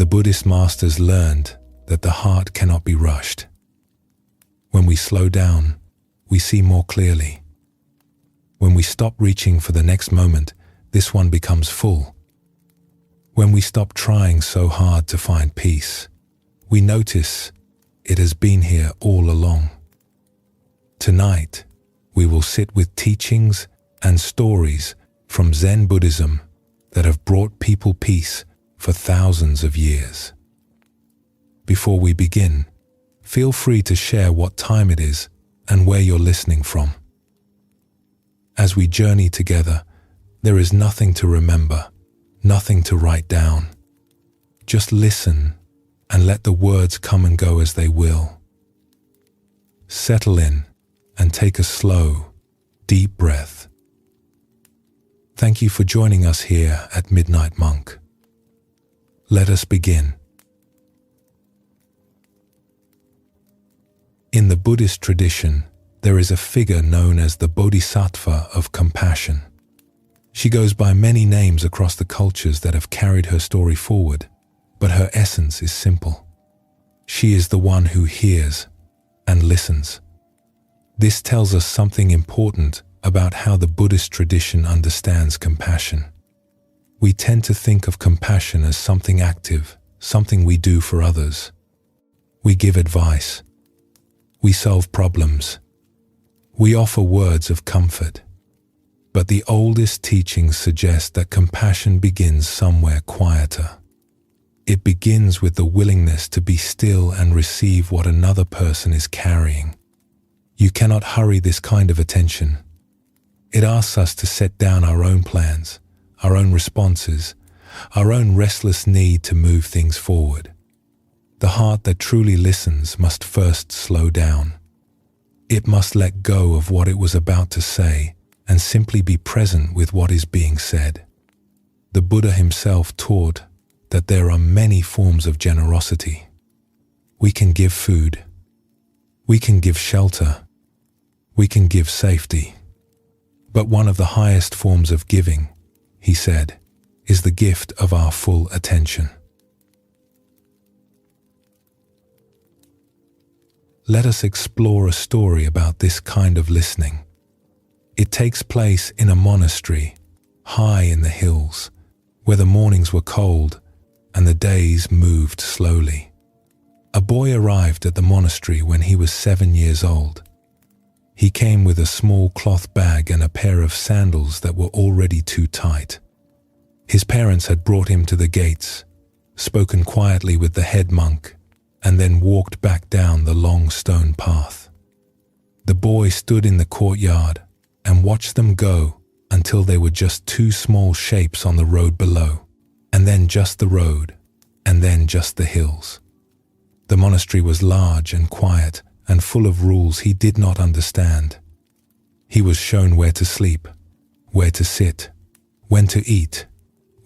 Buddhist masters learned that the heart cannot be rushed. When we slow down, we see more clearly. When we stop reaching for the next moment, this one becomes full. When we stop trying so hard to find peace, we notice it has been here all along. Tonight, we will sit with teachings and stories from Zen Buddhism that have brought people peace for thousands of years. Before we begin, feel free to share what time it is and where you're listening from. As we journey together, there is nothing to remember, nothing to write down. Just listen and let the words come and go as they will. Settle in and take a slow, deep breath. Thank you for joining us here at Midnight Monk. Let us begin. In the Buddhist tradition, there is a figure known as the Bodhisattva of compassion. She goes by many names across the cultures that have carried her story forward, but her essence is simple. She is the one who hears and listens. This tells us something important about how the Buddhist tradition understands compassion. We tend to think of compassion as something active, something we do for others. We give advice. We solve problems. We offer words of comfort. But the oldest teachings suggest that compassion begins somewhere quieter. It begins with the willingness to be still and receive what another person is carrying. You cannot hurry this kind of attention. It asks us to set down our own plans, our own responses, our own restless need to move things forward. The heart that truly listens must first slow down. It must let go of what it was about to say and simply be present with what is being said. The Buddha himself taught that there are many forms of generosity. We can give food. We can give shelter. We can give safety. But one of the highest forms of giving, he said, is the gift of our full attention. Let us explore a story about this kind of listening. It takes place in a monastery, high in the hills, where the mornings were cold and the days moved slowly. A boy arrived at the monastery when he was 7 years old. He came with a small cloth bag and a pair of sandals that were already too tight. His parents had brought him to the gates, spoken quietly with the head monk, and then walked back down the long stone path. The boy stood in the courtyard and watched them go until they were just two small shapes on the road below, and then just the road, and then just the hills. The monastery was large and quiet and full of rules he did not understand. He was shown where to sleep, where to sit, when to eat,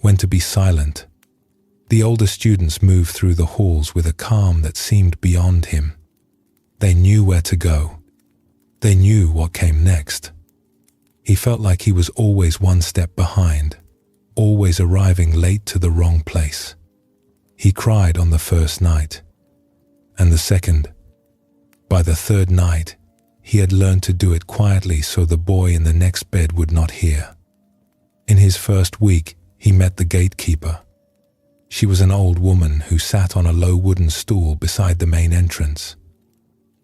when to be silent. The older students moved through the halls with a calm that seemed beyond him. They knew where to go. They knew what came next. He felt like he was always one step behind, always arriving late to the wrong place. He cried on the first night, and the second. By the third night, he had learned to do it quietly so the boy in the next bed would not hear. In his first week, he met the gatekeeper. She was an old woman who sat on a low wooden stool beside the main entrance.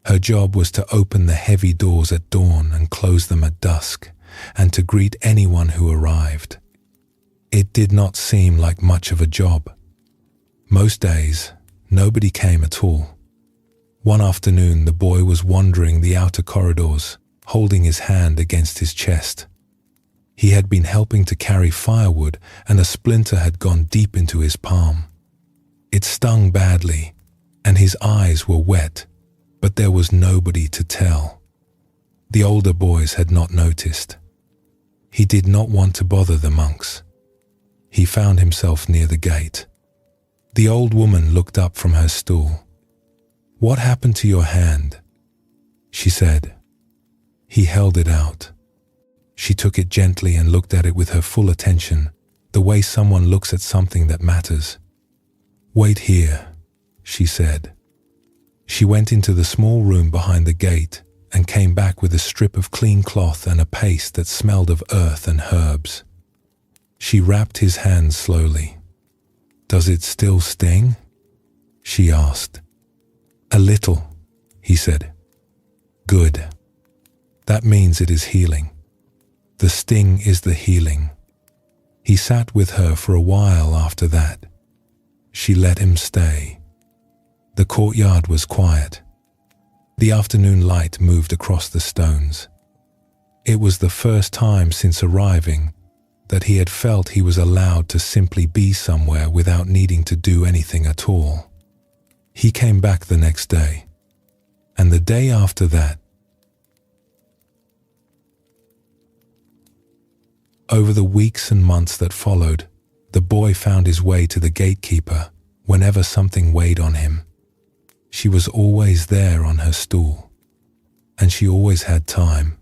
Her job was to open the heavy doors at dawn and close them at dusk, and to greet anyone who arrived. It did not seem like much of a job. Most days, nobody came at all. One afternoon, the boy was wandering the outer corridors, holding his hand against his chest. He had been helping to carry firewood, and a splinter had gone deep into his palm. It stung badly, and his eyes were wet, but there was nobody to tell. The older boys had not noticed. He did not want to bother the monks. He found himself near the gate. The old woman looked up from her stool. "What happened to your hand?" she said. He held it out. She took it gently and looked at it with her full attention, the way someone looks at something that matters. "Wait here," she said. She went into the small room behind the gate and came back with a strip of clean cloth and a paste that smelled of earth and herbs. She wrapped his hands slowly. "Does it still sting?" she asked. "A little," he said. "Good. That means it is healing. The sting is the healing." He sat with her for a while after that. She let him stay. The courtyard was quiet. The afternoon light moved across the stones. It was the first time since arriving that he had felt he was allowed to simply be somewhere without needing to do anything at all. He came back the next day, and the day after that. Over the weeks and months that followed, the boy found his way to the gatekeeper whenever something weighed on him. She was always there on her stool, and she always had time.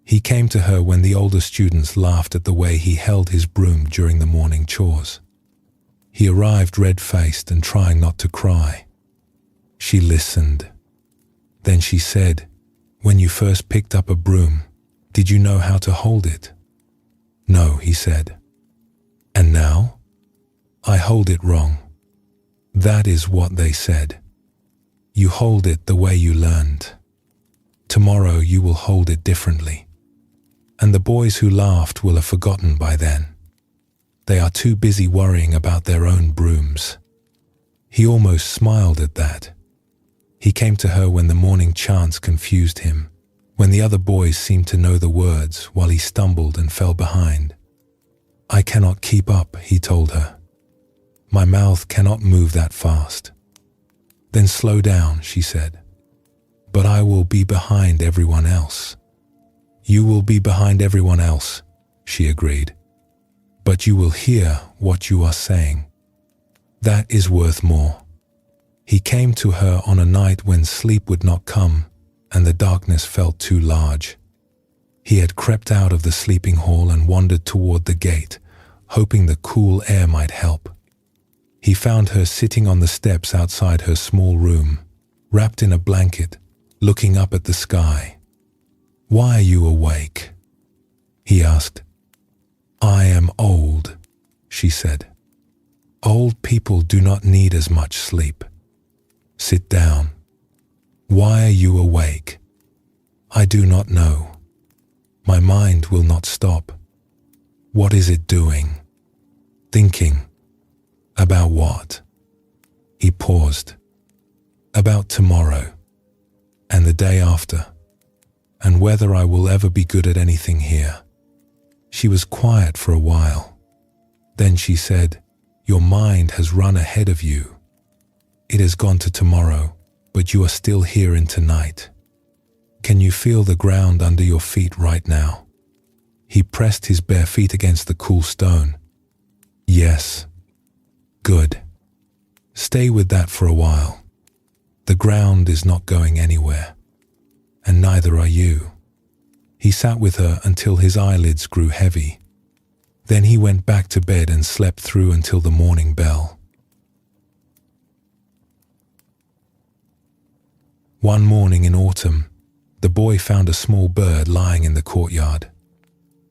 He came to her when the older students laughed at the way he held his broom during the morning chores. He arrived red-faced and trying not to cry. She listened. Then she said, "When you first picked up a broom, did you know how to hold it?" "No," he said. "And now?" "I hold it wrong." That is what they said. You hold it the way you learned. Tomorrow you will hold it differently. And the boys who laughed will have forgotten by then. They are too busy worrying about their own brooms. He almost smiled at that. He came to her when the morning chants confused him, when the other boys seemed to know the words while he stumbled and fell behind. "I cannot keep up," he told her. "My mouth cannot move that fast." "Then slow down," she said. "But I will be behind everyone else." "You will be behind everyone else," she agreed. "But you will hear what you are saying. That is worth more." He came to her on a night when sleep would not come and the darkness felt too large. He had crept out of the sleeping hall and wandered toward the gate, hoping the cool air might help. He found her sitting on the steps outside her small room, wrapped in a blanket, looking up at the sky. "Why are you awake?" he asked. "I am old," she said. "Old people do not need as much sleep. Sit down." "Why are you awake?" "I do not know. My mind will not stop." "What is it doing?" "Thinking." "About what?" He paused. "About tomorrow, and the day after, and whether I will ever be good at anything here." She was quiet for a while. Then she said, "Your mind has run ahead of you. It has gone to tomorrow, but you are still here in tonight. Can you feel the ground under your feet right now?" He pressed his bare feet against the cool stone. "Yes." "Good. Stay with that for a while. The ground is not going anywhere, and neither are you." He sat with her until his eyelids grew heavy. Then he went back to bed and slept through until the morning bell. One morning in autumn, the boy found a small bird lying in the courtyard.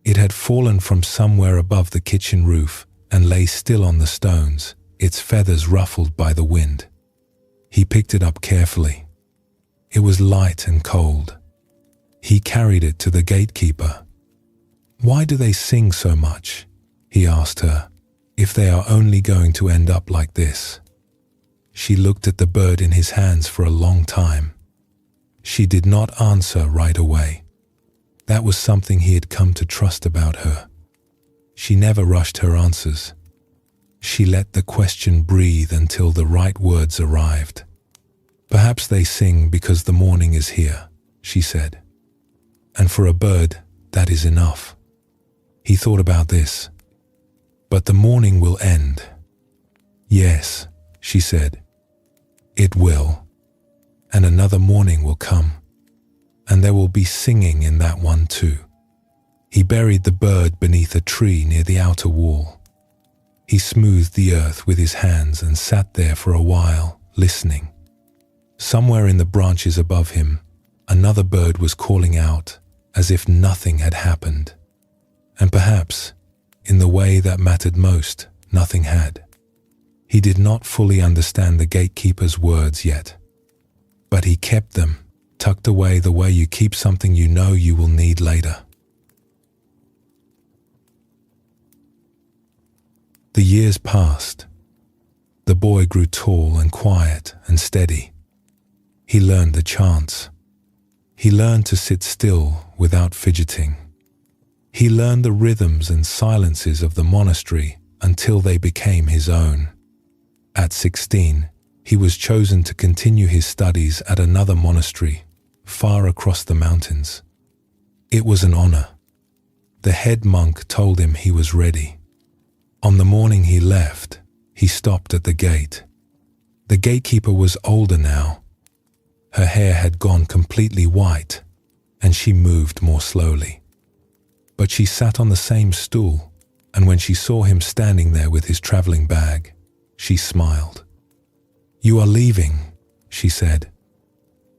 It had fallen from somewhere above the kitchen roof and lay still on the stones, its feathers ruffled by the wind. He picked it up carefully. It was light and cold. He carried it to the gatekeeper. "Why do they sing so much?" he asked her, "if they are only going to end up like this?" She looked at the bird in his hands for a long time. She did not answer right away. That was something he had come to trust about her. She never rushed her answers. She let the question breathe until the right words arrived. "Perhaps they sing because the morning is here," she said. "And for a bird, that is enough." He thought about this. "But the morning will end." "Yes," she said. "It will. And another morning will come. And there will be singing in that one too." He buried the bird beneath a tree near the outer wall. He smoothed the earth with his hands and sat there for a while, listening. Somewhere in the branches above him, another bird was calling out as if nothing had happened. And perhaps, in the way that mattered most, nothing had. He did not fully understand the gatekeeper's words yet, but he kept them tucked away the way you keep something you know you will need later. The years passed. The boy grew tall and quiet and steady. He learned the chants. He learned to sit still without fidgeting. He learned the rhythms and silences of the monastery until they became his own. At 16, he was chosen to continue his studies at another monastery, far across the mountains. It was an honor. The head monk told him he was ready. On the morning he left, he stopped at the gate. The gatekeeper was older now. Her hair had gone completely white, and she moved more slowly. But she sat on the same stool, and when she saw him standing there with his traveling bag, she smiled. "You are leaving," she said.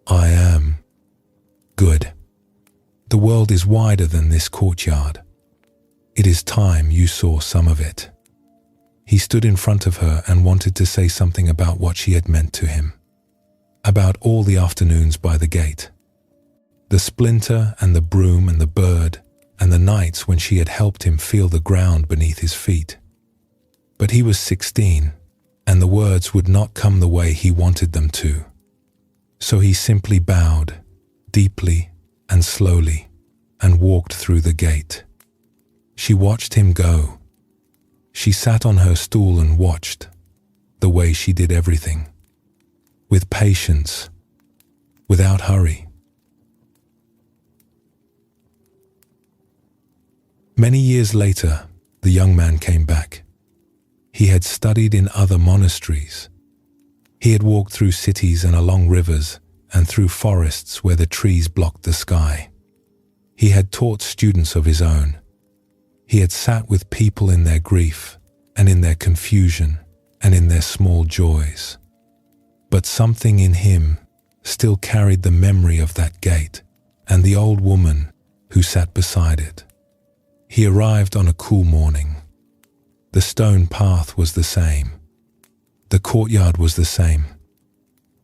"I am." "Good. The world is wider than this courtyard. It is time you saw some of it." He stood in front of her and wanted to say something about what she had meant to him, about all the afternoons by the gate, the splinter and the broom and the bird, and the nights when she had helped him feel the ground beneath his feet. But he was 16, and the words would not come the way he wanted them to. So he simply bowed, deeply and slowly, and walked through the gate. She watched him go. She sat on her stool and watched, the way she did everything, with patience, without hurry. Many years later, the young man came back. He had studied in other monasteries. He had walked through cities and along rivers and through forests where the trees blocked the sky. He had taught students of his own. He had sat with people in their grief and in their confusion and in their small joys. But something in him still carried the memory of that gate and the old woman who sat beside it. He arrived on a cool morning. The stone path was the same. The courtyard was the same.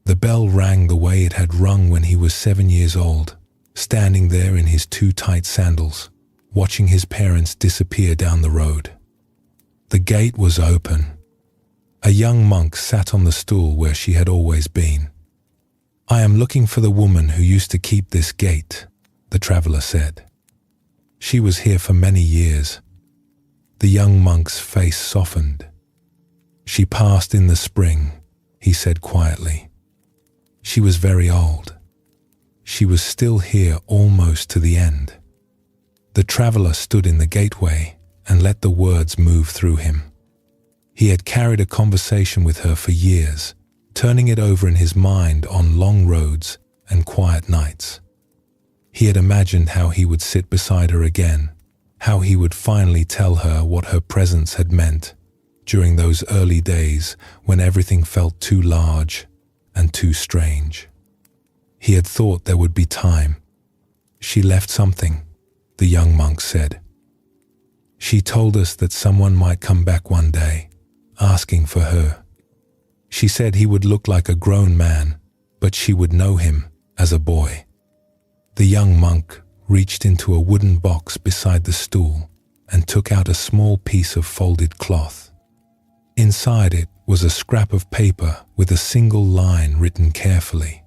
The bell rang the way it had rung when he was 7 years old, standing there in his too tight sandals, watching his parents disappear down the road. The gate was open. A young monk sat on the stool where she had always been. "I am looking for the woman who used to keep this gate," the traveler said. "She was here for many years." The young monk's face softened. "She passed in the spring," he said quietly. "She was very old. She was still here almost to the end." The traveler stood in the gateway and let the words move through him. He had carried a conversation with her for years, turning it over in his mind on long roads and quiet nights. He had imagined how he would sit beside her again, how he would finally tell her what her presence had meant during those early days when everything felt too large and too strange. He had thought there would be time. "She left something," the young monk said. "She told us that someone might come back one day, asking for her. She said he would look like a grown man, but she would know him as a boy." The young monk reached into a wooden box beside the stool and took out a small piece of folded cloth. Inside it was a scrap of paper with a single line written carefully.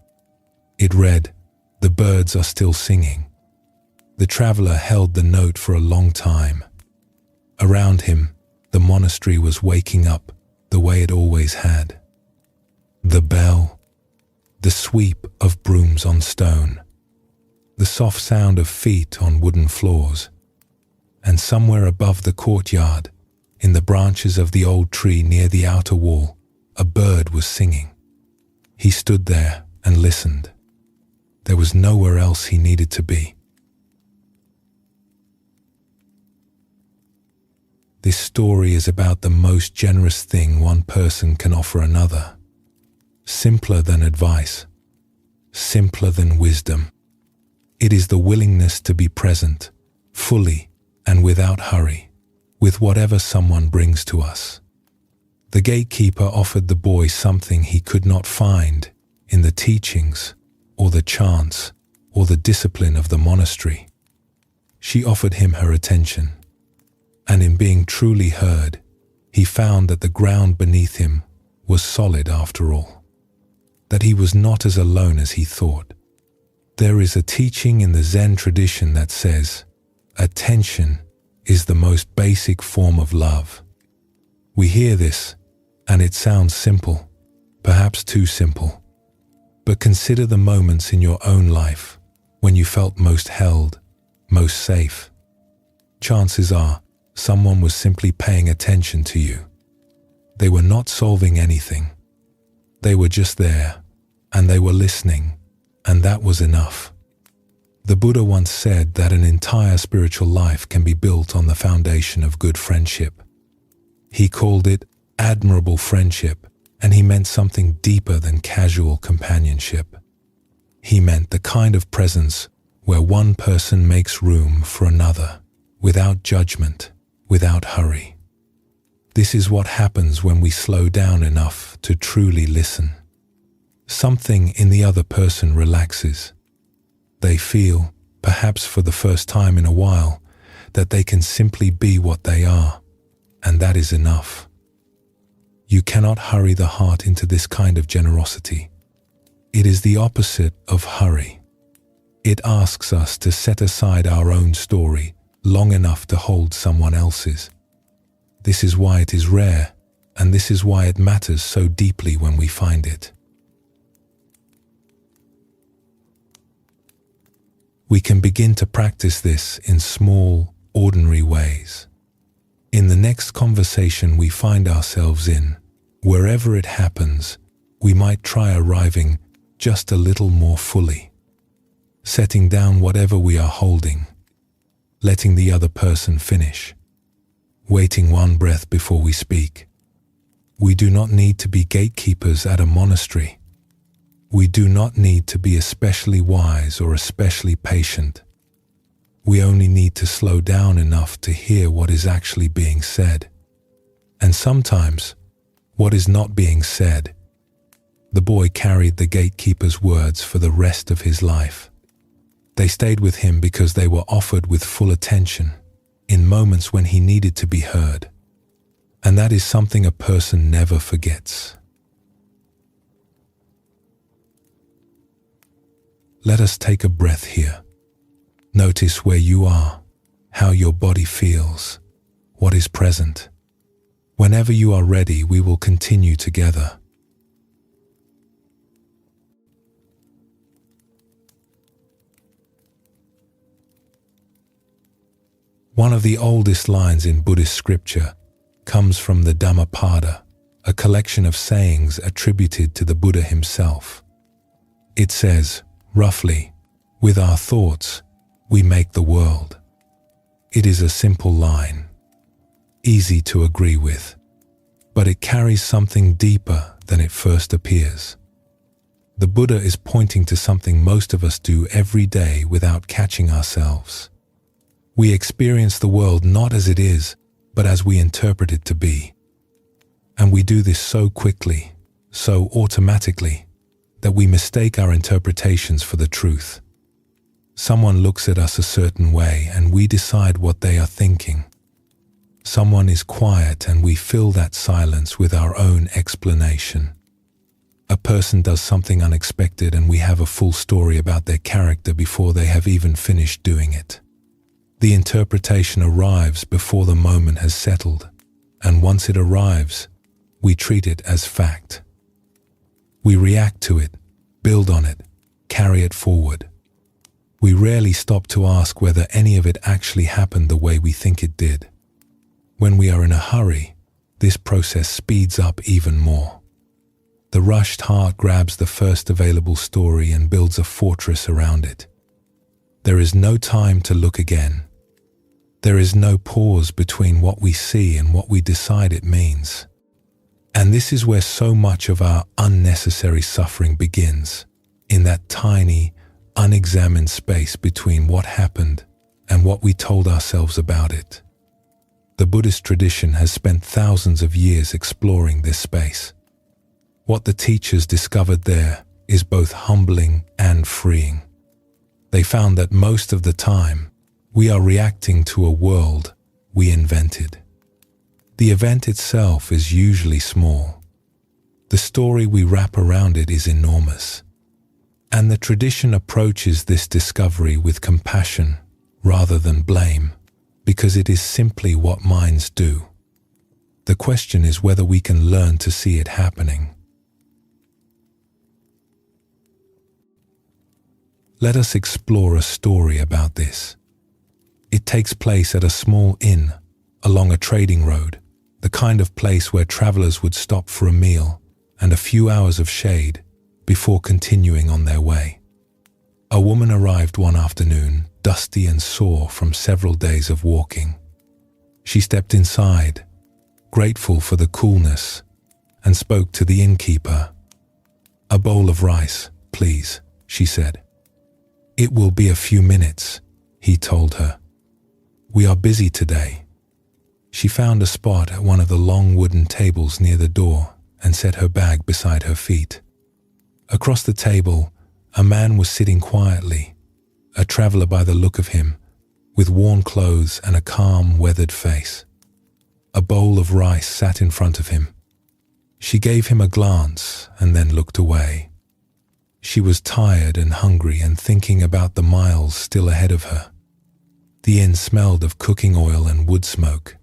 It read, "The birds are still singing." The traveler held the note for a long time. Around him, the monastery was waking up the way it always had. The bell, the sweep of brooms on stone, the soft sound of feet on wooden floors, and somewhere above the courtyard, in the branches of the old tree near the outer wall, a bird was singing. He stood there and listened. There was nowhere else he needed to be. This story is about the most generous thing one person can offer another. Simpler than advice, simpler than wisdom. It is the willingness to be present, fully and without hurry, with whatever someone brings to us. The gatekeeper offered the boy something he could not find in the teachings, or the chants, or the discipline of the monastery. She offered him her attention, and in being truly heard, he found that the ground beneath him was solid after all, that he was not as alone as he thought. There is a teaching in the Zen tradition that says, attention is the most basic form of love. We hear this, and it sounds simple, perhaps too simple. But consider the moments in your own life when you felt most held, most safe. Chances are, someone was simply paying attention to you. They were not solving anything. They were just there, and they were listening, and that was enough. The Buddha once said that an entire spiritual life can be built on the foundation of good friendship. He called it admirable friendship, and he meant something deeper than casual companionship. He meant the kind of presence where one person makes room for another, without judgment, without hurry. This is what happens when we slow down enough to truly listen. Something in the other person relaxes. They feel, perhaps for the first time in a while, that they can simply be what they are, and that is enough. You cannot hurry the heart into this kind of generosity. It is the opposite of hurry. It asks us to set aside our own story long enough to hold someone else's. This is why it is rare, and this is why it matters so deeply when we find it. We can begin to practice this in small, ordinary ways. In the next conversation we find ourselves in, wherever it happens, we might try arriving just a little more fully, setting down whatever we are holding, letting the other person finish, waiting one breath before we speak. We do not need to be gatekeepers at a monastery. We do not need to be especially wise or especially patient. We only need to slow down enough to hear what is actually being said. And sometimes, what is not being said. The boy carried the gatekeeper's words for the rest of his life. They stayed with him because they were offered with full attention, in moments when he needed to be heard. And that is something a person never forgets. Let us take a breath here. Notice where you are, how your body feels, what is present. Whenever you are ready, we will continue together. One of the oldest lines in Buddhist scripture comes from the Dhammapada, a collection of sayings attributed to the Buddha himself. It says, roughly, with our thoughts, we make the world. It is a simple line, easy to agree with, but it carries something deeper than it first appears. The Buddha is pointing to something most of us do every day without catching ourselves. We experience the world not as it is, but as we interpret it to be. And we do this so quickly, so automatically, that we mistake our interpretations for the truth. Someone looks at us a certain way and we decide what they are thinking. Someone is quiet and we fill that silence with our own explanation. A person does something unexpected and we have a full story about their character before they have even finished doing it. The interpretation arrives before the moment has settled, and once it arrives, we treat it as fact. We react to it, build on it, carry it forward. We rarely stop to ask whether any of it actually happened the way we think it did. When we are in a hurry, this process speeds up even more. The rushed heart grabs the first available story and builds a fortress around it. There is no time to look again. There is no pause between what we see and what we decide it means. And this is where so much of our unnecessary suffering begins, in that tiny, unexamined space between what happened and what we told ourselves about it. The Buddhist tradition has spent thousands of years exploring this space. What the teachers discovered there is both humbling and freeing. They found that most of the time, we are reacting to a world we invented. The event itself is usually small. The story we wrap around it is enormous. And the tradition approaches this discovery with compassion rather than blame, because it is simply what minds do. The question is whether we can learn to see it happening. Let us explore a story about this. It takes place at a small inn along a trading road, the kind of place where travelers would stop for a meal and a few hours of shade before continuing on their way. A woman arrived one afternoon, dusty and sore from several days of walking. She stepped inside, grateful for the coolness, and spoke to the innkeeper. "A bowl of rice, please," she said. "It will be a few minutes," he told her. "We are busy today." She found a spot at one of the long wooden tables near the door and set her bag beside her feet. Across the table, a man was sitting quietly, a traveler by the look of him, with worn clothes and a calm, weathered face. A bowl of rice sat in front of him. She gave him a glance and then looked away. She was tired and hungry and thinking about the miles still ahead of her. The inn smelled of cooking oil and wood smoke.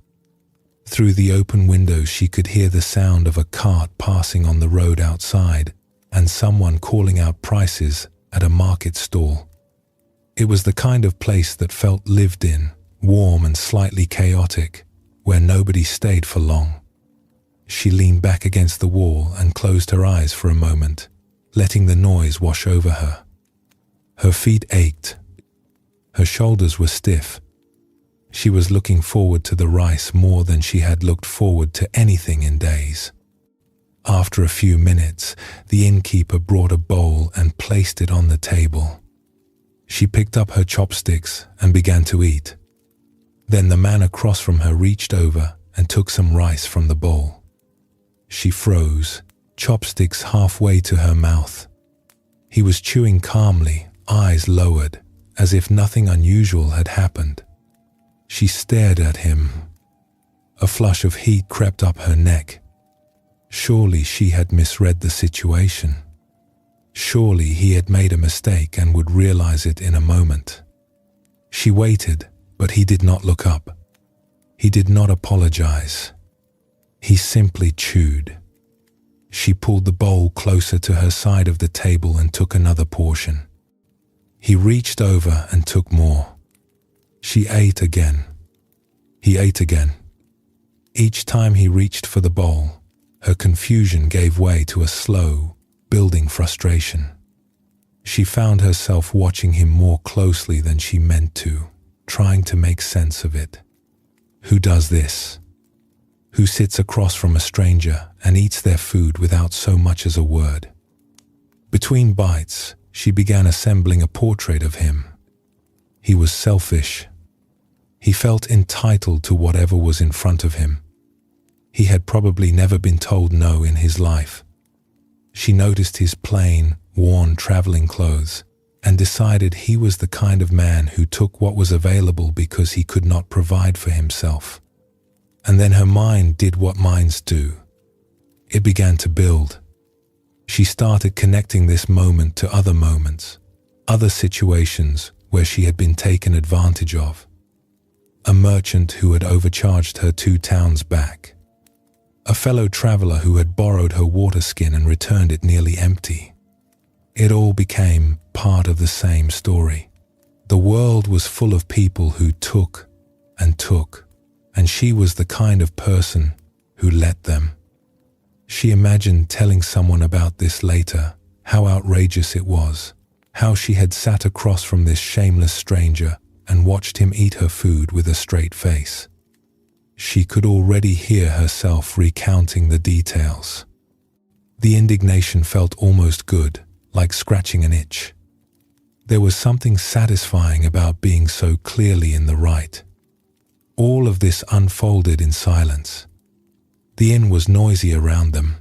Through the open windows she could hear the sound of a cart passing on the road outside and someone calling out prices at a market stall. It was the kind of place that felt lived in, warm and slightly chaotic, where nobody stayed for long. She leaned back against the wall and closed her eyes for a moment, letting the noise wash over her. Her feet ached. Her shoulders were stiff. She was looking forward to the rice more than she had looked forward to anything in days. After a few minutes, the innkeeper brought a bowl and placed it on the table. She picked up her chopsticks and began to eat. Then the man across from her reached over and took some rice from the bowl. She froze, chopsticks halfway to her mouth. He was chewing calmly, eyes lowered, as if nothing unusual had happened. She stared at him. A flush of heat crept up her neck. Surely she had misread the situation. Surely he had made a mistake and would realize it in a moment. She waited, but he did not look up. He did not apologize. He simply chewed. She pulled the bowl closer to her side of the table and took another portion. He reached over and took more. She ate again. He ate again. Each time he reached for the bowl, her confusion gave way to a slow, building frustration. She found herself watching him more closely than she meant to, trying to make sense of it. Who does this? Who sits across from a stranger and eats their food without so much as a word? Between bites, she began assembling a portrait of him. He was selfish. He felt entitled to whatever was in front of him. He had probably never been told no in his life. She noticed his plain, worn traveling clothes and decided he was the kind of man who took what was available because he could not provide for himself. And then her mind did what minds do. It began to build. She started connecting this moment to other moments, other situations where she had been taken advantage of. A merchant who had overcharged her 2 towns back. A fellow traveler who had borrowed her water skin and returned it nearly empty. It all became part of the same story. The world was full of people who took, and she was the kind of person who let them. She imagined telling someone about this later, how outrageous it was, how she had sat across from this shameless stranger and watched him eat her food with a straight face. She could already hear herself recounting the details. The indignation felt almost good, like scratching an itch. There was something satisfying about being so clearly in the right. All of this unfolded in silence. The inn was noisy around them.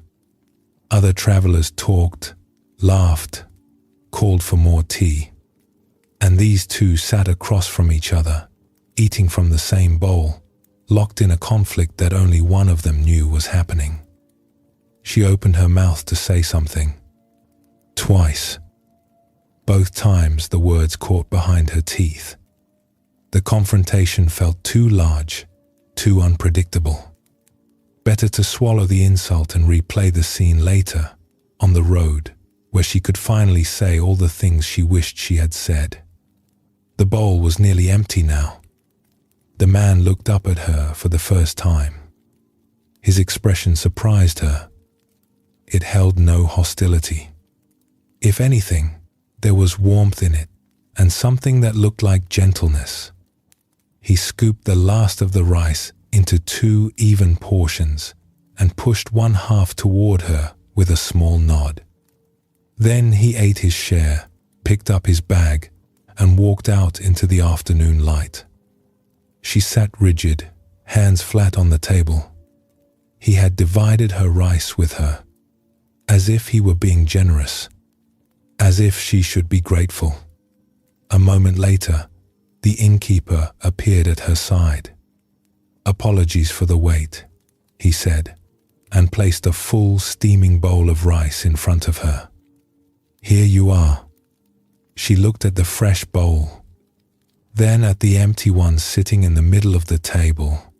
Other travelers talked, laughed, called for more tea. And these two sat across from each other, eating from the same bowl, locked in a conflict that only one of them knew was happening. She opened her mouth to say something. Twice. Both times the words caught behind her teeth. The confrontation felt too large, too unpredictable. Better to swallow the insult and replay the scene later, on the road, where she could finally say all the things she wished she had said. The bowl was nearly empty now. The man looked up at her for the first time. His expression surprised her. It held no hostility. If anything, there was warmth in it, and something that looked like gentleness. He scooped the last of the rice into 2 even portions and pushed one half toward her with a small nod. Then he ate his share, picked up his bag, and walked out into the afternoon light. She sat rigid, hands flat on the table. He had divided her rice with her, as if he were being generous, as if she should be grateful. A moment later, the innkeeper appeared at her side. "Apologies for the wait," he said, and placed a full steaming bowl of rice in front of her. "Here you are." She looked at the fresh bowl, then at the empty one sitting in the middle of the table,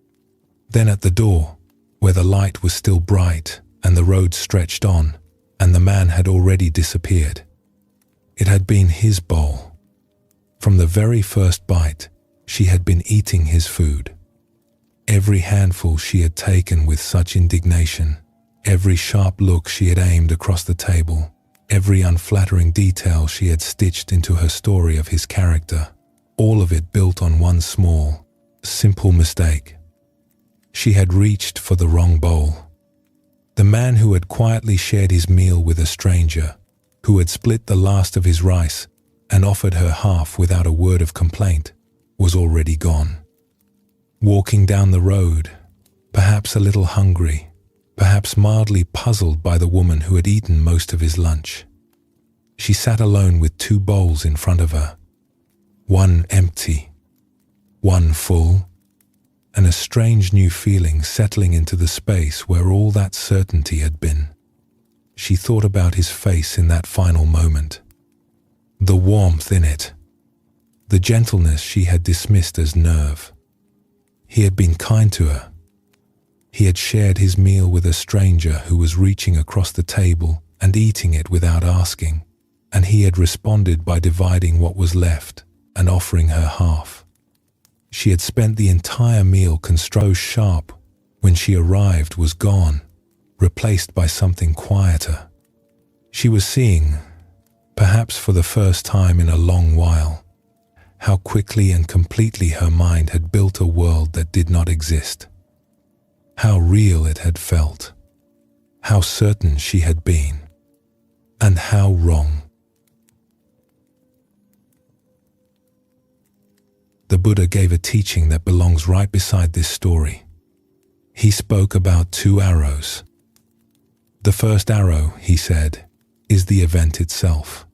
then at the door, where the light was still bright and the road stretched on, and the man had already disappeared. It had been his bowl. From the very first bite, she had been eating his food. Every handful she had taken with such indignation, every sharp look she had aimed across the table, every unflattering detail she had stitched into her story of his character, all of it built on one small, simple mistake. She had reached for the wrong bowl. The man who had quietly shared his meal with a stranger, who had split the last of his rice and offered her half without a word of complaint, was already gone. Walking down the road, perhaps a little hungry, perhaps mildly puzzled by the woman who had eaten most of his lunch. She sat alone with 2 bowls in front of her, one empty, one full, and a strange new feeling settling into the space where all that certainty had been. She thought about his face in that final moment. The warmth in it, the gentleness she had dismissed as nerve. He had been kind to her. He had shared his meal with a stranger who was reaching across the table and eating it without asking, and he had responded by dividing what was left and offering her half. She had spent the entire meal so sharp when she arrived was gone, replaced by something quieter. She was seeing, perhaps for the first time in a long while, how quickly and completely her mind had built a world that did not exist. How real it had felt, how certain she had been, and how wrong. The Buddha gave a teaching that belongs right beside this story. He spoke about 2 arrows. The first arrow, he said, is the event itself.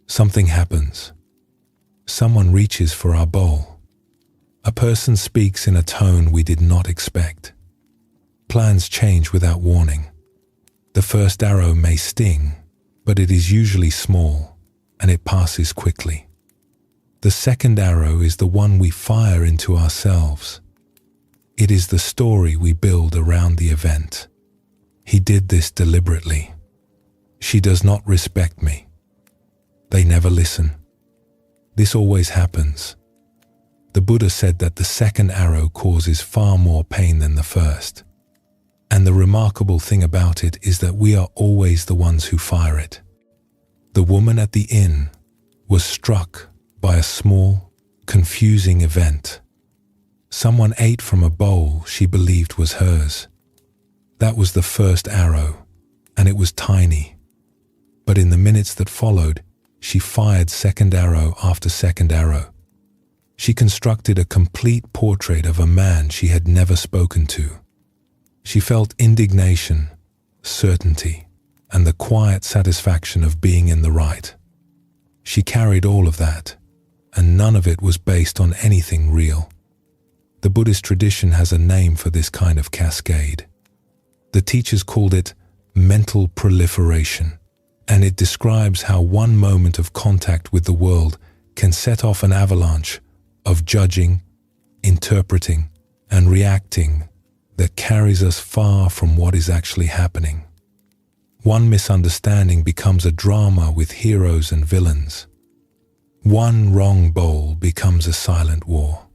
Something happens. Someone reaches for our bowl. A person speaks in a tone we did not expect. Plans change without warning. The first arrow may sting, but it is usually small, and it passes quickly. The second arrow is the one we fire into ourselves. It is the story we build around the event. He did this deliberately. She does not respect me. They never listen. This always happens. The Buddha said that the second arrow causes far more pain than the first. And the remarkable thing about it is that we are always the ones who fire it. The woman at the inn was struck by a small, confusing event. Someone ate from a bowl she believed was hers. That was the first arrow, and it was tiny. But in the minutes that followed, she fired second arrow after second arrow. She constructed a complete portrait of a man she had never spoken to. She felt indignation, certainty, and the quiet satisfaction of being in the right. She carried all of that, and none of it was based on anything real. The Buddhist tradition has a name for this kind of cascade. The teachers called it mental proliferation, and it describes how one moment of contact with the world can set off an avalanche of judging, interpreting, and reacting that carries us far from what is actually happening. One misunderstanding becomes a drama with heroes and villains. One wrong bowl becomes a silent war,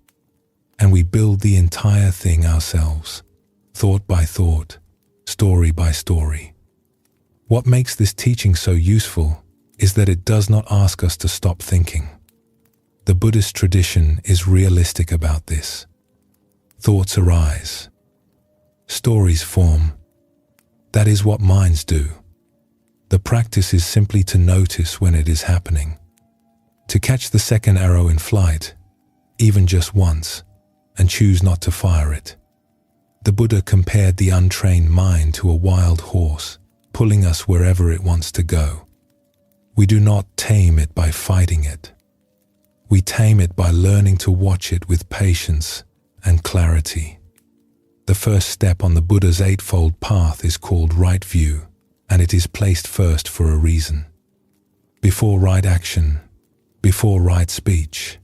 and we build the entire thing ourselves, thought by thought, story by story. What makes this teaching so useful is that it does not ask us to stop thinking. The Buddhist tradition is realistic about this. Thoughts arise. Stories form. That is what minds do. The practice is simply to notice when it is happening. To catch the second arrow in flight, even just once, and choose not to fire it. The Buddha compared the untrained mind to a wild horse, pulling us wherever it wants to go. We do not tame it by fighting it. We tame it by learning to watch it with patience and clarity. The first step on the Buddha's eightfold path is called right view, and it is placed first for a reason. Before right action, before right speech,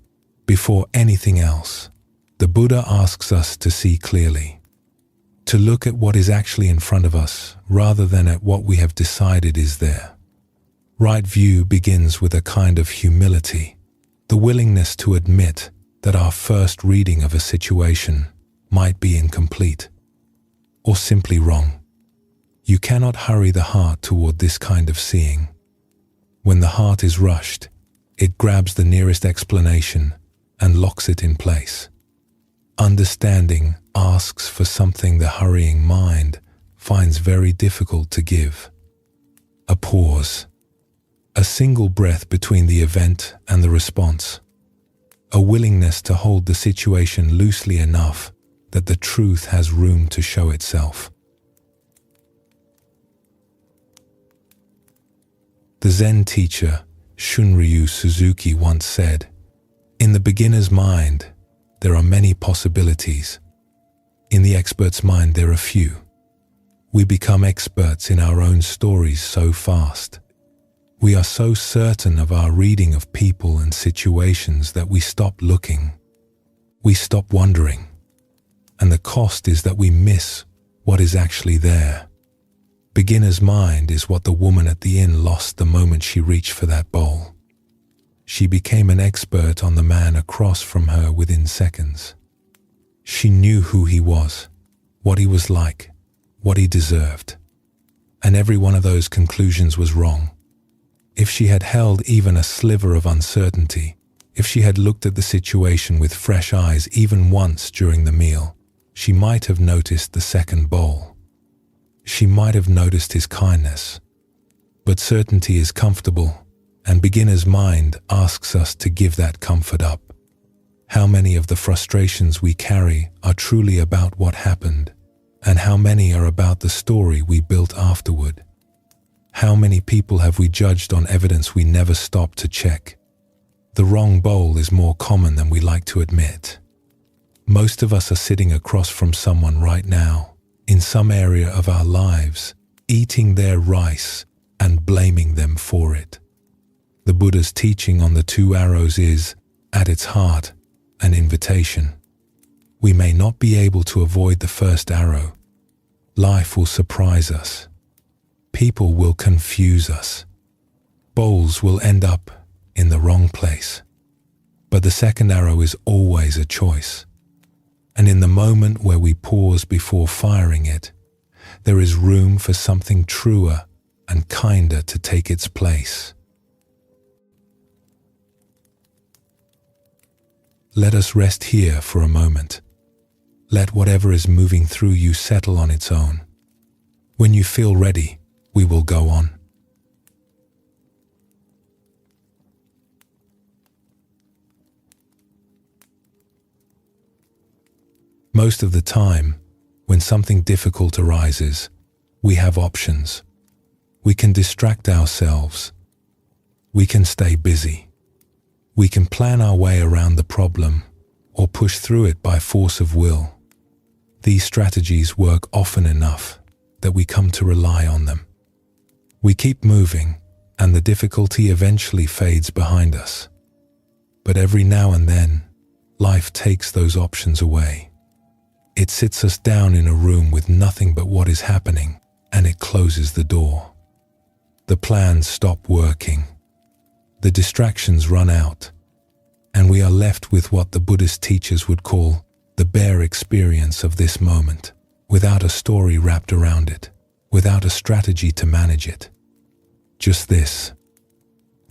before anything else, the Buddha asks us to see clearly, to look at what is actually in front of us rather than at what we have decided is there. Right view begins with a kind of humility, the willingness to admit that our first reading of a situation might be incomplete or simply wrong. You cannot hurry the heart toward this kind of seeing. When the heart is rushed, it grabs the nearest explanation and locks it in place. Understanding asks for something the hurrying mind finds very difficult to give. A pause. A single breath between the event and the response. A willingness to hold the situation loosely enough that the truth has room to show itself. The Zen teacher Shunryu Suzuki once said, "In the beginner's mind, there are many possibilities. In the expert's mind, there are few. We become experts in our own stories so fast. We are so certain of our reading of people and situations that we stop looking. We stop wondering. And the cost is that we miss what is actually there. Beginner's mind is what the woman at the inn lost the moment she reached for that bowl. She became an expert on the man across from her within seconds. She knew who he was, what he was like, what he deserved. And every one of those conclusions was wrong. If she had held even a sliver of uncertainty, if she had looked at the situation with fresh eyes even once during the meal, she might have noticed the second bowl. She might have noticed his kindness. But certainty is comfortable, and beginner's mind asks us to give that comfort up. How many of the frustrations we carry are truly about what happened, and how many are about the story we built afterward? How many people have we judged on evidence we never stopped to check? The wrong bowl is more common than we like to admit. Most of us are sitting across from someone right now, in some area of our lives, eating their rice and blaming them for it. The Buddha's teaching on the two arrows is, at its heart, an invitation. We may not be able to avoid the first arrow. Life will surprise us. People will confuse us. Bowls will end up in the wrong place. But the second arrow is always a choice. And in the moment where we pause before firing it, there is room for something truer and kinder to take its place. Let us rest here for a moment. Let whatever is moving through you settle on its own. When you feel ready, we will go on. Most of the time, when something difficult arises, we have options. We can distract ourselves. We can stay busy. We can plan our way around the problem or push through it by force of will. These strategies work often enough that we come to rely on them. We keep moving, and the difficulty eventually fades behind us. But every now and then, life takes those options away. It sits us down in a room with nothing but what is happening, and it closes the door. The plans stop working. The distractions run out, and we are left with what the Buddhist teachers would call the bare experience of this moment, without a story wrapped around it, without a strategy to manage it. Just this.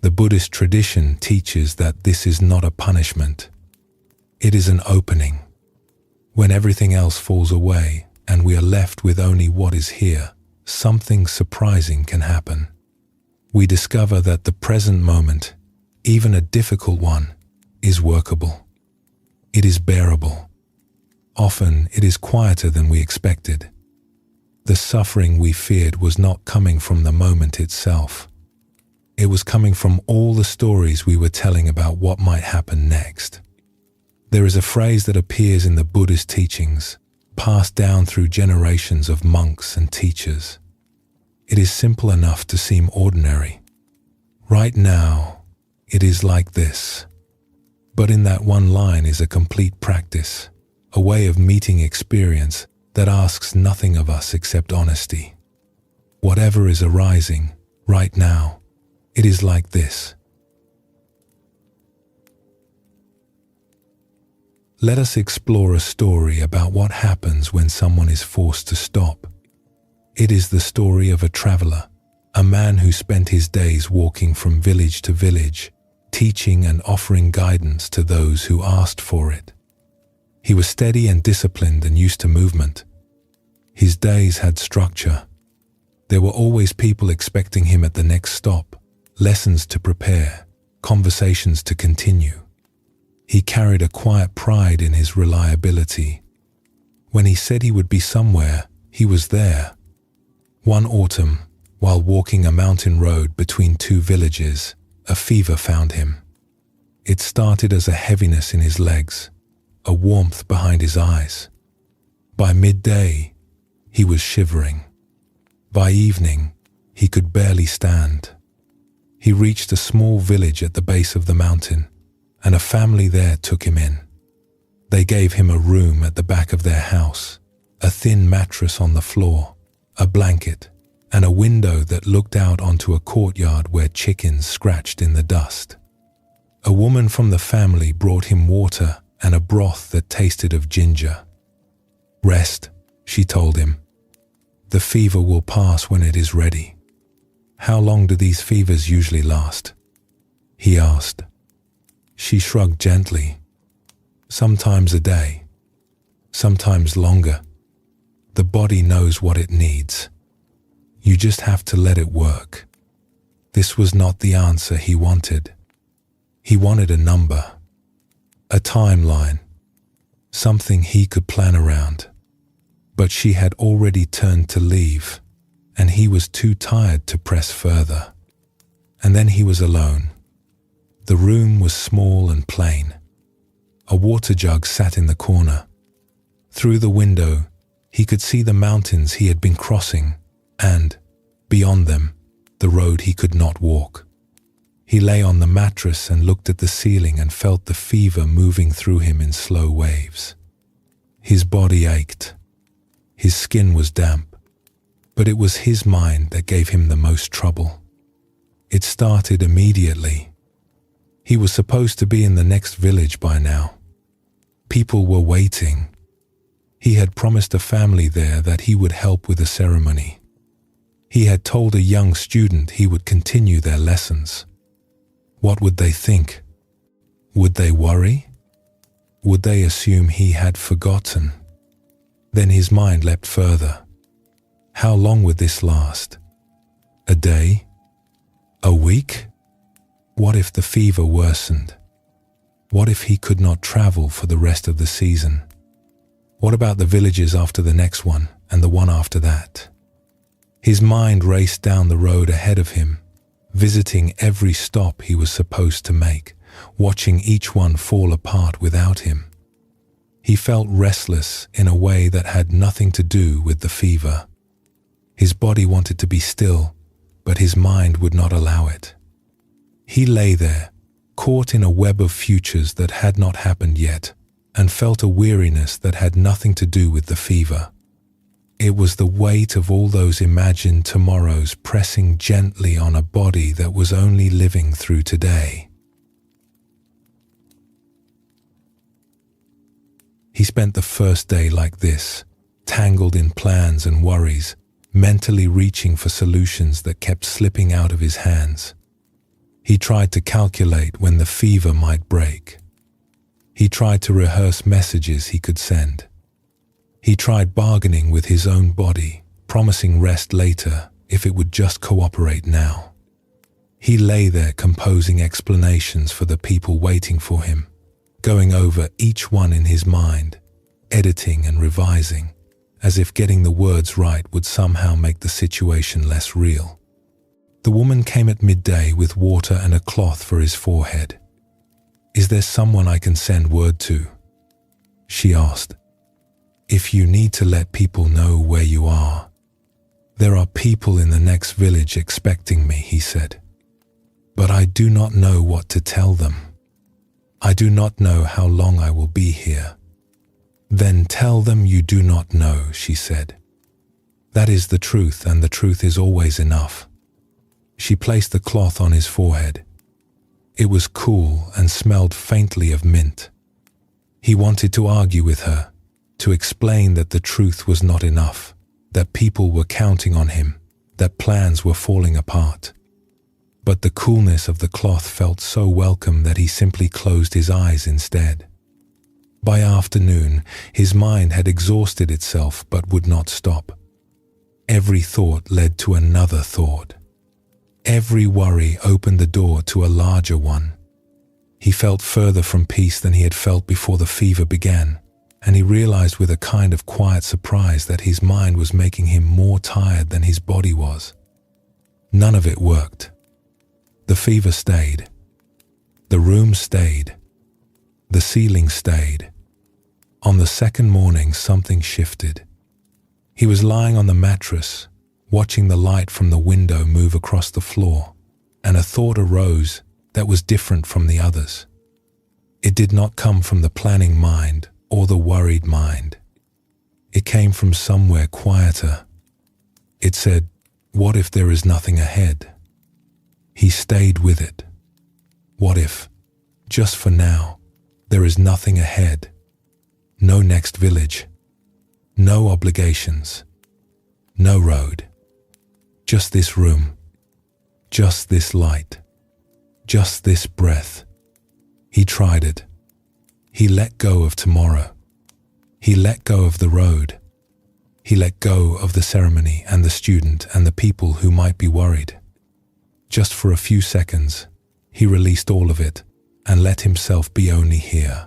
The Buddhist tradition teaches that this is not a punishment. It is an opening. When everything else falls away and we are left with only what is here, something surprising can happen. We discover that the present moment, even a difficult one, is workable. It is bearable. Often it is quieter than we expected. The suffering we feared was not coming from the moment itself. It was coming from all the stories we were telling about what might happen next. There is a phrase that appears in the Buddhist teachings, passed down through generations of monks and teachers. It is simple enough to seem ordinary. Right now, it is like this. But in that one line is a complete practice, a way of meeting experience that asks nothing of us except honesty. Whatever is arising, right now, it is like this. Let us explore a story about what happens when someone is forced to stop. It is the story of a traveler, a man who spent his days walking from village to village, teaching and offering guidance to those who asked for it. He was steady and disciplined and used to movement. His days had structure. There were always people expecting him at the next stop, lessons to prepare, conversations to continue. He carried a quiet pride in his reliability. When he said he would be somewhere, he was there. One autumn, while walking a mountain road between two villages, a fever found him. It started as a heaviness in his legs, a warmth behind his eyes. By midday, he was shivering. By evening, he could barely stand. He reached a small village at the base of the mountain, and a family there took him in. They gave him a room at the back of their house, a thin mattress on the floor, a blanket, and a window that looked out onto a courtyard where chickens scratched in the dust. A woman from the family brought him water and a broth that tasted of ginger. "Rest," she told him. "The fever will pass when it is ready." "How long do these fevers usually last?" he asked. She shrugged gently. "Sometimes a day, sometimes longer. The body knows what it needs. You just have to let it work." This was not the answer he wanted. He wanted a number, a timeline, something he could plan around. But she had already turned to leave, and he was too tired to press further. And then he was alone. The room was small and plain. A water jug sat in the corner. Through the window, he could see the mountains he had been crossing, and, beyond them, the road he could not walk. He lay on the mattress and looked at the ceiling and felt the fever moving through him in slow waves. His body ached. His skin was damp. But it was his mind that gave him the most trouble. It started immediately. He was supposed to be in the next village by now. People were waiting. He had promised a family there that he would help with the ceremony. He had told a young student he would continue their lessons. What would they think? Would they worry? Would they assume he had forgotten? Then his mind leapt further. How long would this last? A day? A week? What if the fever worsened? What if he could not travel for the rest of the season? What about the villages after the next one and the one after that? His mind raced down the road ahead of him, visiting every stop he was supposed to make, watching each one fall apart without him. He felt restless in a way that had nothing to do with the fever. His body wanted to be still, but his mind would not allow it. He lay there, caught in a web of futures that had not happened yet, and felt a weariness that had nothing to do with the fever. It was the weight of all those imagined tomorrows pressing gently on a body that was only living through today. He spent the first day like this, tangled in plans and worries, mentally reaching for solutions that kept slipping out of his hands. He tried to calculate when the fever might break. He tried to rehearse messages he could send. He tried bargaining with his own body, promising rest later if it would just cooperate now. He lay there composing explanations for the people waiting for him, going over each one in his mind, editing and revising, as if getting the words right would somehow make the situation less real. The woman came at midday with water and a cloth for his forehead. "Is there someone I can send word to?" she asked. "If you need to let people know where you are." "There are people in the next village expecting me," he said. "But I do not know what to tell them. I do not know how long I will be here." "Then tell them you do not know," she said. "That is the truth, and the truth is always enough." She placed the cloth on his forehead. It was cool and smelled faintly of mint. He wanted to argue with her, to explain that the truth was not enough, that people were counting on him, that plans were falling apart. But the coolness of the cloth felt so welcome that he simply closed his eyes instead. By afternoon, his mind had exhausted itself but would not stop. Every thought led to another thought. Every worry opened the door to a larger one. He felt further from peace than he had felt before the fever began, and he realized with a kind of quiet surprise that his mind was making him more tired than his body was. None of it worked. The fever stayed. The room stayed. The ceiling stayed. On the second morning, something shifted. He was lying on the mattress, watching the light from the window move across the floor, and a thought arose that was different from the others. It did not come from the planning mind or the worried mind. It came from somewhere quieter. It said, "What if there is nothing ahead?" He stayed with it. What if, just for now, there is nothing ahead? No next village. No obligations. No road. Just this room. Just this light. Just this breath. He tried it. He let go of tomorrow. He let go of the road. He let go of the ceremony and the student and the people who might be worried. Just for a few seconds, he released all of it and let himself be only here.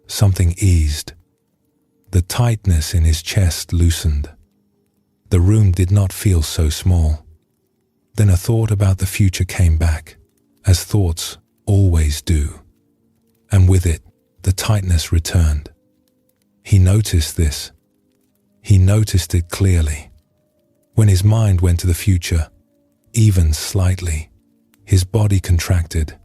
Something eased. The tightness in his chest loosened. The room did not feel so small. Then a thought about the future came back, as thoughts always do. And with it, the tightness returned. He noticed this. He noticed it clearly. When his mind went to the future, even slightly, his body contracted.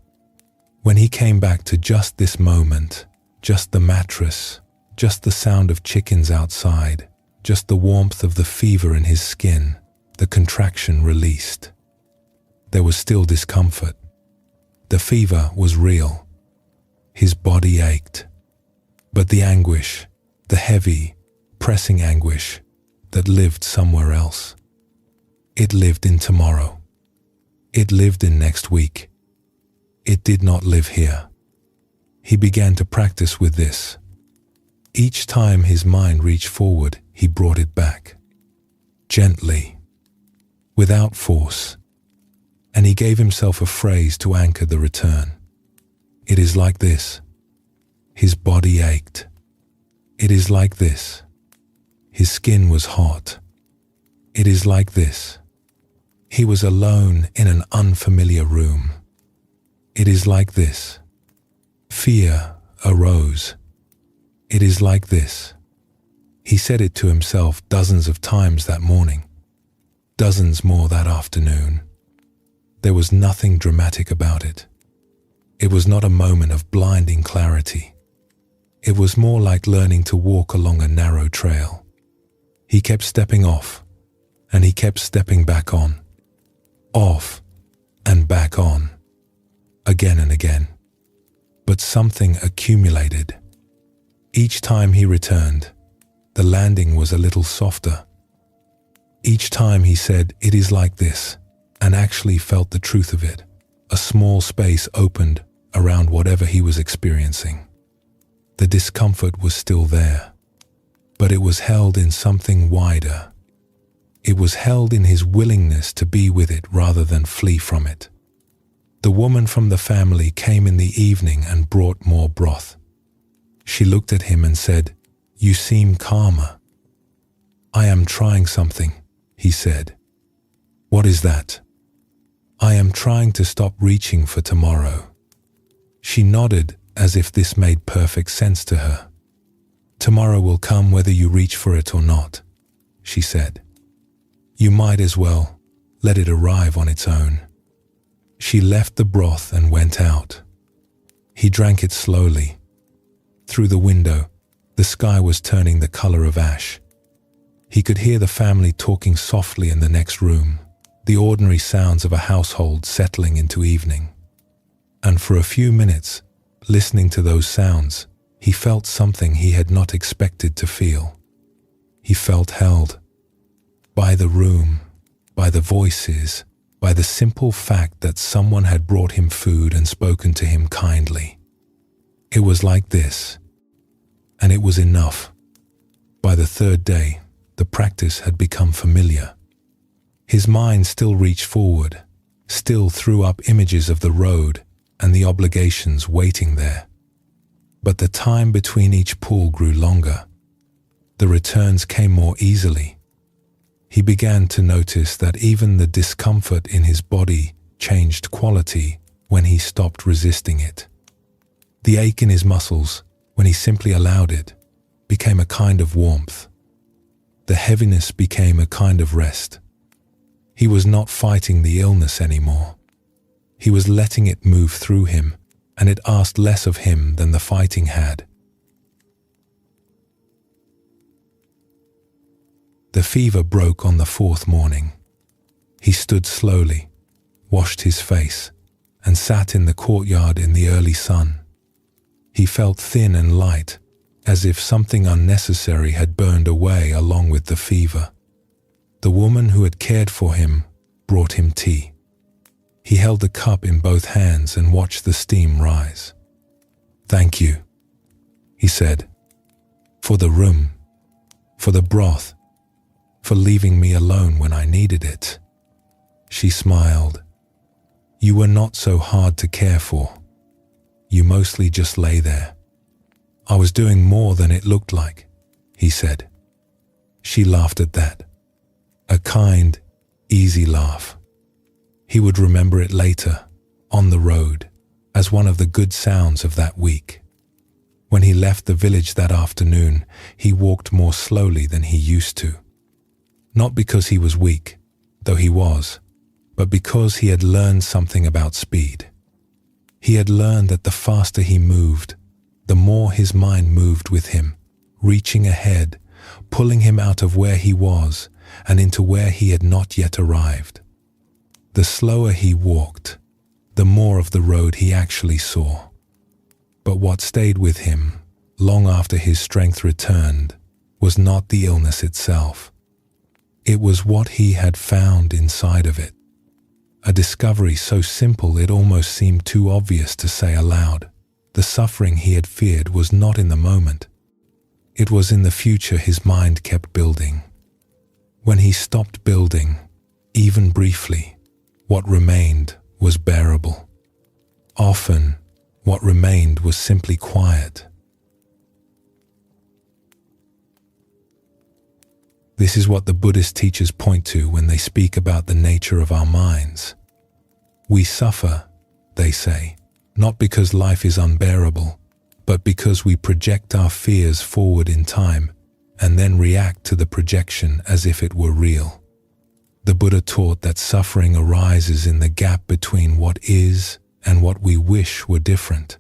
When he came back to just this moment, just the mattress, just the sound of chickens outside, just the warmth of the fever in his skin, the contraction released. There was still discomfort. The fever was real. His body ached. But the anguish, the heavy, pressing anguish that lived somewhere else, it lived in tomorrow. It lived in next week. It did not live here. He began to practice with this. Each time his mind reached forward, he brought it back. Gently, without force, and he gave himself a phrase to anchor the return. It is like this. His body ached. It is like this. His skin was hot. It is like this. He was alone in an unfamiliar room. It is like this. Fear arose. It is like this. He said it to himself dozens of times that morning, dozens more that afternoon. There was nothing dramatic about it. It was not a moment of blinding clarity. It was more like learning to walk along a narrow trail. He kept stepping off, and he kept stepping back on, off and back on, again and again. But something accumulated. Each time he returned, the landing was a little softer. Each time he said, "It is like this," and actually felt the truth of it. A small space opened around whatever he was experiencing. The discomfort was still there, but it was held in something wider. It was held in his willingness to be with it rather than flee from it. The woman from the family came in the evening and brought more broth. She looked at him and said, "You seem calmer." "I am trying something," he said. "What is that?" "I am trying to stop reaching for tomorrow." She nodded as if this made perfect sense to her. "Tomorrow will come whether you reach for it or not," she said. "You might as well let it arrive on its own." She left the broth and went out. He drank it slowly. Through the window, the sky was turning the color of ash. He could hear the family talking softly in the next room, the ordinary sounds of a household settling into evening. And for a few minutes, listening to those sounds, he felt something he had not expected to feel. He felt held by the room, by the voices, by the simple fact that someone had brought him food and spoken to him kindly. It was like this, and it was enough. By the third day, the practice had become familiar. His mind still reached forward, still threw up images of the road and the obligations waiting there. But the time between each pull grew longer. The returns came more easily. He began to notice that even the discomfort in his body changed quality when he stopped resisting it. The ache in his muscles, when he simply allowed it, became a kind of warmth. The heaviness became a kind of rest. He was not fighting the illness anymore. He was letting it move through him, and it asked less of him than the fighting had. The fever broke on the fourth morning. He stood slowly, washed his face, and sat in the courtyard in the early sun. He felt thin and light, as if something unnecessary had burned away along with the fever. The woman who had cared for him brought him tea. He held the cup in both hands and watched the steam rise. "Thank you," he said, "for the room, for the broth, for leaving me alone when I needed it." She smiled. "You were not so hard to care for. You mostly just lay there." "I was doing more than it looked like," he said. She laughed at that. A kind, easy laugh. He would remember it later, on the road, as one of the good sounds of that week. When he left the village that afternoon, he walked more slowly than he used to. Not because he was weak, though he was, but because he had learned something about speed. He had learned that the faster he moved, the more his mind moved with him, reaching ahead, pulling him out of where he was and into where he had not yet arrived. The slower he walked, the more of the road he actually saw. But what stayed with him, long after his strength returned, was not the illness itself. It was what he had found inside of it. A discovery so simple it almost seemed too obvious to say aloud. The suffering he had feared was not in the moment. It was in the future his mind kept building. When he stopped building, even briefly, what remained was bearable. Often, what remained was simply quiet. This is what the Buddhist teachers point to when they speak about the nature of our minds. We suffer, they say, not because life is unbearable, but because we project our fears forward in time and then react to the projection as if it were real. The Buddha taught that suffering arises in the gap between what is and what we wish were different.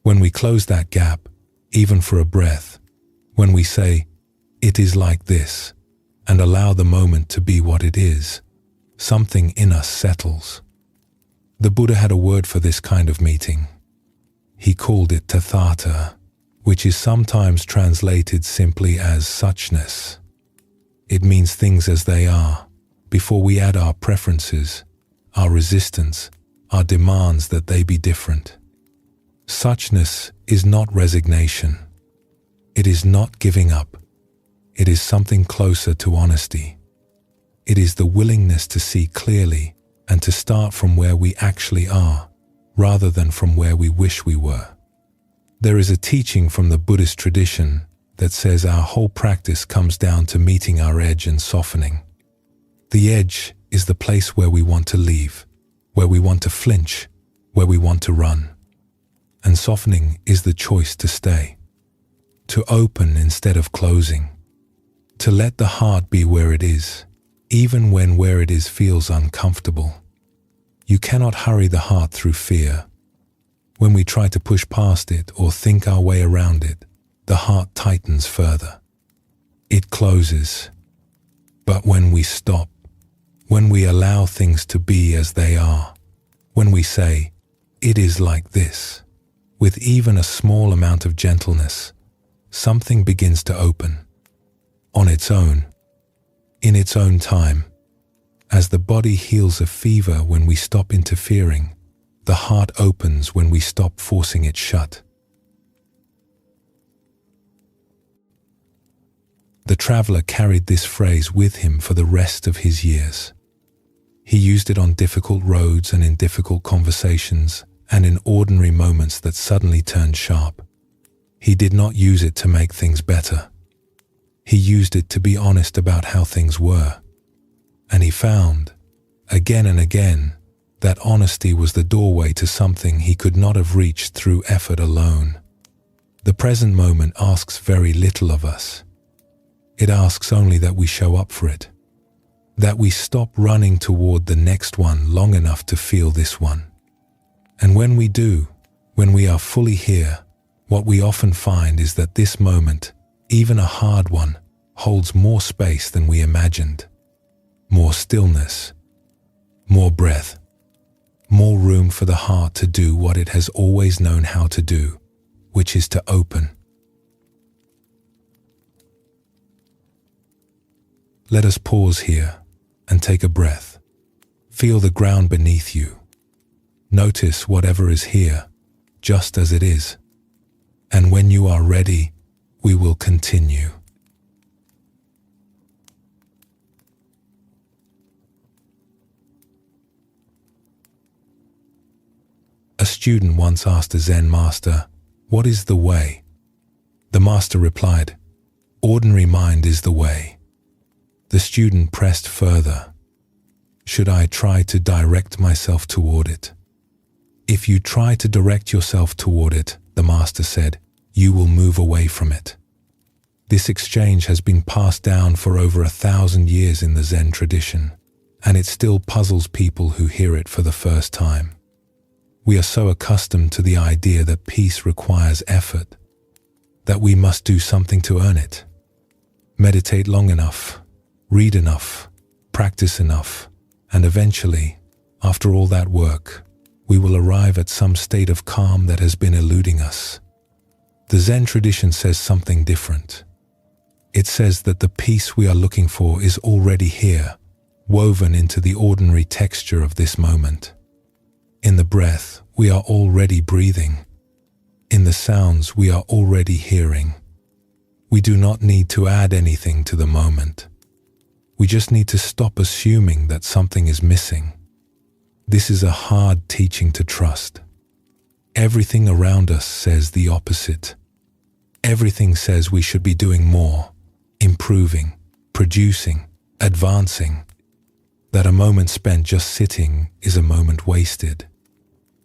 When we close that gap, even for a breath, when we say, "It is like this," and allow the moment to be what it is, something in us settles. The Buddha had a word for this kind of meeting. He called it tathata, which is sometimes translated simply as suchness. It means things as they are, before we add our preferences, our resistance, our demands that they be different. Suchness is not resignation. It is not giving up. It is something closer to honesty. It is the willingness to see clearly and to start from where we actually are, rather than from where we wish we were. There is a teaching from the Buddhist tradition that says our whole practice comes down to meeting our edge and softening. The edge is the place where we want to leave, where we want to flinch, where we want to run. And softening is the choice to stay, to open instead of closing, to let the heart be where it is, even when where it is feels uncomfortable. You cannot hurry the heart through fear. When we try to push past it or think our way around it, the heart tightens further. It closes. But when we stop, when we allow things to be as they are, when we say, "It is like this," with even a small amount of gentleness, something begins to open. On its own, in its own time, as the body heals a fever when we stop interfering, the heart opens when we stop forcing it shut. The traveler carried this phrase with him for the rest of his years. He used it on difficult roads and in difficult conversations and in ordinary moments that suddenly turned sharp. He did not use it to make things better. He used it to be honest about how things were. And he found, again and again, that honesty was the doorway to something he could not have reached through effort alone. The present moment asks very little of us. It asks only that we show up for it, that we stop running toward the next one long enough to feel this one. And when we do, when we are fully here, what we often find is that this moment, even a hard one, holds more space than we imagined. More stillness, more breath, more room for the heart to do what it has always known how to do, which is to open. Let us pause here and take a breath. Feel the ground beneath you. Notice whatever is here, just as it is. And when you are ready, we will continue. A student once asked a Zen master, "What is the way?" The master replied, "Ordinary mind is the way." The student pressed further, "Should I try to direct myself toward it?" "If you try to direct yourself toward it," the master said, "you will move away from it." This exchange has been passed down for over 1,000 years in the Zen tradition, and it still puzzles people who hear it for the first time. We are so accustomed to the idea that peace requires effort, that we must do something to earn it. Meditate long enough, read enough, practice enough, and eventually, after all that work, we will arrive at some state of calm that has been eluding us. The Zen tradition says something different. It says that the peace we are looking for is already here, woven into the ordinary texture of this moment. In the breath, we are already breathing. in the sounds we are already hearing. We do not need to add anything to the moment. We just need to stop assuming that something is missing. This is a hard teaching to trust. Everything around us says the opposite. Everything says we should be doing more, improving, producing, advancing. That a moment spent just sitting is a moment wasted.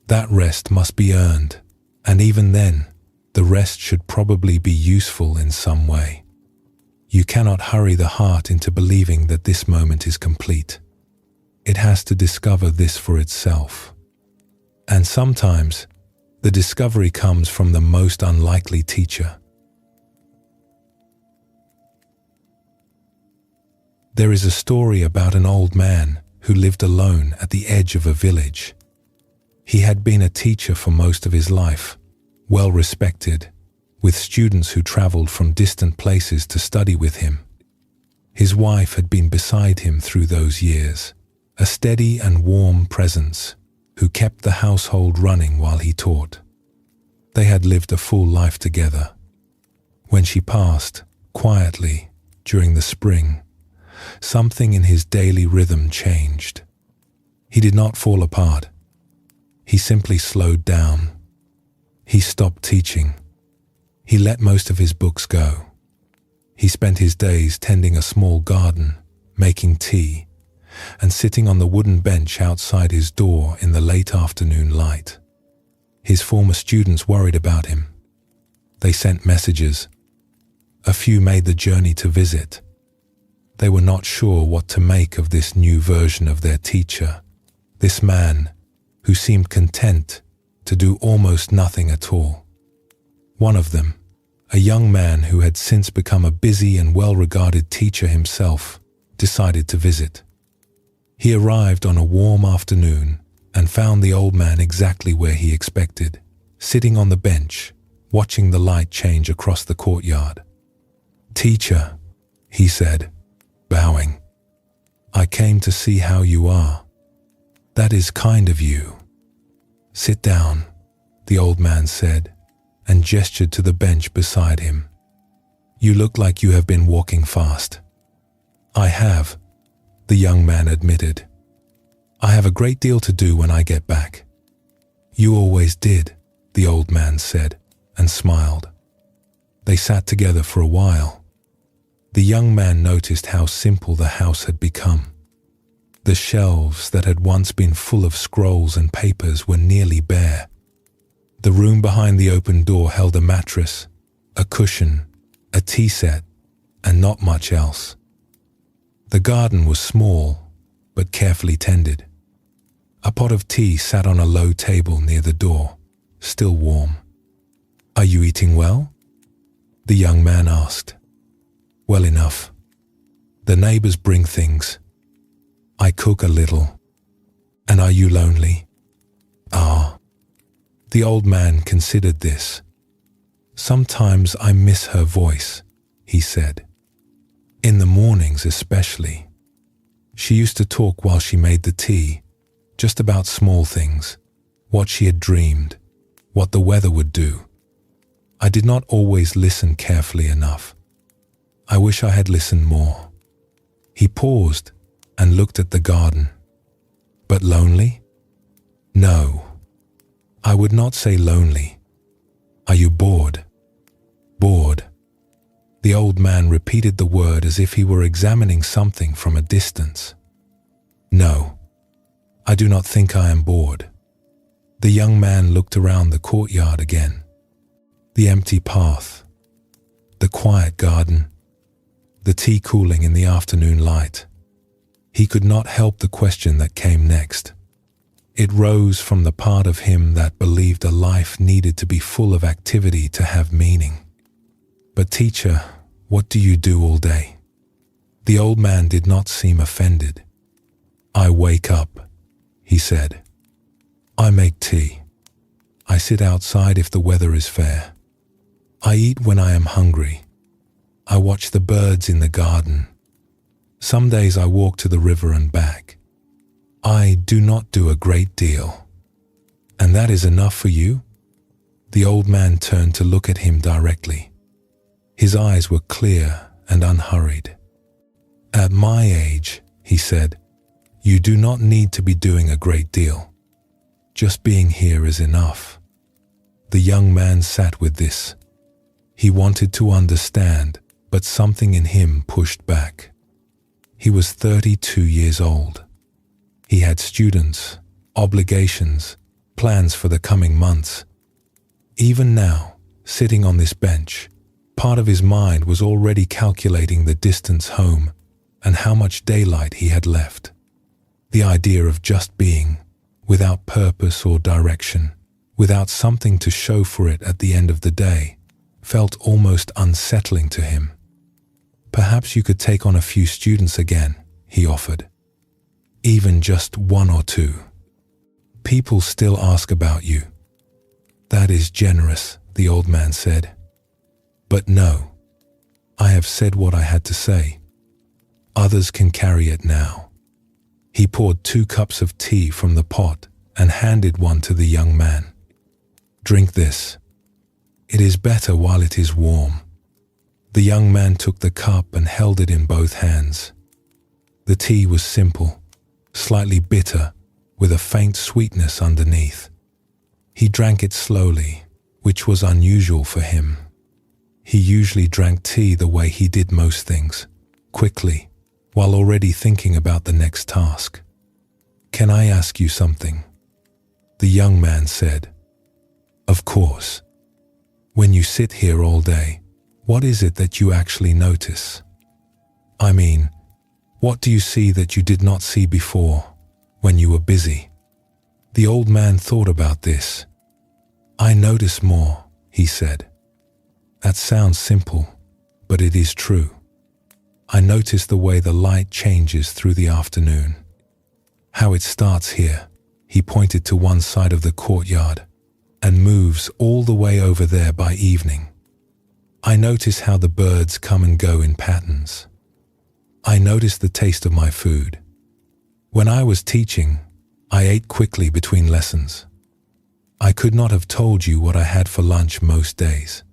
That rest must be earned, and even then, the rest should probably be useful in some way. You cannot hurry the heart into believing that this moment is complete. It has to discover this for itself. And sometimes, the discovery comes from the most unlikely teacher. There is a story about an old man who lived alone at the edge of a village. He had been a teacher for most of his life, well respected, with students who traveled from distant places to study with him. His wife had been beside him through those years, a steady and warm presence who kept the household running while he taught. They had lived a full life together. When she passed, quietly, during the spring, something in his daily rhythm changed. He did not fall apart. He simply slowed down. He stopped teaching. He let most of his books go. He spent his days tending a small garden, making tea, and sitting on the wooden bench outside his door in the late afternoon light. His former students worried about him. They sent messages. A few made the journey to visit. They were not sure what to make of this new version of their teacher, this man who seemed content to do almost nothing at all. One of them, a young man who had since become a busy and well-regarded teacher himself, decided to visit. He arrived on a warm afternoon and found the old man exactly where he expected, sitting on the bench, watching the light change across the courtyard. "Teacher," he said, bowing, "I came to see how you are. That is kind of you." "Sit down," the old man said, and gestured to the bench beside him. "You look like you have been walking fast." "I have," the young man admitted. "I have a great deal to do when I get back." "You always did," the old man said, and smiled. They sat together for a while. The young man noticed how simple the house had become. The shelves that had once been full of scrolls and papers were nearly bare. The room behind the open door held a mattress, a cushion, a tea set, and not much else. The garden was small, but carefully tended. A pot of tea sat on a low table near the door, still warm. "Are you eating well?" the young man asked. "Well enough. The neighbors bring things. I cook a little. And are you lonely?" "Ah." The old man considered this. "Sometimes I miss her voice," he said. "In the mornings especially. She used to talk while she made the tea, just about small things, what she had dreamed, what the weather would do. I did not always listen carefully enough. I wish I had listened more." He paused and looked at the garden. "But lonely?" "No, I would not say lonely. Are you bored?" "Bored." The old man repeated the word as if he were examining something from a distance. "No, I do not think I am bored." The young man looked around the courtyard again. The empty path, the quiet garden, the tea cooling in the afternoon light. He could not help the question that came next. It rose from the part of him that believed a life needed to be full of activity to have meaning. "But teacher, what do you do all day?" The old man did not seem offended. "I wake up," he said. "I make tea. I sit outside if the weather is fair. I eat when I am hungry. I watch the birds in the garden. Some days I walk to the river and back. I do not do a great deal." "And that is enough for you?" The old man turned to look at him directly. His eyes were clear and unhurried. "At my age," he said, "you do not need to be doing a great deal. Just being here is enough." The young man sat with this. He wanted to understand, but something in him pushed back. He was 32 years old. He had students, obligations, plans for the coming months. Even now, sitting on this bench, part of his mind was already calculating the distance home and how much daylight he had left. The idea of just being, without purpose or direction, without something to show for it at the end of the day, felt almost unsettling to him. "Perhaps you could take on a few students again," he offered. "Even just one or two. People still ask about you." "That is generous," the old man said. "But no, I have said what I had to say. Others can carry it now." He poured 2 cups of tea from the pot and handed one to the young man. "Drink this. It is better while it is warm." The young man took the cup and held it in both hands. The tea was simple, slightly bitter, with a faint sweetness underneath. He drank it slowly, which was unusual for him. He usually drank tea the way he did most things, quickly, while already thinking about the next task. "Can I ask you something?" The young man said. "Of course. When you sit here all day, what is it that you actually notice? I mean, what do you see that you did not see before, when you were busy?" The old man thought about this. "I notice more," he said. "That sounds simple, but it is true. I notice the way the light changes through the afternoon. How it starts here," he pointed to one side of the courtyard, "and moves all the way over there by evening. I notice how the birds come and go in patterns. I notice the taste of my food. When I was teaching, I ate quickly between lessons. I could not have told you what I had for lunch most days.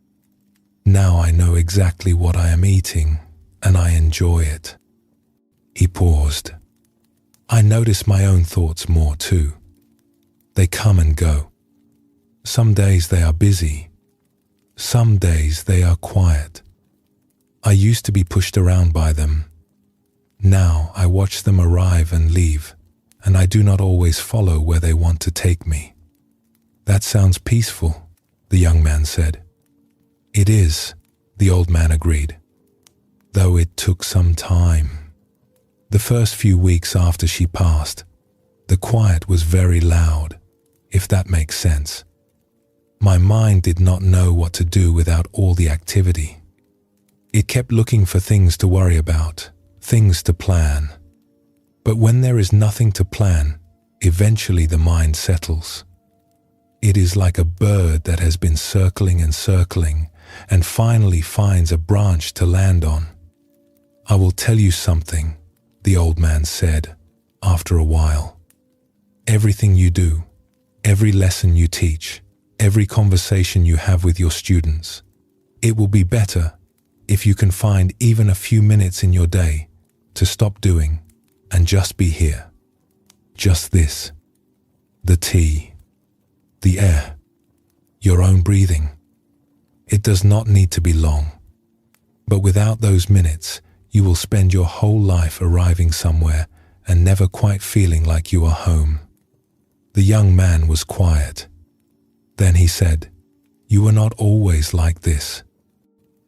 Now I know exactly what I am eating, and I enjoy it." He paused. "I notice my own thoughts more too. They come and go. Some days they are busy. Some days they are quiet. I used to be pushed around by them. Now I watch them arrive and leave, and I do not always follow where they want to take me." "That sounds peaceful," the young man said. "It is," the old man agreed, "though it took some time. The first few weeks after she passed, the quiet was very loud, if that makes sense. My mind did not know what to do without all the activity. It kept looking for things to worry about, things to plan. But when there is nothing to plan, eventually the mind settles. It is like a bird that has been circling and circling and finally finds a branch to land on. I will tell you something, the old man said, after a while. Everything you do, every lesson you teach, every conversation you have with your students, it will be better if you can find even a few minutes in your day to stop doing and just be here. Just this. The tea, the air, your own breathing. It does not need to be long. But without those minutes, you will spend your whole life arriving somewhere and never quite feeling like you are home." The young man was quiet. Then he said, "You were not always like this.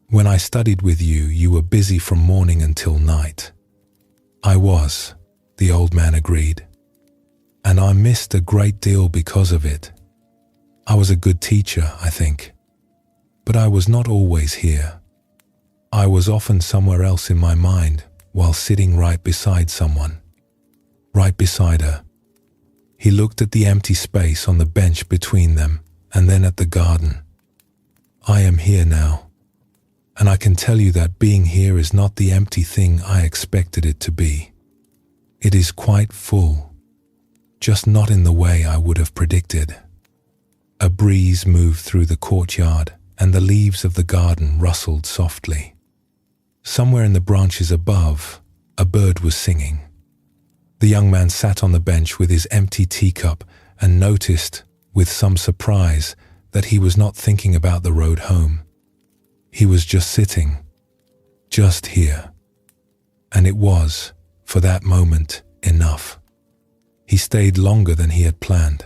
When I studied with you, you were busy from morning until night." "I was," the old man agreed. "And I missed a great deal because of it. I was a good teacher, I think. But I was not always here. I was often somewhere else in my mind while sitting right beside someone. Right beside her." He looked at the empty space on the bench between them and then at the garden. "I am here now. And I can tell you that being here is not the empty thing I expected it to be. It is quite full, just not in the way I would have predicted." A breeze moved through the courtyard, and the leaves of the garden rustled softly. Somewhere in the branches above, a bird was singing. The young man sat on the bench with his empty teacup and noticed, with some surprise, that he was not thinking about the road home. He was just sitting, just here. And it was, for that moment, enough. He stayed longer than he had planned.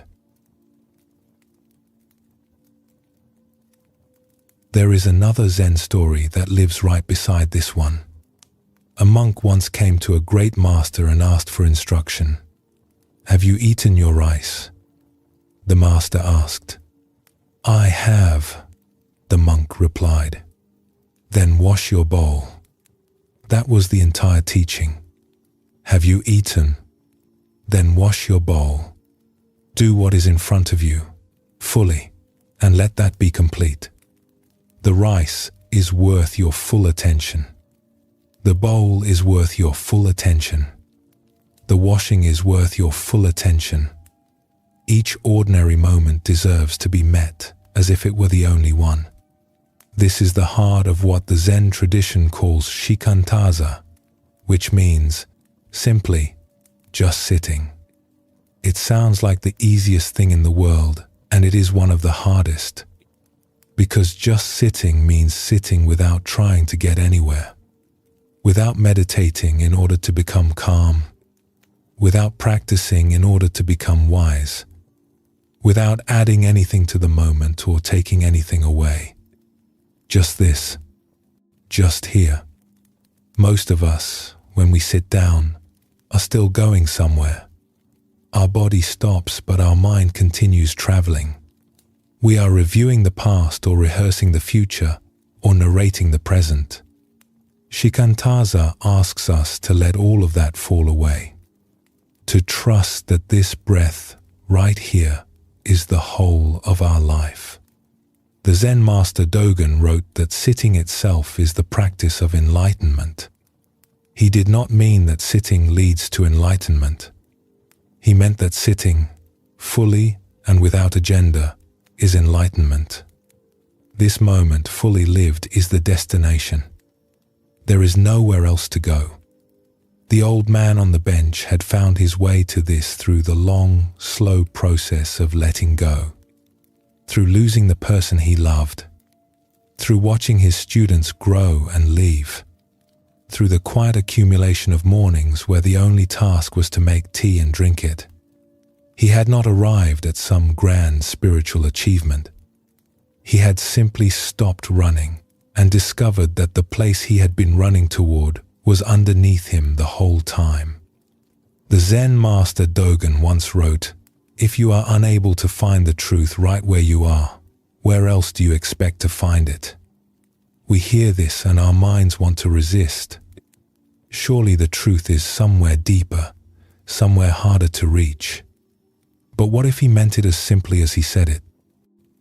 There is another Zen story that lives right beside this one. A monk once came to a great master and asked for instruction. "Have you eaten your rice?" The master asked. "I have," the monk replied. "Then wash your bowl." That was the entire teaching. Have you eaten? Then wash your bowl. Do what is in front of you, fully, and let that be complete. The rice is worth your full attention. The bowl is worth your full attention. The washing is worth your full attention. Each ordinary moment deserves to be met as if it were the only one. This is the heart of what the Zen tradition calls shikantaza, which means, simply, just sitting. It sounds like the easiest thing in the world, and it is one of the hardest. Because just sitting means sitting without trying to get anywhere, without meditating in order to become calm, without practicing in order to become wise, without adding anything to the moment or taking anything away. Just this, just here. Most of us, when we sit down, are still going somewhere. Our body stops, but our mind continues traveling. We are reviewing the past or rehearsing the future or narrating the present. Shikantaza asks us to let all of that fall away, to trust that this breath right here is the whole of our life. The Zen master Dogen wrote that sitting itself is the practice of enlightenment. He did not mean that sitting leads to enlightenment. He meant that sitting, fully and without agenda, is enlightenment. This moment fully lived is the destination. There is nowhere else to go. The old man on the bench had found his way to this through the long, slow process of letting go, through losing the person he loved, through watching his students grow and leave, through the quiet accumulation of mornings where the only task was to make tea and drink it. He had not arrived at some grand spiritual achievement. He had simply stopped running and discovered that the place he had been running toward was underneath him the whole time. The Zen master Dogen once wrote, "If you are unable to find the truth right where you are, where else do you expect to find it?" We hear this and our minds want to resist. Surely the truth is somewhere deeper, somewhere harder to reach. But what if he meant it as simply as he said it?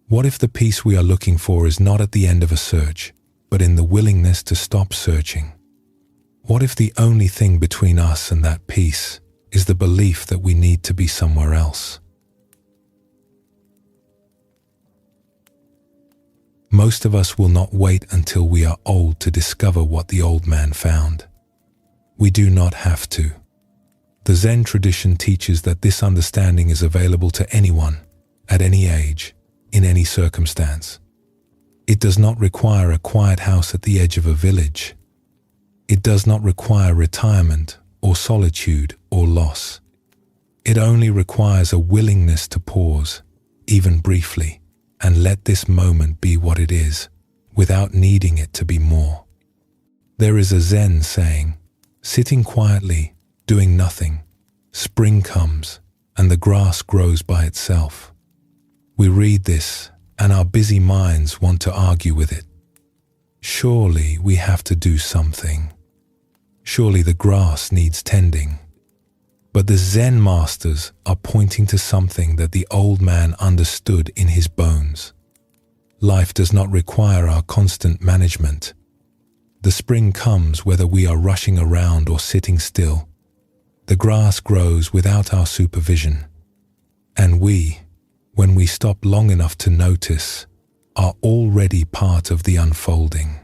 What if the peace we are looking for is not at the end of a search, but in the willingness to stop searching? What if the only thing between us and that peace is the belief that we need to be somewhere else? Most of us will not wait until we are old to discover what the old man found. We do not have to. The Zen tradition teaches that this understanding is available to anyone, at any age, in any circumstance. It does not require a quiet house at the edge of a village. It does not require retirement or solitude or loss. It only requires a willingness to pause, even briefly, and let this moment be what it is, without needing it to be more. There is a Zen saying, "Sitting quietly, doing nothing, spring comes, and the grass grows by itself." We read this, and our busy minds want to argue with it. Surely we have to do something. Surely the grass needs tending. But the Zen masters are pointing to something that the old man understood in his bones. Life does not require our constant management. The spring comes whether we are rushing around or sitting still. The grass grows without our supervision. And we, when we stop long enough to notice, are already part of the unfolding.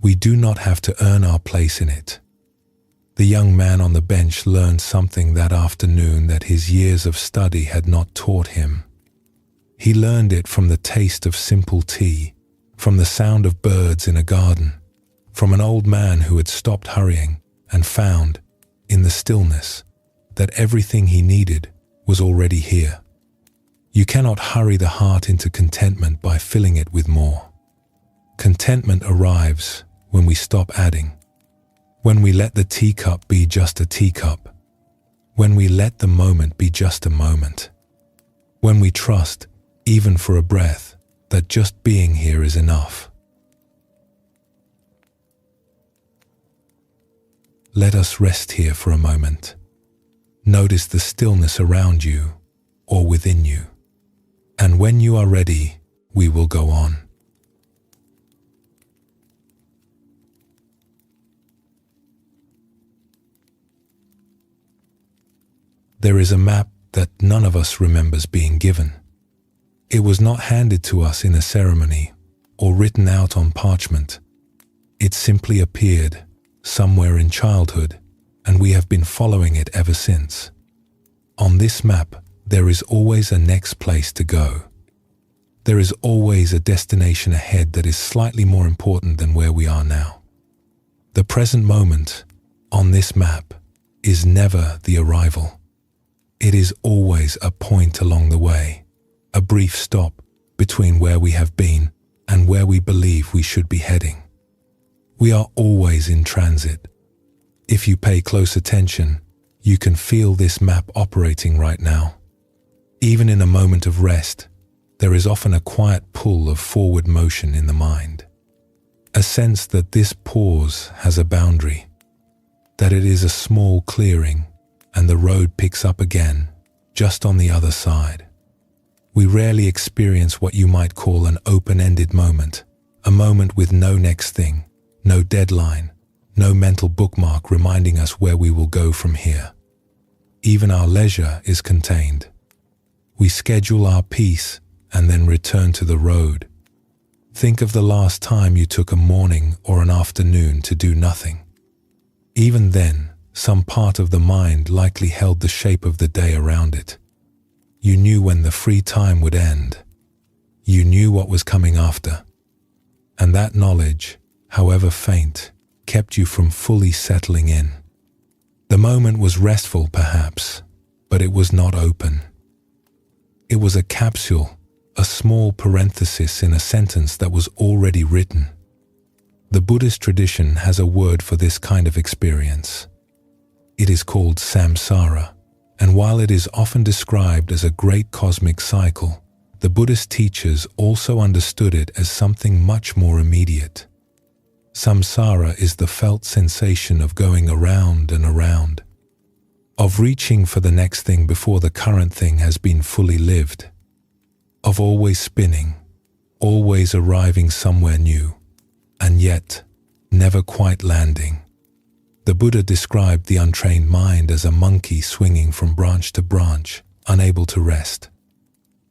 We do not have to earn our place in it. The young man on the bench learned something that afternoon that his years of study had not taught him. He learned it from the taste of simple tea, from the sound of birds in a garden, from an old man who had stopped hurrying and found, in the stillness, that everything he needed was already here. You cannot hurry the heart into contentment by filling it with more. Contentment arrives when we stop adding, when we let the teacup be just a teacup, when we let the moment be just a moment, when we trust, even for a breath, that just being here is enough. Let us rest here for a moment. Notice the stillness around you or within you. And when you are ready, we will go on. There is a map that none of us remembers being given. It was not handed to us in a ceremony or written out on parchment. It simply appeared somewhere in childhood, and we have been following it ever since. On this map, there is always a next place to go. There is always a destination ahead that is slightly more important than where we are now. The present moment on this map is never the arrival. It is always a point along the way, a brief stop between where we have been and where we believe we should be heading. We are always in transit. If you pay close attention, you can feel this map operating right now. Even in a moment of rest, there is often a quiet pull of forward motion in the mind. A sense that this pause has a boundary, that it is a small clearing and the road picks up again, just on the other side. We rarely experience what you might call an open-ended moment, a moment with no next thing, no deadline, no mental bookmark reminding us where we will go from here. Even our leisure is contained. We schedule our peace and then return to the road. Think of the last time you took a morning or an afternoon to do nothing. Even then, some part of the mind likely held the shape of the day around it. You knew when the free time would end. You knew what was coming after. And that knowledge, however faint, kept you from fully settling in. The moment was restful, perhaps, but it was not open. It was a capsule, a small parenthesis in a sentence that was already written. The Buddhist tradition has a word for this kind of experience. It is called samsara, and while it is often described as a great cosmic cycle, the Buddhist teachers also understood it as something much more immediate. Samsara is the felt sensation of going around and around, of reaching for the next thing before the current thing has been fully lived, of always spinning, always arriving somewhere new, and yet never quite landing. The Buddha described the untrained mind as a monkey swinging from branch to branch, unable to rest.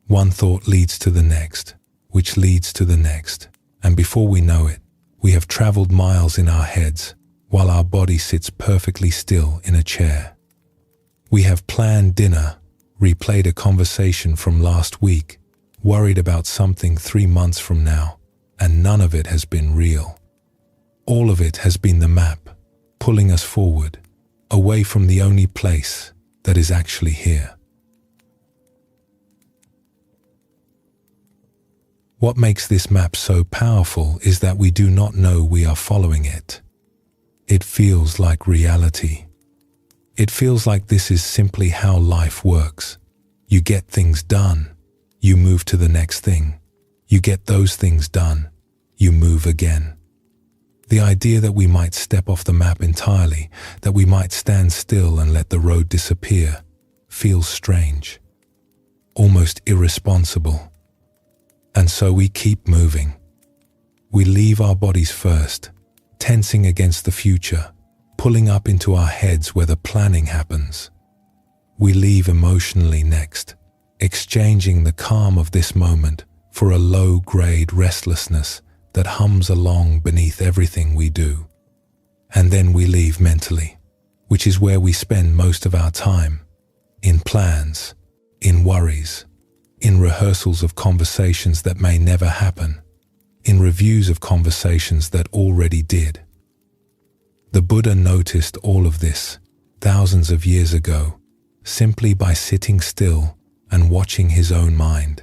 One thought leads to the next, which leads to the next, and before we know it, we have traveled miles in our heads, while our body sits perfectly still in a chair. We have planned dinner, replayed a conversation from last week, worried about something 3 months from now, and none of it has been real. All of it has been the map, pulling us forward, away from the only place that is actually here. What makes this map so powerful is that we do not know we are following it. It feels like reality. It feels like this is simply how life works. You get things done, you move to the next thing. You get those things done, you move again. The idea that we might step off the map entirely, that we might stand still and let the road disappear, feels strange, almost irresponsible. And so we keep moving. We leave our bodies first, tensing against the future, pulling up into our heads where the planning happens. We leave emotionally next, exchanging the calm of this moment for a low-grade restlessness that hums along beneath everything we do. And then we leave mentally, which is where we spend most of our time, in plans, in worries, in rehearsals of conversations that may never happen, in reviews of conversations that already did. The Buddha noticed all of this thousands of years ago, simply by sitting still and watching his own mind.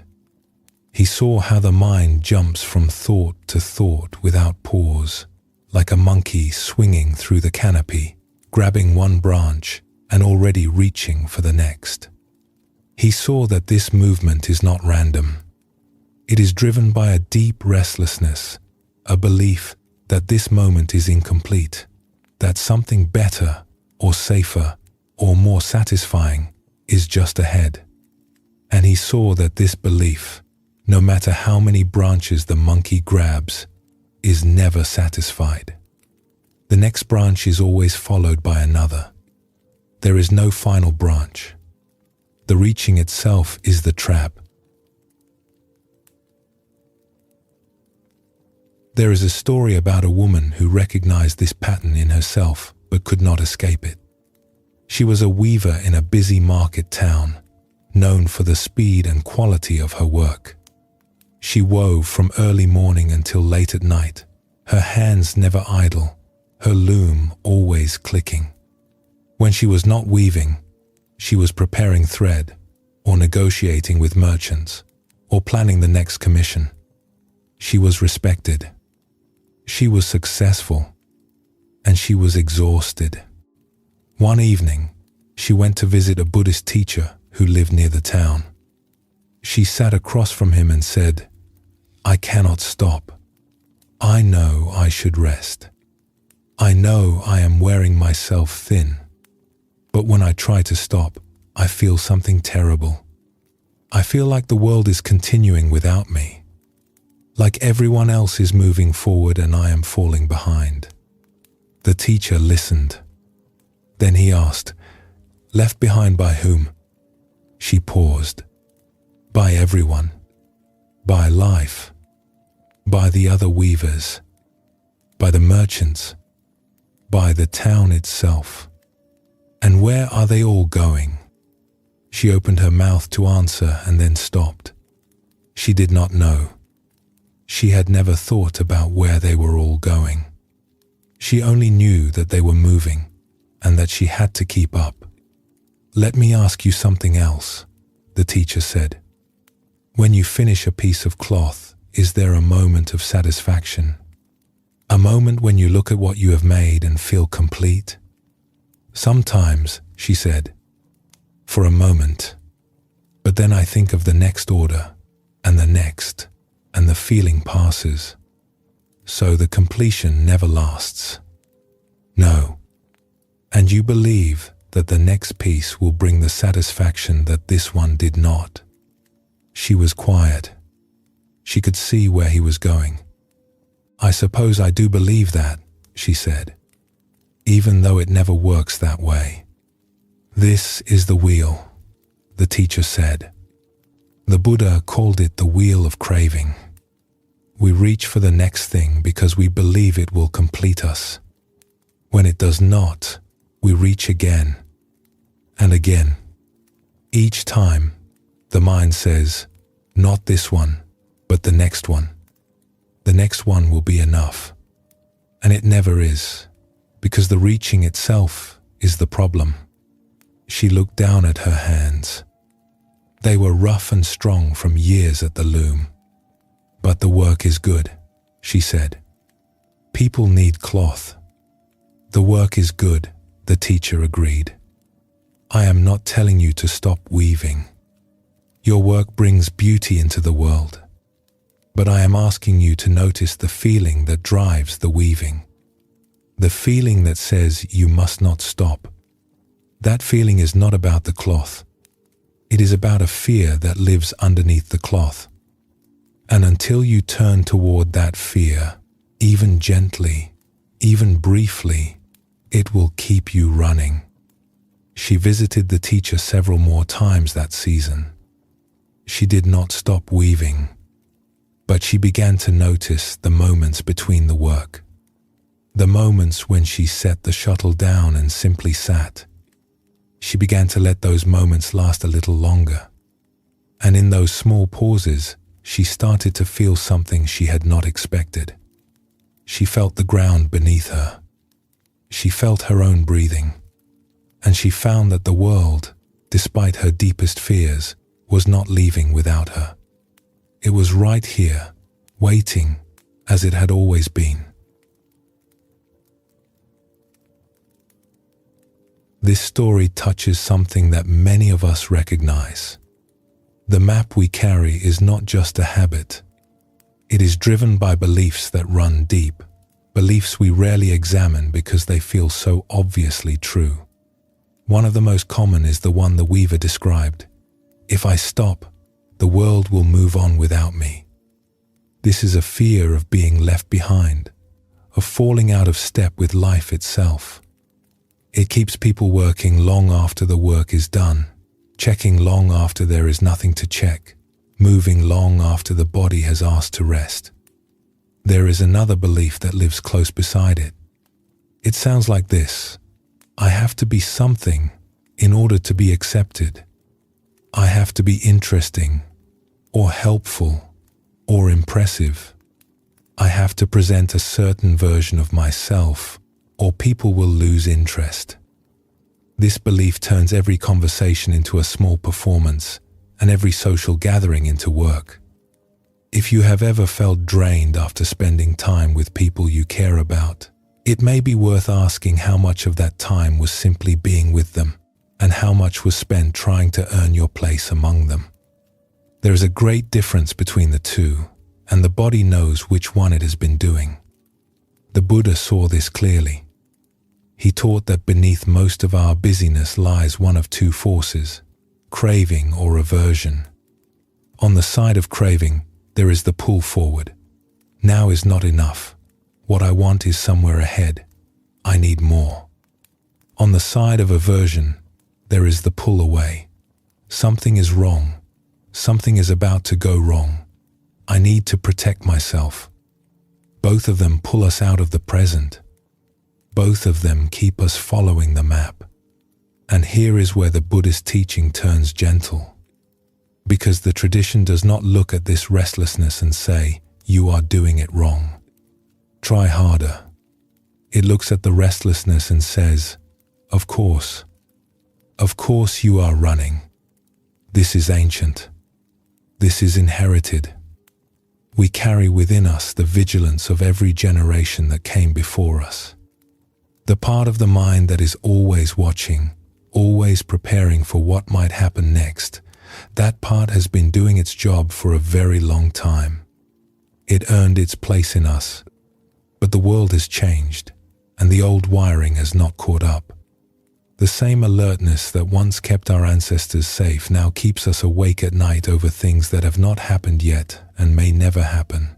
He saw how the mind jumps from thought to thought without pause, like a monkey swinging through the canopy, grabbing one branch and already reaching for the next. He saw that this movement is not random. It is driven by a deep restlessness, a belief that this moment is incomplete, that something better or safer or more satisfying is just ahead. And he saw that this belief, no matter how many branches the monkey grabs, is never satisfied. The next branch is always followed by another. There is no final branch. The reaching itself is the trap. There is a story about a woman who recognized this pattern in herself but could not escape it. She was a weaver in a busy market town, known for the speed and quality of her work. She wove from early morning until late at night, her hands never idle, her loom always clicking. When she was not weaving, she was preparing thread, or negotiating with merchants, or planning the next commission. She was respected. She was successful, and she was exhausted. One evening, she went to visit a Buddhist teacher who lived near the town. She sat across from him and said, "I cannot stop. I know I should rest. I know I am wearing myself thin. But when I try to stop, I feel something terrible. I feel like the world is continuing without me. Like everyone else is moving forward and I am falling behind." The teacher listened. Then he asked, "Left behind by whom?" She paused. "By everyone. By life. By the other weavers. By the merchants. By the town itself. And where are they all going?" She opened her mouth to answer and then stopped. She did not know. She had never thought about where they were all going. She only knew that they were moving and that she had to keep up. "Let me ask you something else," the teacher said. "When you finish a piece of cloth, is there a moment of satisfaction? A moment when you look at what you have made and feel complete?" "Sometimes," she said, "for a moment. But then I think of the next order, and the next, and the feeling passes. So the completion never lasts." "No. And you believe that the next piece will bring the satisfaction that this one did not?" She was quiet. She could see where he was going. "I suppose I do believe that," she said, "even though it never works that way." "This is the wheel," the teacher said. The Buddha called it the wheel of craving. We reach for the next thing because we believe it will complete us. When it does not, we reach again and again. Each time, the mind says, "Not this one, but the next one. The next one will be enough." And it never is, because the reaching itself is the problem. She looked down at her hands. They were rough and strong from years at the loom. "But the work is good," she said. "People need cloth." "The work is good," the teacher agreed. "I am not telling you to stop weaving. Your work brings beauty into the world. But I am asking you to notice the feeling that drives the weaving. The feeling that says you must not stop. That feeling is not about the cloth. It is about a fear that lives underneath the cloth. And until you turn toward that fear, even gently, even briefly, it will keep you running." She visited the teacher several more times that season. She did not stop weaving, but she began to notice the moments between the work. The moments when she set the shuttle down and simply sat. She began to let those moments last a little longer. And in those small pauses, she started to feel something she had not expected. She felt the ground beneath her. She felt her own breathing. And she found that the world, despite her deepest fears, was not leaving without her. It was right here, waiting, as it had always been. This story touches something that many of us recognize. The map we carry is not just a habit. It is driven by beliefs that run deep, beliefs we rarely examine because they feel so obviously true. One of the most common is the one the weaver described. If I stop, the world will move on without me. This is a fear of being left behind, of falling out of step with life itself. It keeps people working long after the work is done, checking long after there is nothing to check, moving long after the body has asked to rest. There is another belief that lives close beside it. It sounds like this: I have to be something in order to be accepted. I have to be interesting, or helpful, or impressive. I have to present a certain version of myself, or people will lose interest. This belief turns every conversation into a small performance, and every social gathering into work. If you have ever felt drained after spending time with people you care about, it may be worth asking how much of that time was simply being with them, and how much was spent trying to earn your place among them. There is a great difference between the two, and the body knows which one it has been doing. The Buddha saw this clearly. He taught that beneath most of our busyness lies one of two forces, craving or aversion. On the side of craving, there is the pull forward. Now is not enough. What I want is somewhere ahead. I need more. On the side of aversion, there is the pull away. Something is wrong. Something is about to go wrong. I need to protect myself. Both of them pull us out of the present. Both of them keep us following the map. And here is where the Buddhist teaching turns gentle. Because the tradition does not look at this restlessness and say, you are doing it wrong. Try harder. It looks at the restlessness and says, of course you are running. This is ancient. This is inherited. We carry within us the vigilance of every generation that came before us. The part of the mind that is always watching, always preparing for what might happen next, that part has been doing its job for a very long time. It earned its place in us, but the world has changed, and the old wiring has not caught up. The same alertness that once kept our ancestors safe now keeps us awake at night over things that have not happened yet and may never happen.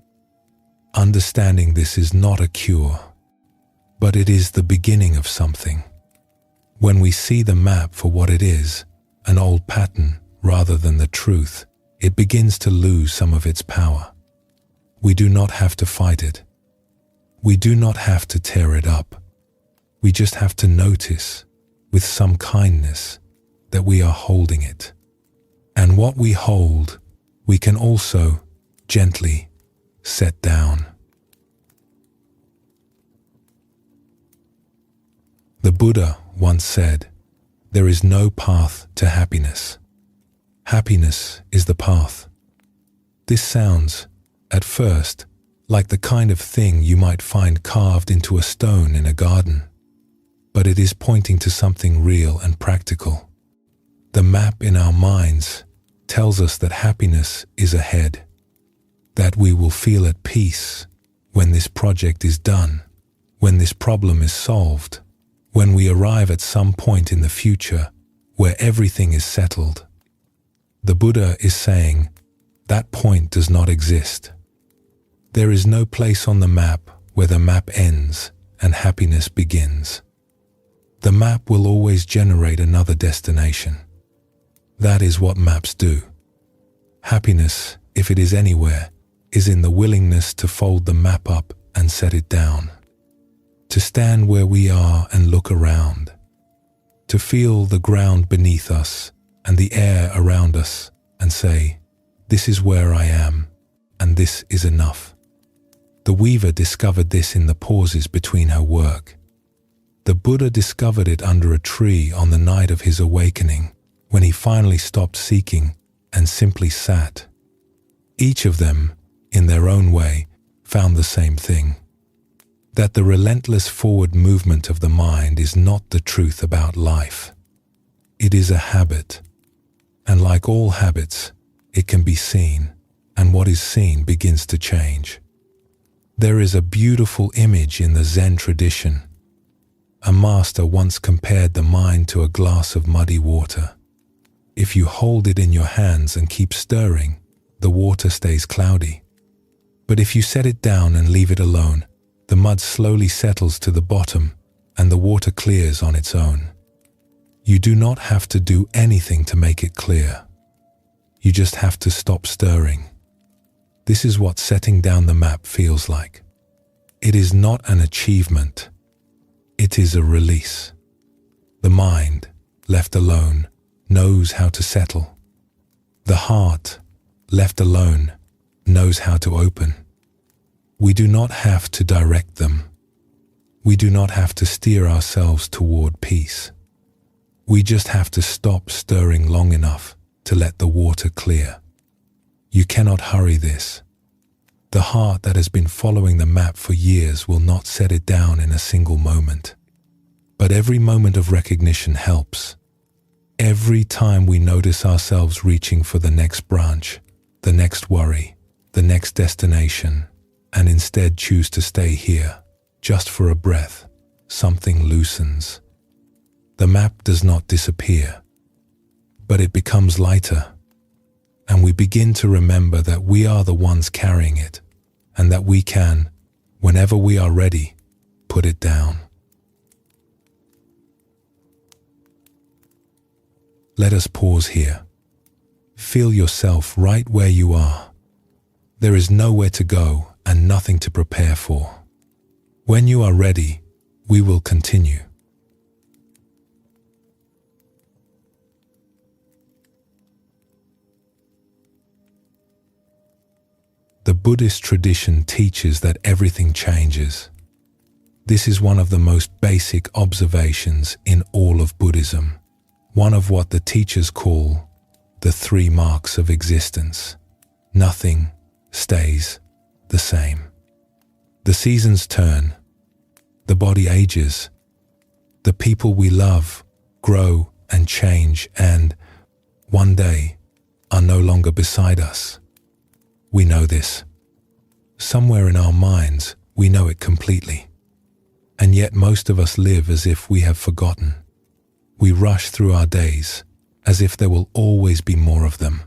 Understanding this is not a cure, but it is the beginning of something. When we see the map for what it is, an old pattern rather than the truth, it begins to lose some of its power. We do not have to fight it. We do not have to tear it up. We just have to notice, with some kindness, that we are holding it. And what we hold, we can also gently set down. The Buddha once said, there is no path to happiness. Happiness is the path. This sounds, at first, like the kind of thing you might find carved into a stone in a garden. But it is pointing to something real and practical. The map in our minds tells us that happiness is ahead, that we will feel at peace when this project is done, when this problem is solved, when we arrive at some point in the future where everything is settled. The Buddha is saying that point does not exist. There is no place on the map where the map ends and happiness begins. The map will always generate another destination. That is what maps do. Happiness, if it is anywhere, is in the willingness to fold the map up and set it down. To stand where we are and look around. To feel the ground beneath us and the air around us and say, "This is where I am, and this is enough." The weaver discovered this in the pauses between her work. The Buddha discovered it under a tree on the night of his awakening, when he finally stopped seeking and simply sat. Each of them, in their own way, found the same thing: that the relentless forward movement of the mind is not the truth about life. It is a habit, and like all habits, it can be seen, and what is seen begins to change. There is a beautiful image in the Zen tradition. A master once compared the mind to a glass of muddy water. If you hold it in your hands and keep stirring, the water stays cloudy. But if you set it down and leave it alone, the mud slowly settles to the bottom and the water clears on its own. You do not have to do anything to make it clear. You just have to stop stirring. This is what setting down the map feels like. It is not an achievement. It is a release. The mind, left alone, knows how to settle. The heart, left alone, knows how to open. We do not have to direct them. We do not have to steer ourselves toward peace. We just have to stop stirring long enough to let the water clear. You cannot hurry this. The heart that has been following the map for years will not set it down in a single moment. But every moment of recognition helps. Every time we notice ourselves reaching for the next branch, the next worry, the next destination, and instead choose to stay here, just for a breath, something loosens. The map does not disappear, but it becomes lighter, and we begin to remember that we are the ones carrying it, and that we can, whenever we are ready, put it down. Let us pause here. Feel yourself right where you are. There is nowhere to go and nothing to prepare for. When you are ready, we will continue. The Buddhist tradition teaches that everything changes. This is one of the most basic observations in all of Buddhism, one of what the teachers call the 3 marks of existence. Nothing stays the same. The seasons turn, the body ages, the people we love grow and change and, one day, are no longer beside us. We know this. Somewhere in our minds, we know it completely. And yet most of us live as if we have forgotten. We rush through our days, as if there will always be more of them.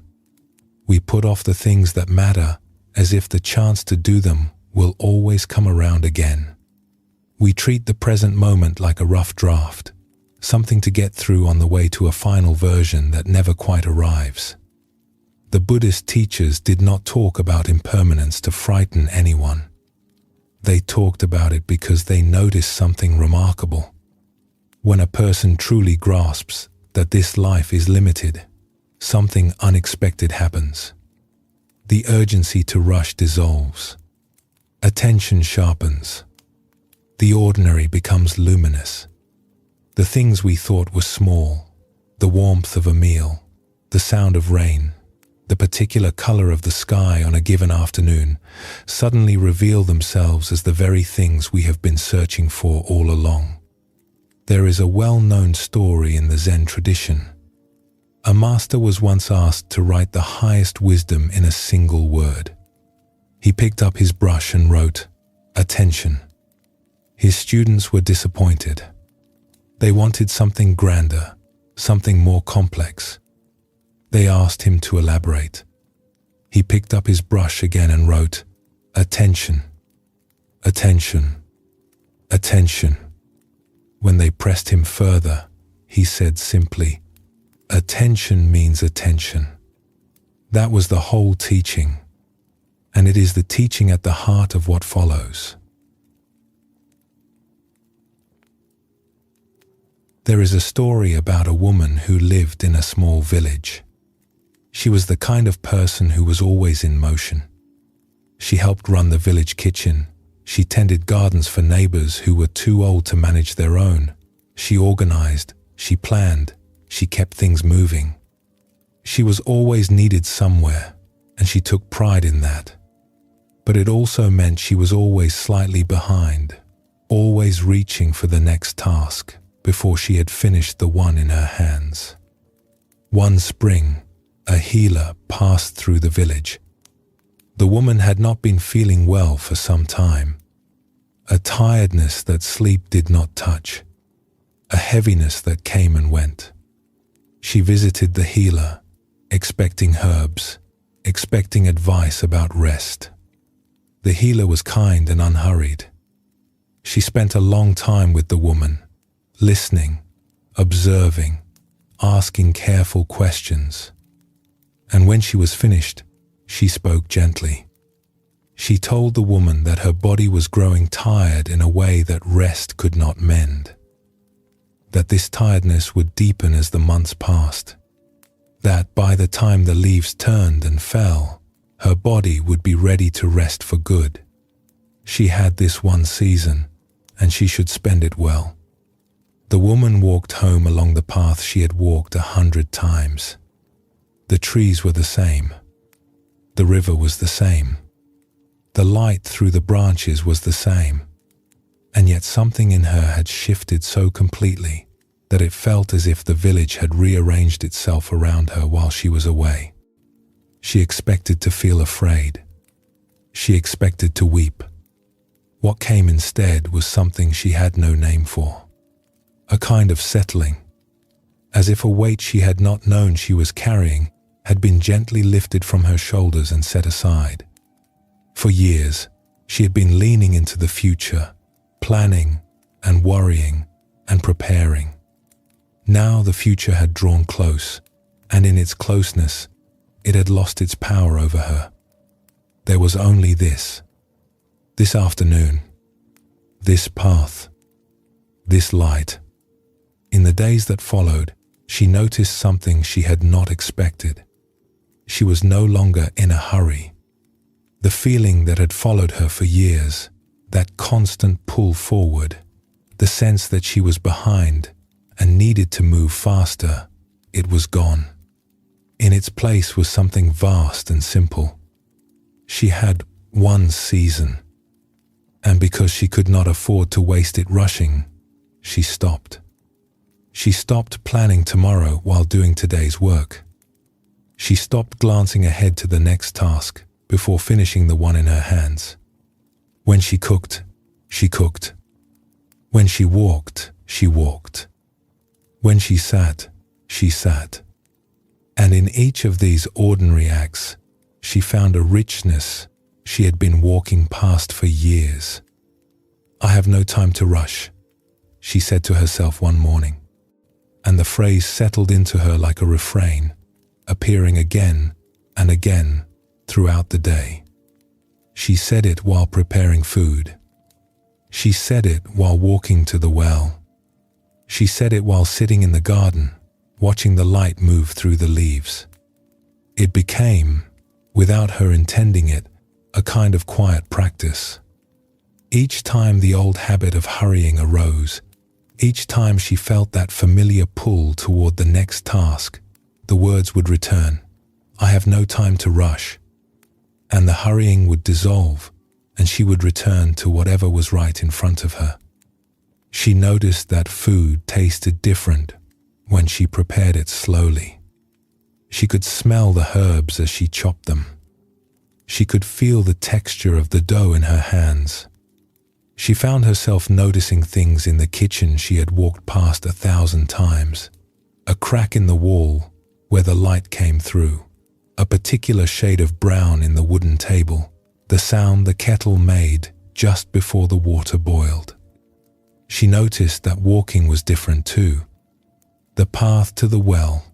We put off the things that matter, as if the chance to do them will always come around again. We treat the present moment like a rough draft, something to get through on the way to a final version that never quite arrives. The Buddhist teachers did not talk about impermanence to frighten anyone. They talked about it because they noticed something remarkable. When a person truly grasps that this life is limited, something unexpected happens. The urgency to rush dissolves. Attention sharpens. The ordinary becomes luminous. The things we thought were small, the warmth of a meal, the sound of rain, the particular color of the sky on a given afternoon, suddenly reveal themselves as the very things we have been searching for all along. There is a well-known story in the Zen tradition. A master was once asked to write the highest wisdom in a single word. He picked up his brush and wrote, "Attention." His students were disappointed. They wanted something grander, something more complex. They asked him to elaborate. He picked up his brush again and wrote, "Attention, attention, attention." When they pressed him further, he said simply, "Attention means attention." That was the whole teaching, and it is the teaching at the heart of what follows. There is a story about a woman who lived in a small village. She was the kind of person who was always in motion. She helped run the village kitchen. She tended gardens for neighbors who were too old to manage their own. She organized, she planned, she kept things moving. She was always needed somewhere, and she took pride in that. But it also meant she was always slightly behind, always reaching for the next task before she had finished the one in her hands. One spring, a healer passed through the village. The woman had not been feeling well for some time. A tiredness that sleep did not touch. A heaviness that came and went. She visited the healer, expecting herbs, expecting advice about rest. The healer was kind and unhurried. She spent a long time with the woman, listening, observing, asking careful questions. And when she was finished, she spoke gently. She told the woman that her body was growing tired in a way that rest could not mend. That this tiredness would deepen as the months passed. That by the time the leaves turned and fell, her body would be ready to rest for good. She had this one season, and she should spend it well. The woman walked home along the path she had walked 100 times. The trees were the same. The river was the same. The light through the branches was the same. And yet something in her had shifted so completely that it felt as if the village had rearranged itself around her while she was away. She expected to feel afraid. She expected to weep. What came instead was something she had no name for. A kind of settling, as if a weight she had not known she was carrying had been gently lifted from her shoulders and set aside. For years, she had been leaning into the future, planning and worrying and preparing. Now the future had drawn close, and in its closeness, it had lost its power over her. There was only this afternoon, this path, this light. In the days that followed, she noticed something she had not expected. She was no longer in a hurry. The feeling that had followed her for years, that constant pull forward, the sense that she was behind and needed to move faster, it was gone. In its place was something vast and simple. She had one season, and because she could not afford to waste it rushing, she stopped. She stopped planning tomorrow while doing today's work. She stopped glancing ahead to the next task before finishing the one in her hands. When she cooked, she cooked. When she walked, she walked. When she sat, she sat. And in each of these ordinary acts, she found a richness she had been walking past for years. "I have no time to rush," she said to herself one morning. And the phrase settled into her like a refrain, appearing again and again throughout the day. She said it while preparing food. She said it while walking to the well. She said it while sitting in the garden, watching the light move through the leaves. It became, without her intending it, a kind of quiet practice. Each time the old habit of hurrying arose, each time she felt that familiar pull toward the next task, the words would return, "I have no time to rush," and the hurrying would dissolve, and she would return to whatever was right in front of her. She noticed that food tasted different when she prepared it slowly. She could smell the herbs as she chopped them. She could feel the texture of the dough in her hands. She found herself noticing things in the kitchen she had walked past 1,000 times. A crack in the wall where the light came through, a particular shade of brown in the wooden table, the sound the kettle made just before the water boiled. She noticed that walking was different too. The path to the well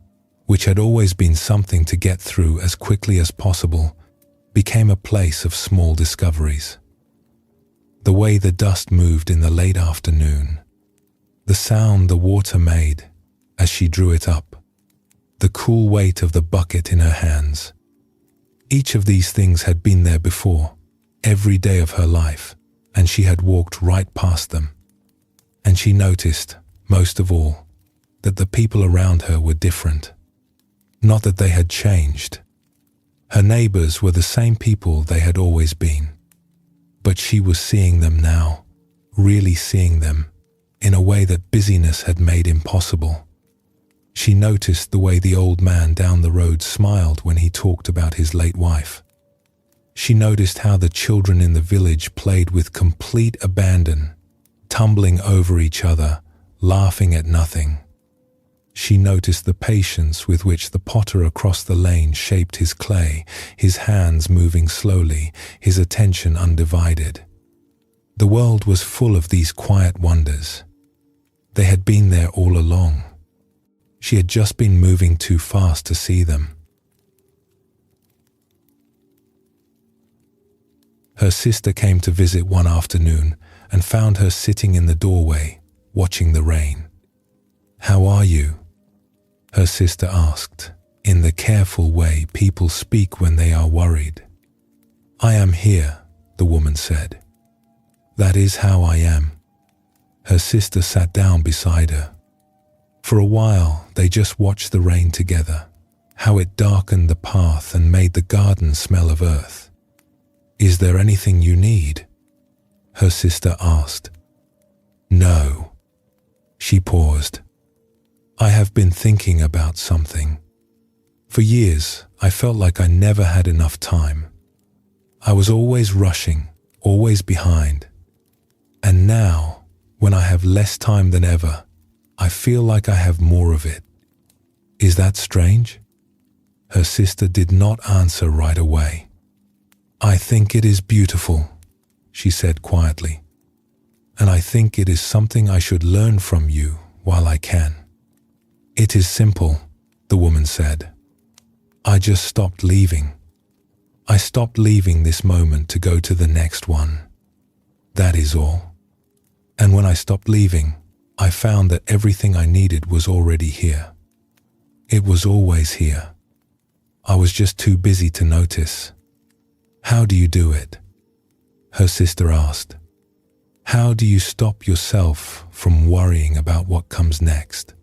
which had always been something to get through as quickly as possible, became a place of small discoveries. The way the dust moved in the late afternoon, the sound the water made as she drew it up, the cool weight of the bucket in her hands. Each of these things had been there before, every day of her life, and she had walked right past them. And she noticed, most of all, that the people around her were different. Not that they had changed. Her neighbors were the same people they had always been. But she was seeing them now, really seeing them, in a way that busyness had made impossible. She noticed the way the old man down the road smiled when he talked about his late wife. She noticed how the children in the village played with complete abandon, tumbling over each other, laughing at nothing. She noticed the patience with which the potter across the lane shaped his clay, his hands moving slowly, his attention undivided. The world was full of these quiet wonders. They had been there all along. She had just been moving too fast to see them. Her sister came to visit one afternoon and found her sitting in the doorway, watching the rain. "How are you?" her sister asked, in the careful way people speak when they are worried. "I am here," the woman said. "That is how I am." Her sister sat down beside her. For a while, they just watched the rain together, how it darkened the path and made the garden smell of earth. "Is there anything you need?" her sister asked. "No." She paused. "I have been thinking about something. For years, I felt like I never had enough time. I was always rushing, always behind. And now, when I have less time than ever, I feel like I have more of it. Is that strange?" Her sister did not answer right away. "I think it is beautiful," she said quietly. "And I think it is something I should learn from you while I can." "It is simple," the woman said. "I just stopped leaving. I stopped leaving this moment to go to the next one. That is all. And when I stopped leaving, I found that everything I needed was already here. It was always here. I was just too busy to notice." "How do you do it?" her sister asked. "How do you stop yourself from worrying about what comes next?"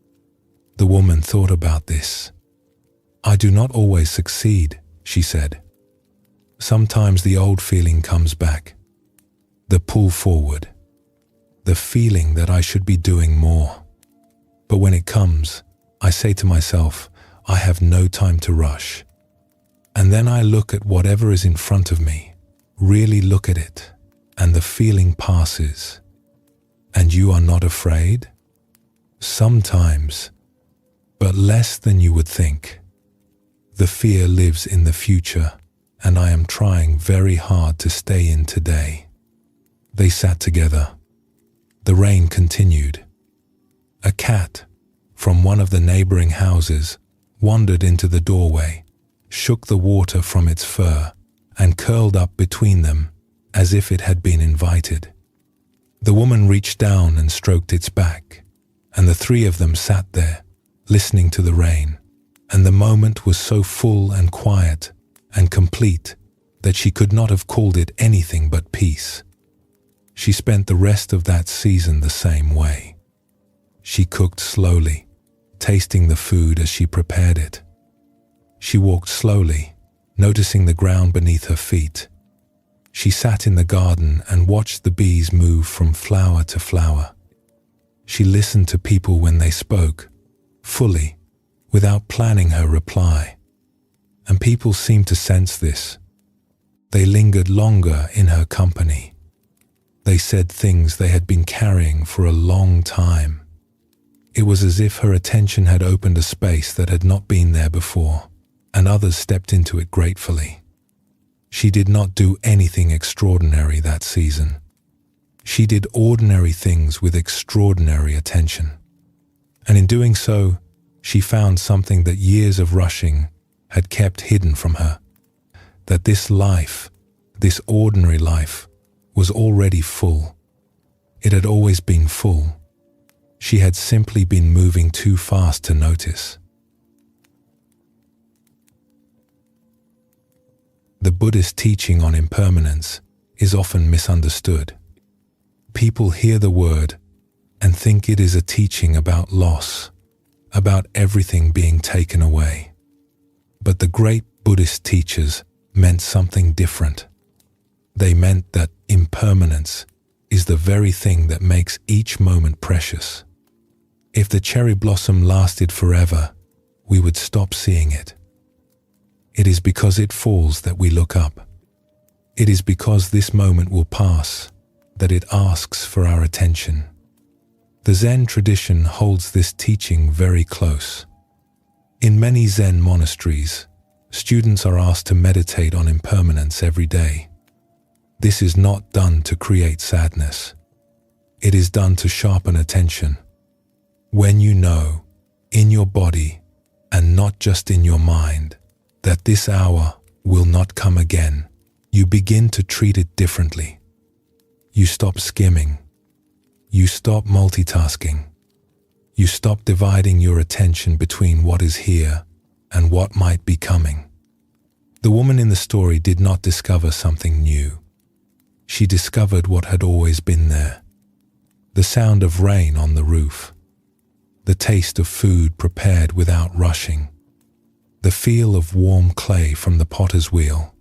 The woman thought about this. "I do not always succeed," she said. "Sometimes the old feeling comes back, the pull forward, the feeling that I should be doing more. But when it comes, I say to myself, I have no time to rush. And then I look at whatever is in front of me, really look at it, and the feeling passes. And you are not afraid?" "Sometimes, but less than you would think. The fear lives in the future, and I am trying very hard to stay in today." They sat together. The rain continued. A cat from one of the neighboring houses wandered into the doorway, shook the water from its fur, and curled up between them as if it had been invited. The woman reached down and stroked its back, and the three of them sat there, listening to the rain, and the moment was so full and quiet and complete that she could not have called it anything but peace. She spent the rest of that season the same way. She cooked slowly, tasting the food as she prepared it. She walked slowly, noticing the ground beneath her feet. She sat in the garden and watched the bees move from flower to flower. She listened to people when they spoke, fully, without planning her reply. And people seemed to sense this. They lingered longer in her company. They said things they had been carrying for a long time. It was as if her attention had opened a space that had not been there before, and others stepped into it gratefully. She did not do anything extraordinary that season. She did ordinary things with extraordinary attention. And in doing so, she found something that years of rushing had kept hidden from her. That this life, this ordinary life, was already full. It had always been full. She had simply been moving too fast to notice. The Buddhist teaching on impermanence is often misunderstood. People hear the word and think it is a teaching about loss, about everything being taken away. But the great Buddhist teachers meant something different. They meant that impermanence is the very thing that makes each moment precious. If the cherry blossom lasted forever, we would stop seeing it. It is because it falls that we look up. It is because this moment will pass that it asks for our attention. The Zen tradition holds this teaching very close. In many Zen monasteries, students are asked to meditate on impermanence every day. This is not done to create sadness. It is done to sharpen attention. When you know, in your body, and not just in your mind, that this hour will not come again, you begin to treat it differently. You stop skimming. You stop multitasking. You stop dividing your attention between what is here and what might be coming. The woman in the story did not discover something new. She discovered what had always been there. The sound of rain on the roof. The taste of food prepared without rushing. The feel of warm clay from the potter's wheel.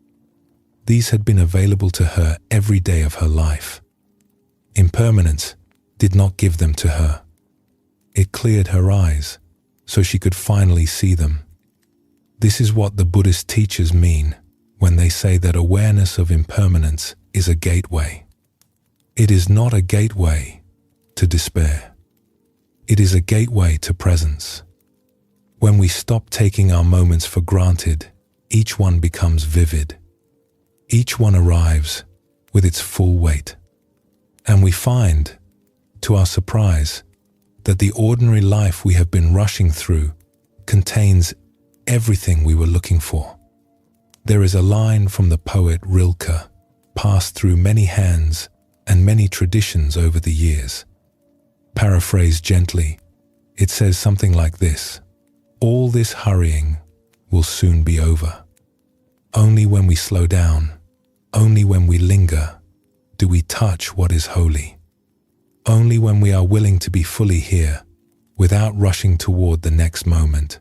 These had been available to her every day of her life. Impermanence did not give them to her. It cleared her eyes so she could finally see them. This is what the Buddhist teachers mean when they say that awareness of impermanence is a gateway. It is not a gateway to despair. It is a gateway to presence. When we stop taking our moments for granted, each one becomes vivid. Each one arrives with its full weight. And we find, to our surprise, that the ordinary life we have been rushing through contains everything we were looking for. There is a line from the poet Rilke, passed through many hands and many traditions over the years. Paraphrased gently, it says something like this: all this hurrying will soon be over. Only when we slow down, only when we linger, do we touch what is holy. Only when we are willing to be fully here, without rushing toward the next moment,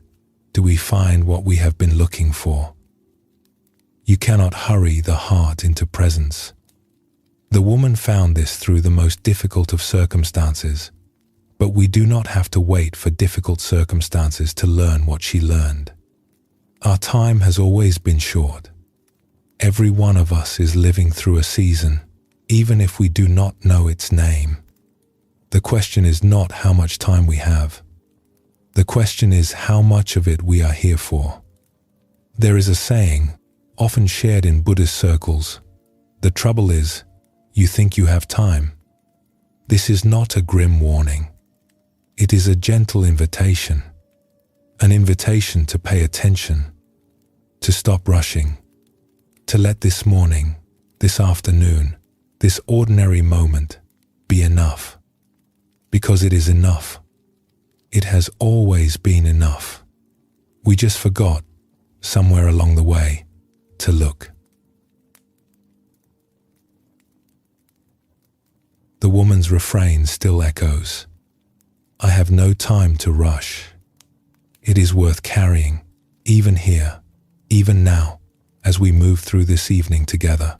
do we find what we have been looking for. You cannot hurry the heart into presence. The woman found this through the most difficult of circumstances, but we do not have to wait for difficult circumstances to learn what she learned. Our time has always been short. Every one of us is living through a season, even if we do not know its name. The question is not how much time we have. The question is how much of it we are here for. There is a saying, often shared in Buddhist circles: the trouble is, you think you have time. This is not a grim warning. It is a gentle invitation. An invitation to pay attention, to stop rushing, to let this morning, this afternoon, this ordinary moment be enough. Because it is enough. It has always been enough. We just forgot, somewhere along the way, to look. The woman's refrain still echoes. I have no time to rush. It is worth carrying, even here, even now, as we move through this evening together.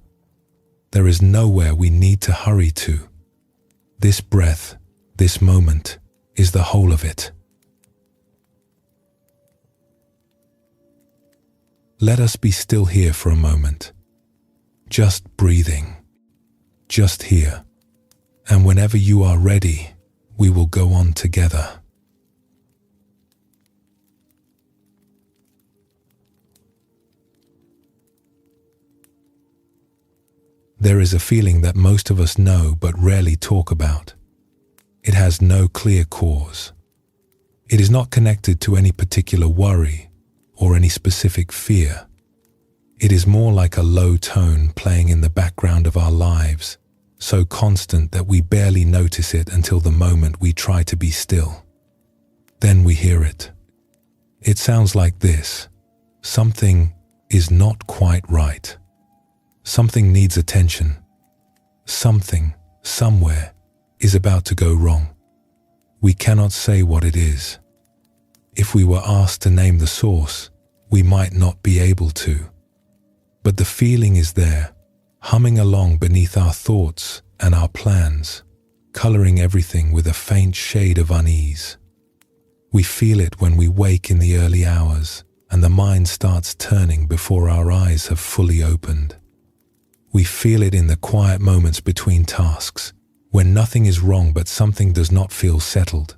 There is nowhere we need to hurry to. This breath, this moment, is the whole of it. Let us be still here for a moment, just breathing, just here, and whenever you are ready, we will go on together. There is a feeling that most of us know but rarely talk about. It has no clear cause. It is not connected to any particular worry or any specific fear. It is more like a low tone playing in the background of our lives, so constant that we barely notice it until the moment we try to be still. Then we hear it. It sounds like this: something is not quite right. Something needs attention. Something, somewhere, is about to go wrong. We cannot say what it is. If we were asked to name the source, we might not be able to. But the feeling is there, humming along beneath our thoughts and our plans, coloring everything with a faint shade of unease. We feel it when we wake in the early hours and the mind starts turning before our eyes have fully opened. We feel it in the quiet moments between tasks, when nothing is wrong but something does not feel settled.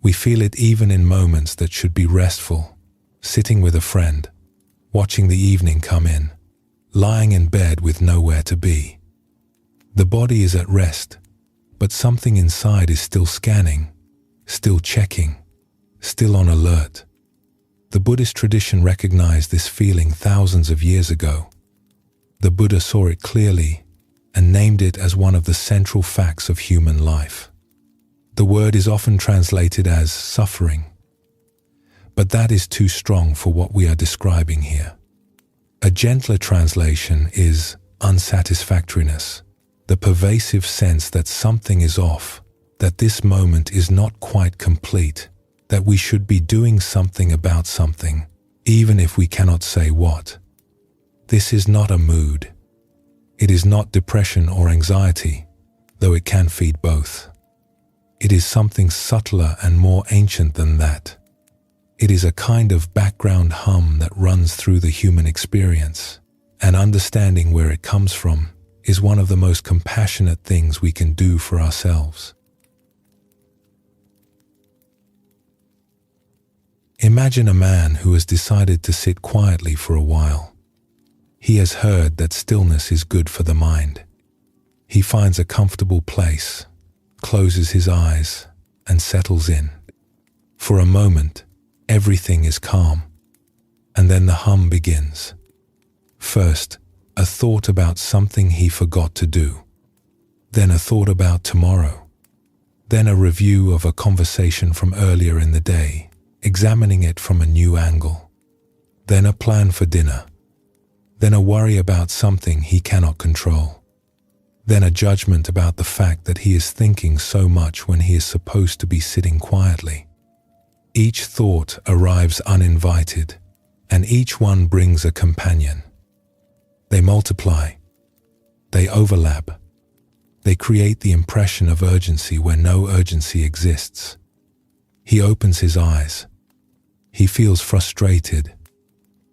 We feel it even in moments that should be restful, sitting with a friend, watching the evening come in, lying in bed with nowhere to be. The body is at rest, but something inside is still scanning, still checking, still on alert. The Buddhist tradition recognized this feeling thousands of years ago. The Buddha saw it clearly and named it as one of the central facts of human life. The word is often translated as suffering, but that is too strong for what we are describing here. A gentler translation is unsatisfactoriness, the pervasive sense that something is off, that this moment is not quite complete, that we should be doing something about something, even if we cannot say what. This is not a mood. It is not depression or anxiety, though it can feed both. It is something subtler and more ancient than that. It is a kind of background hum that runs through the human experience, and understanding where it comes from is one of the most compassionate things we can do for ourselves. Imagine a man who has decided to sit quietly for a while. He has heard that stillness is good for the mind. He finds a comfortable place, closes his eyes, and settles in. For a moment, everything is calm, and then the hum begins. First, a thought about something he forgot to do. Then a thought about tomorrow. Then a review of a conversation from earlier in the day, examining it from a new angle. Then a plan for dinner. Then a worry about something he cannot control. Then a judgment about the fact that he is thinking so much when he is supposed to be sitting quietly. Each thought arrives uninvited, and each one brings a companion. They multiply. They overlap. They create the impression of urgency where no urgency exists. He opens his eyes. He feels frustrated.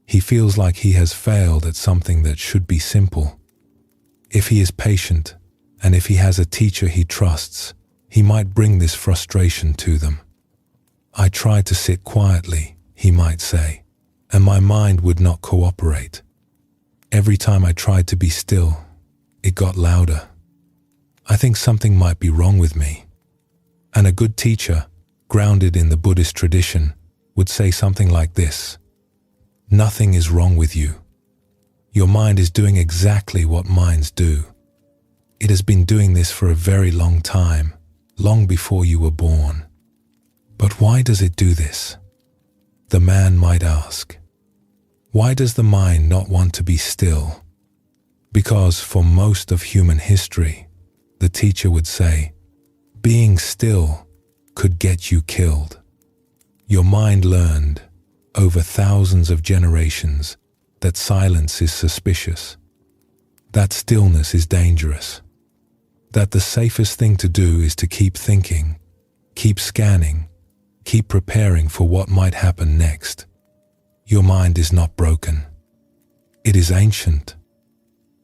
He feels like he has failed at something that should be simple. If he is patient, and if he has a teacher he trusts, he might bring this frustration to them. I tried to sit quietly, he might say, and my mind would not cooperate. Every time I tried to be still, it got louder. I think something might be wrong with me. And a good teacher, grounded in the Buddhist tradition, would say something like this: nothing is wrong with you. Your mind is doing exactly what minds do. It has been doing this for a very long time, long before you were born. But why does it do this? The man might ask. Why does the mind not want to be still? Because for most of human history, the teacher would say, being still could get you killed. Your mind learned, over thousands of generations, that silence is suspicious, that stillness is dangerous, that the safest thing to do is to keep thinking, keep scanning, keep preparing for what might happen next. Your mind is not broken. It is ancient,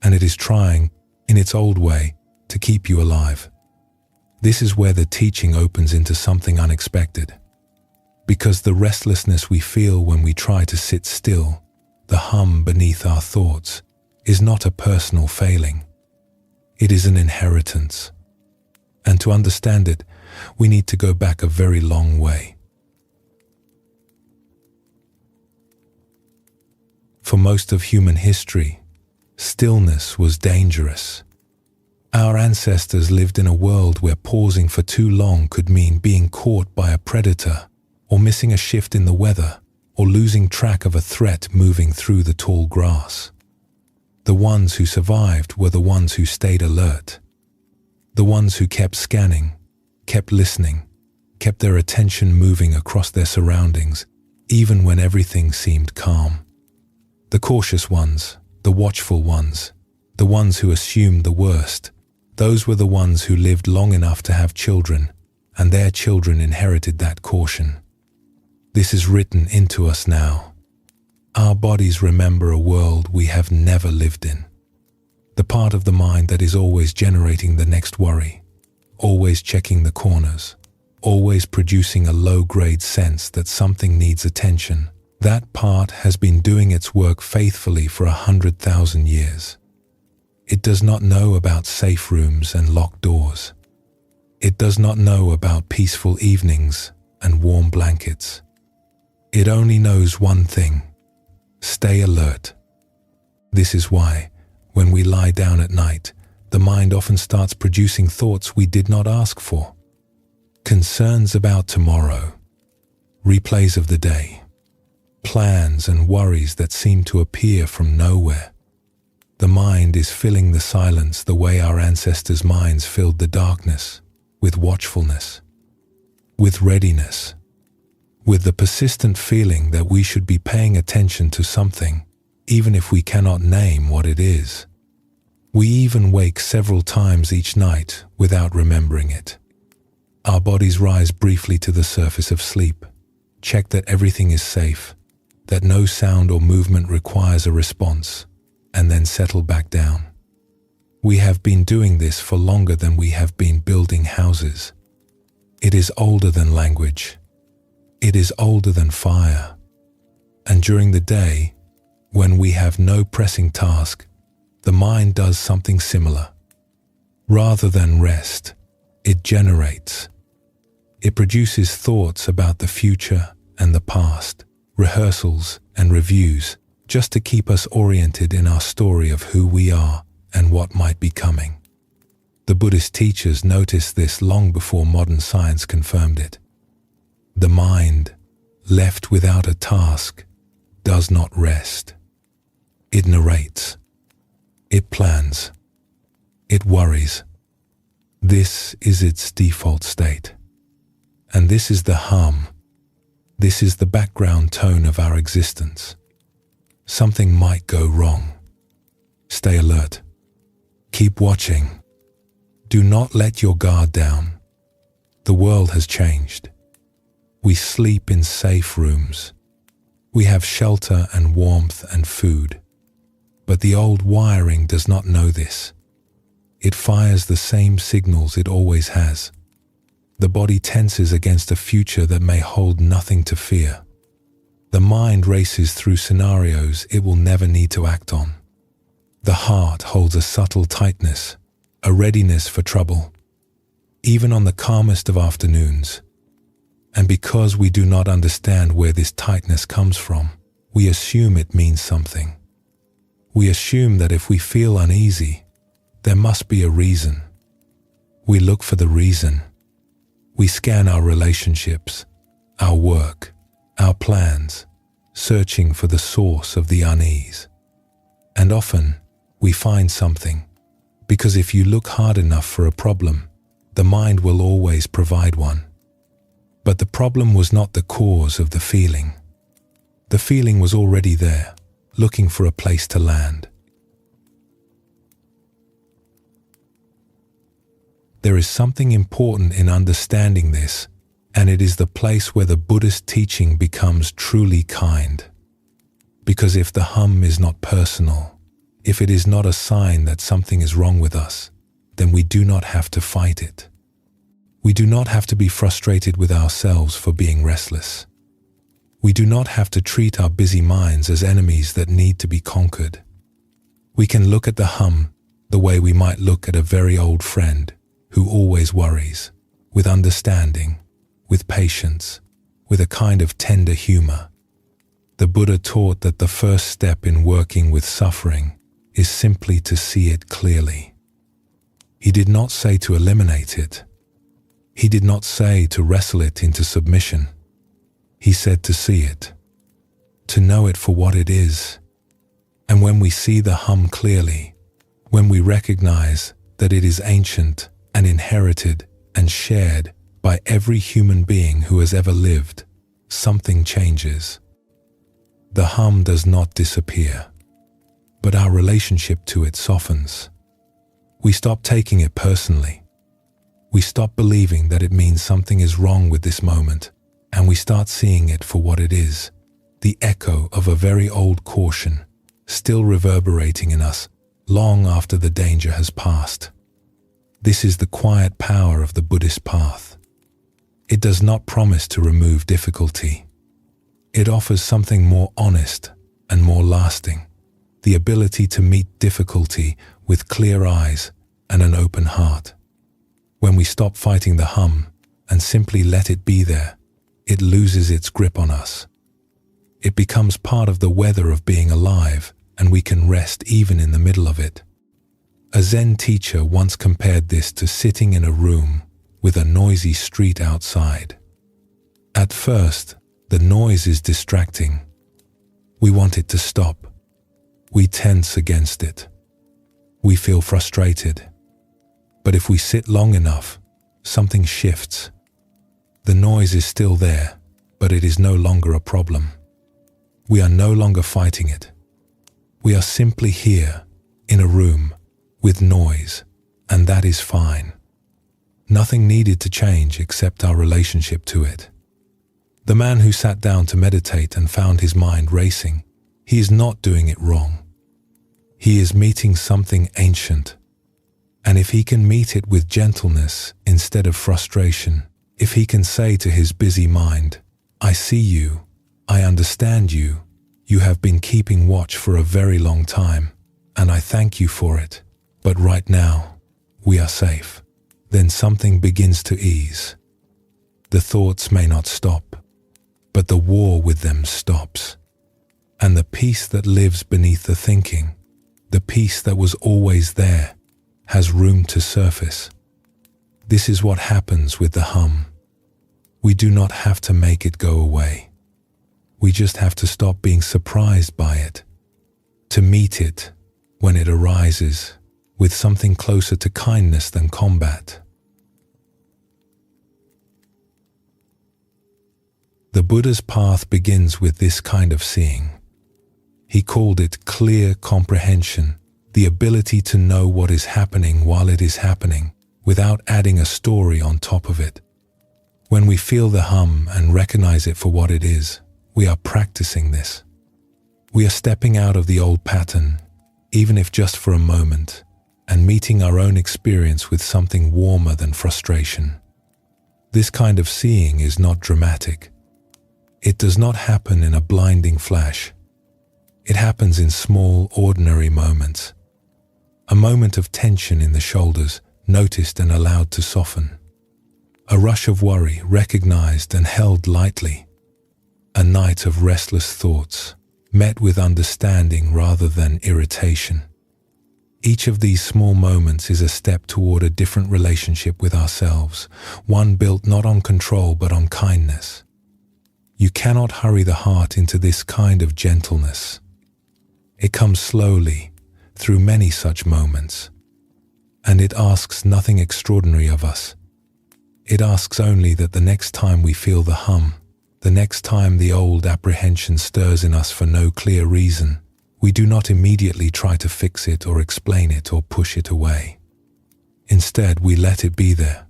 and it is trying, in its old way, to keep you alive. This is where the teaching opens into something unexpected, because the restlessness we feel when we try to sit still, the hum beneath our thoughts, is not a personal failing. It is an inheritance. And to understand it, we need to go back a very long way. For most of human history, stillness was dangerous. Our ancestors lived in a world where pausing for too long could mean being caught by a predator, or missing a shift in the weather, or losing track of a threat moving through the tall grass. The ones who survived were the ones who stayed alert. The ones who kept scanning, kept listening, kept their attention moving across their surroundings, even when everything seemed calm. The cautious ones, the watchful ones, the ones who assumed the worst, those were the ones who lived long enough to have children, and their children inherited that caution. This is written into us now. Our bodies remember a world we have never lived in. The part of the mind that is always generating the next worry, always checking the corners, always producing a low-grade sense that something needs attention. That part has been doing its work faithfully for 100,000 years. It does not know about safe rooms and locked doors. It does not know about peaceful evenings and warm blankets. It only knows one thing: stay alert. This is why, when we lie down at night, the mind often starts producing thoughts we did not ask for. Concerns about tomorrow, replays of the day, plans and worries that seem to appear from nowhere. The mind is filling the silence the way our ancestors' minds filled the darkness, with watchfulness, with readiness, with the persistent feeling that we should be paying attention to something, even if we cannot name what it is. We even wake several times each night without remembering it. Our bodies rise briefly to the surface of sleep, check that everything is safe, that no sound or movement requires a response, and then settle back down. We have been doing this for longer than we have been building houses. It is older than language. It is older than fire. And during the day, when we have no pressing task, the mind does something similar. Rather than rest, it generates. It produces thoughts about the future and the past, rehearsals and reviews, just to keep us oriented in our story of who we are and what might be coming. The Buddhist teachers noticed this long before modern science confirmed it. The mind, left without a task, does not rest. It narrates. It plans. It worries. This is its default state. And this is the hum. This is the background tone of our existence. Something might go wrong. Stay alert. Keep watching. Do not let your guard down. The world has changed. We sleep in safe rooms. We have shelter and warmth and food. But the old wiring does not know this. It fires the same signals it always has. The body tenses against a future that may hold nothing to fear. The mind races through scenarios it will never need to act on. The heart holds a subtle tightness, a readiness for trouble, even on the calmest of afternoons. And because we do not understand where this tightness comes from, we assume it means something. We assume that if we feel uneasy, there must be a reason. We look for the reason. We scan our relationships, our work, our plans, searching for the source of the unease. And often, we find something, because if you look hard enough for a problem, the mind will always provide one. But the problem was not the cause of the feeling. The feeling was already there, looking for a place to land. There is something important in understanding this, and it is the place where the Buddhist teaching becomes truly kind. Because if the hum is not personal, if it is not a sign that something is wrong with us, then we do not have to fight it. We do not have to be frustrated with ourselves for being restless. We do not have to treat our busy minds as enemies that need to be conquered. We can look at the hum the way we might look at a very old friend who always worries, with understanding, with patience, with a kind of tender humor. The Buddha taught that the first step in working with suffering is simply to see it clearly. He did not say to eliminate it. He did not say to wrestle it into submission. He said to see it, to know it for what it is. And when we see the hum clearly, when we recognize that it is ancient and inherited and shared by every human being who has ever lived, something changes. The hum does not disappear, but our relationship to it softens. We stop taking it personally. We stop believing that it means something is wrong with this moment, and we start seeing it for what it is, the echo of a very old caution, still reverberating in us long after the danger has passed. This is the quiet power of the Buddhist path. It does not promise to remove difficulty. It offers something more honest and more lasting, the ability to meet difficulty with clear eyes and an open heart. When we stop fighting the hum and simply let it be there, it loses its grip on us. It becomes part of the weather of being alive, and we can rest even in the middle of it. A Zen teacher once compared this to sitting in a room with a noisy street outside. At first, the noise is distracting. We want it to stop. We tense against it. We feel frustrated. But if we sit long enough, something shifts. The noise is still there, but it is no longer a problem. We are no longer fighting it. We are simply here, in a room, with noise, and that is fine. Nothing needed to change except our relationship to it. The man who sat down to meditate and found his mind racing, he is not doing it wrong. He is meeting something ancient. And if he can meet it with gentleness instead of frustration, if he can say to his busy mind, I see you, I understand you, you have been keeping watch for a very long time, and I thank you for it, but right now, we are safe. Then something begins to ease. The thoughts may not stop, but the war with them stops. And the peace that lives beneath the thinking, the peace that was always there, has room to surface. This is what happens with the hum. We do not have to make it go away. We just have to stop being surprised by it, to meet it when it arises with something closer to kindness than combat. The Buddha's path begins with this kind of seeing. He called it clear comprehension, the ability to know what is happening while it is happening, without adding a story on top of it. When we feel the hum and recognize it for what it is, we are practicing this. We are stepping out of the old pattern, even if just for a moment, and meeting our own experience with something warmer than frustration. This kind of seeing is not dramatic. It does not happen in a blinding flash. It happens in small, ordinary moments. A moment of tension in the shoulders, noticed and allowed to soften. A rush of worry, recognized and held lightly. A night of restless thoughts, met with understanding rather than irritation. Each of these small moments is a step toward a different relationship with ourselves, one built not on control but on kindness. You cannot hurry the heart into this kind of gentleness. It comes slowly, through many such moments, and it asks nothing extraordinary of us. It asks only that the next time we feel the hum, the next time the old apprehension stirs in us for no clear reason, we do not immediately try to fix it or explain it or push it away. Instead, we let it be there.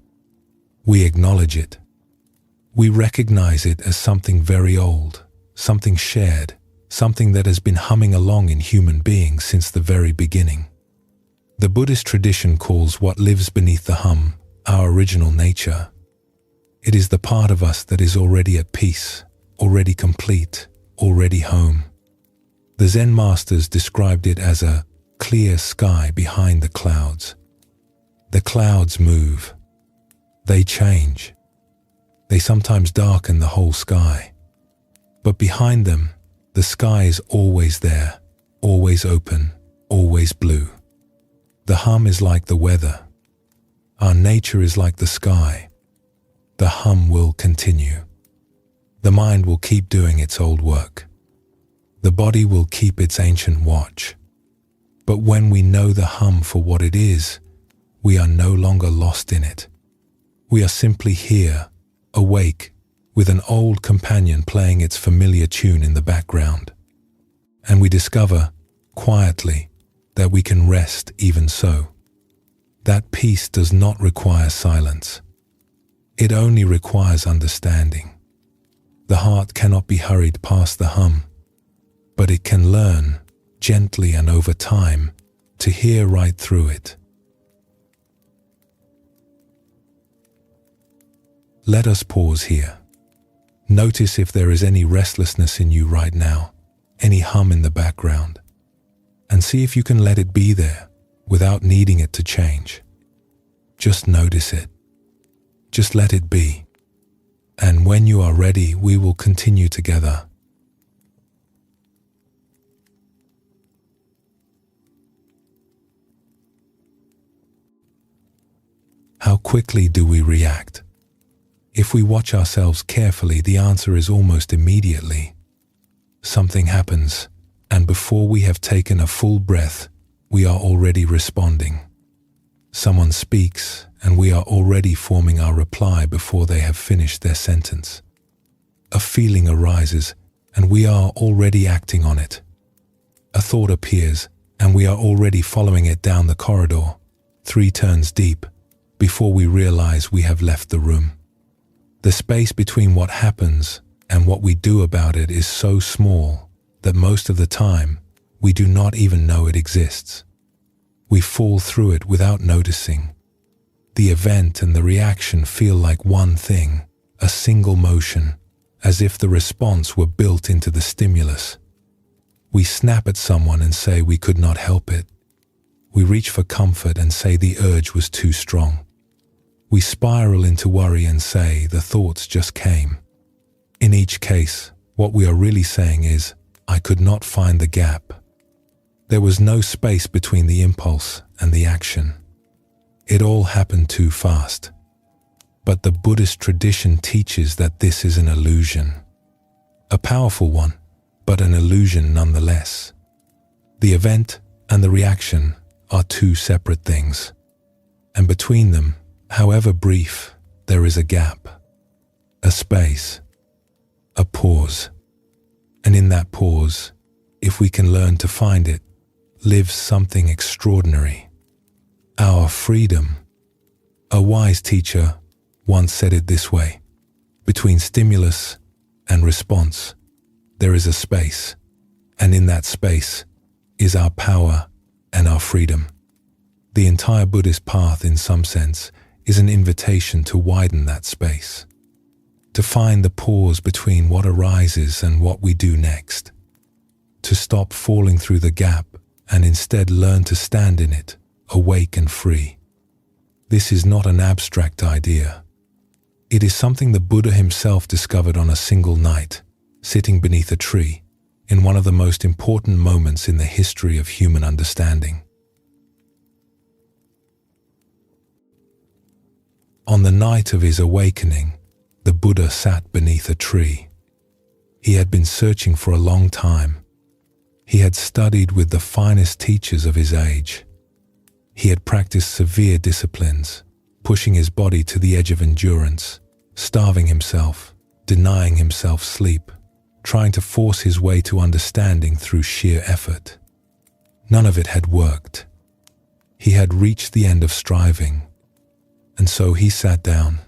We acknowledge it. We recognize it as something very old, something shared, something that has been humming along in human beings since the very beginning. The Buddhist tradition calls what lives beneath the hum our original nature. It is the part of us that is already at peace, already complete, already home. The Zen masters described it as a clear sky behind the clouds. The clouds move. They change. They sometimes darken the whole sky. But behind them, The sky is always there, always open, always blue. The hum is like the weather. Our nature is like the sky. The hum will continue. The mind will keep doing its old work. The body will keep its ancient watch. But when we know the hum for what it is, we are no longer lost in it. We are simply here, awake, with an old companion playing its familiar tune in the background. And we discover, quietly, that we can rest even so. That peace does not require silence. It only requires understanding. The heart cannot be hurried past the hum, but it can learn, gently and over time, to hear right through it. Let us pause here. Notice if there is any restlessness in you right now, any hum in the background, and see if you can let it be there without needing it to change. Just notice it. Just let it be. And when you are ready, we will continue together. How quickly do we react? If we watch ourselves carefully, the answer is almost immediately. Something happens, and before we have taken a full breath, we are already responding. Someone speaks, and we are already forming our reply before they have finished their sentence. A feeling arises, and we are already acting on it. A thought appears, and we are already following it down the corridor, 3 turns deep, before we realize we have left the room. The space between what happens and what we do about it is so small that most of the time we do not even know it exists. We fall through it without noticing. The event and the reaction feel like one thing, a single motion, as if the response were built into the stimulus. We snap at someone and say we could not help it. We reach for comfort and say the urge was too strong. We spiral into worry and say the thoughts just came. In each case, what we are really saying is, I could not find the gap. There was no space between the impulse and the action. It all happened too fast. But the Buddhist tradition teaches that this is an illusion. A powerful one, but an illusion nonetheless. The event and the reaction are 2 separate things. And between them, however brief, there is a gap, a space, a pause. And in that pause, if we can learn to find it, lives something extraordinary. Our freedom. A wise teacher once said it this way: between stimulus and response, there is a space, and in that space is our power and our freedom. The entire Buddhist path, in some sense, is an invitation to widen that space, to find the pause between what arises and what we do next, to stop falling through the gap and instead learn to stand in it, awake and free. This is not an abstract idea. It is something the Buddha himself discovered on a single night, sitting beneath a tree, in one of the most important moments in the history of human understanding. On the night of his awakening, the Buddha sat beneath a tree. He had been searching for a long time. He had studied with the finest teachers of his age. He had practiced severe disciplines, pushing his body to the edge of endurance, starving himself, denying himself sleep, trying to force his way to understanding through sheer effort. None of it had worked. He had reached the end of striving. And so he sat down.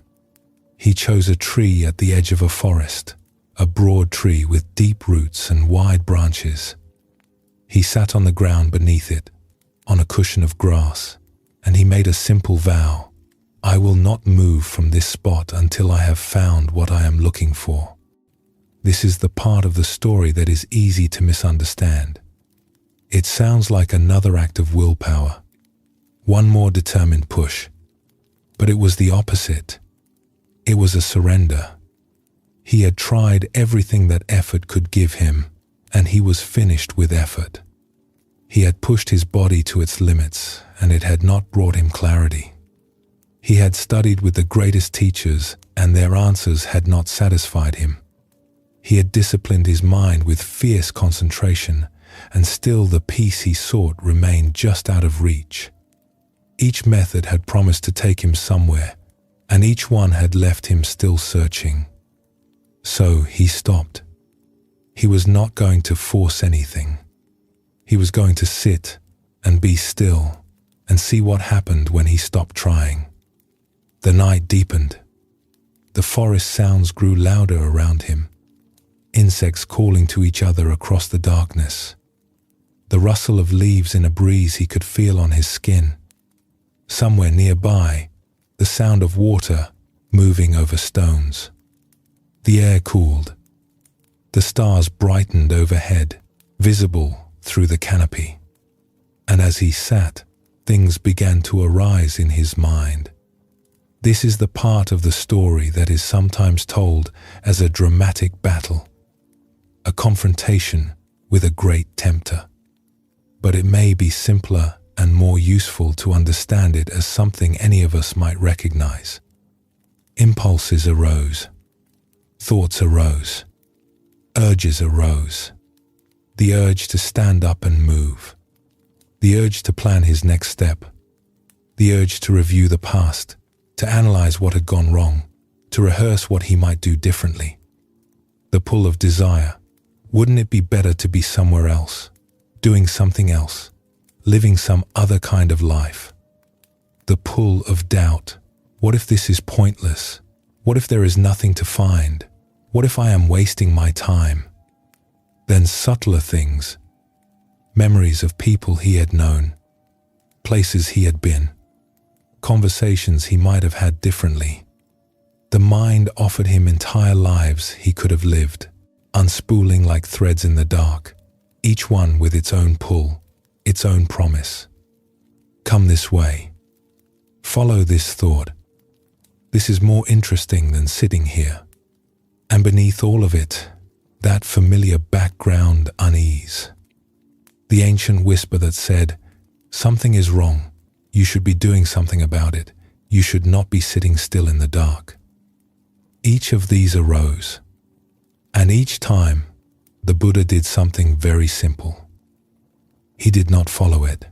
He chose a tree at the edge of a forest, a broad tree with deep roots and wide branches. He sat on the ground beneath it, on a cushion of grass, and he made a simple vow: I will not move from this spot until I have found what I am looking for. This is the part of the story that is easy to misunderstand. It sounds like another act of willpower, one more determined push. But it was the opposite. It was a surrender. He had tried everything that effort could give him, and he was finished with effort. He had pushed his body to its limits, and it had not brought him clarity. He had studied with the greatest teachers, and their answers had not satisfied him. He had disciplined his mind with fierce concentration, and still the peace he sought remained just out of reach. Each method had promised to take him somewhere, and each one had left him still searching. So he stopped. He was not going to force anything. He was going to sit and be still and see what happened when he stopped trying. The night deepened. The forest sounds grew louder around him, insects calling to each other across the darkness. The rustle of leaves in a breeze he could feel on his skin. Somewhere nearby, the sound of water moving over stones. The air cooled. The stars brightened overhead, visible through the canopy. And as he sat, things began to arise in his mind. This is the part of the story that is sometimes told as a dramatic battle, a confrontation with a great tempter. But it may be simpler and more useful to understand it as something any of us might recognize. Impulses arose. Thoughts arose. Urges arose. The urge to stand up and move. The urge to plan his next step. The urge to review the past, to analyze what had gone wrong, to rehearse what he might do differently. The pull of desire. Wouldn't it be better to be somewhere else, doing something else, living some other kind of life? The pull of doubt. What if this is pointless? What if there is nothing to find? What if I am wasting my time? Then subtler things. Memories of people he had known, places he had been, conversations he might have had differently. The mind offered him entire lives he could have lived, unspooling like threads in the dark, each one with its own pull, its own promise. Come this way. Follow this thought. This is more interesting than sitting here. And beneath all of it, that familiar background unease. The ancient whisper that said, something is wrong. You should be doing something about it. You should not be sitting still in the dark. Each of these arose. And each time, the Buddha did something very simple. He did not follow it.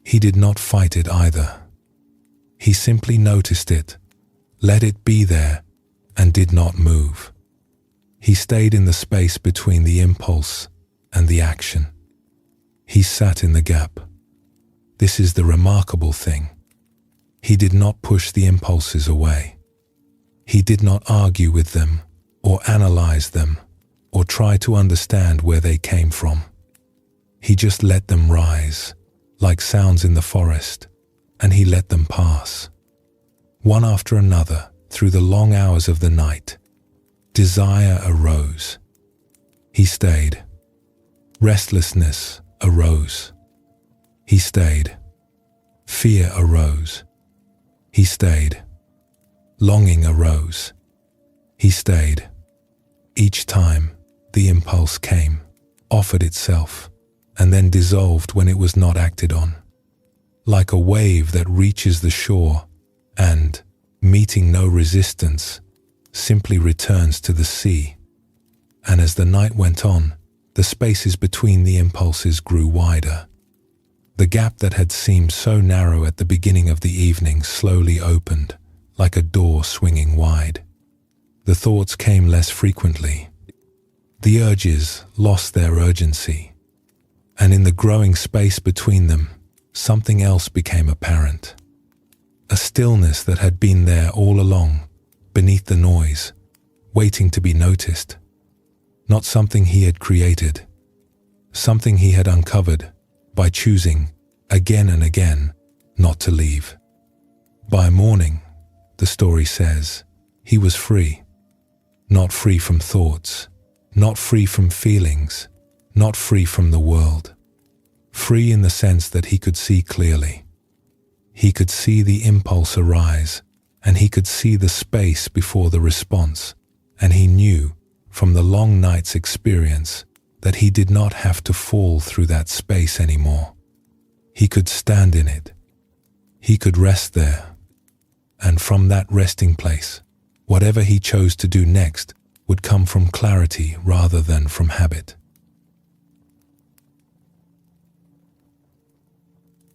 He did not fight it either. He simply noticed it, let it be there, and did not move. He stayed in the space between the impulse and the action. He sat in the gap. This is the remarkable thing. He did not push the impulses away. He did not argue with them, or analyze them, or try to understand where they came from. He just let them rise, like sounds in the forest, and he let them pass. One after another, through the long hours of the night, desire arose. He stayed. Restlessness arose. He stayed. Fear arose. He stayed. Longing arose. He stayed. Each time, the impulse came, offered itself, and then dissolved when it was not acted on. Like a wave that reaches the shore and, meeting no resistance, simply returns to the sea. And as the night went on, the spaces between the impulses grew wider. The gap that had seemed so narrow at the beginning of the evening slowly opened, like a door swinging wide. The thoughts came less frequently. The urges lost their urgency. And in the growing space between them, something else became apparent. A stillness that had been there all along, beneath the noise, waiting to be noticed. Not something he had created. Something he had uncovered by choosing, again and again, not to leave. By morning, the story says, he was free. Not free from thoughts, not free from feelings, not free from the world. Free in the sense that he could see clearly. He could see the impulse arise, and he could see the space before the response, and he knew, from the long night's experience, that he did not have to fall through that space anymore. He could stand in it. He could rest there. And from that resting place, whatever he chose to do next would come from clarity rather than from habit.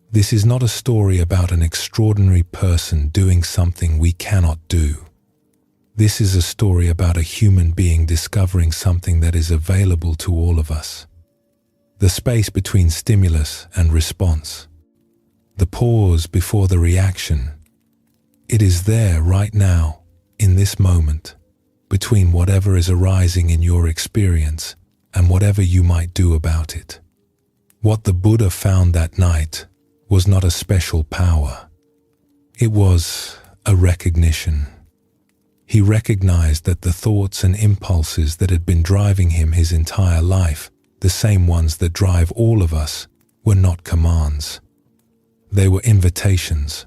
This is not a story about an extraordinary person doing something we cannot do. This is a story about a human being discovering something that is available to all of us. The space between stimulus and response. The pause before the reaction. It is there right now, in this moment, between whatever is arising in your experience and whatever you might do about it. What the Buddha found that night was not a special power. It was a recognition. He recognized that the thoughts and impulses that had been driving him his entire life, the same ones that drive all of us, were not commands. They were invitations.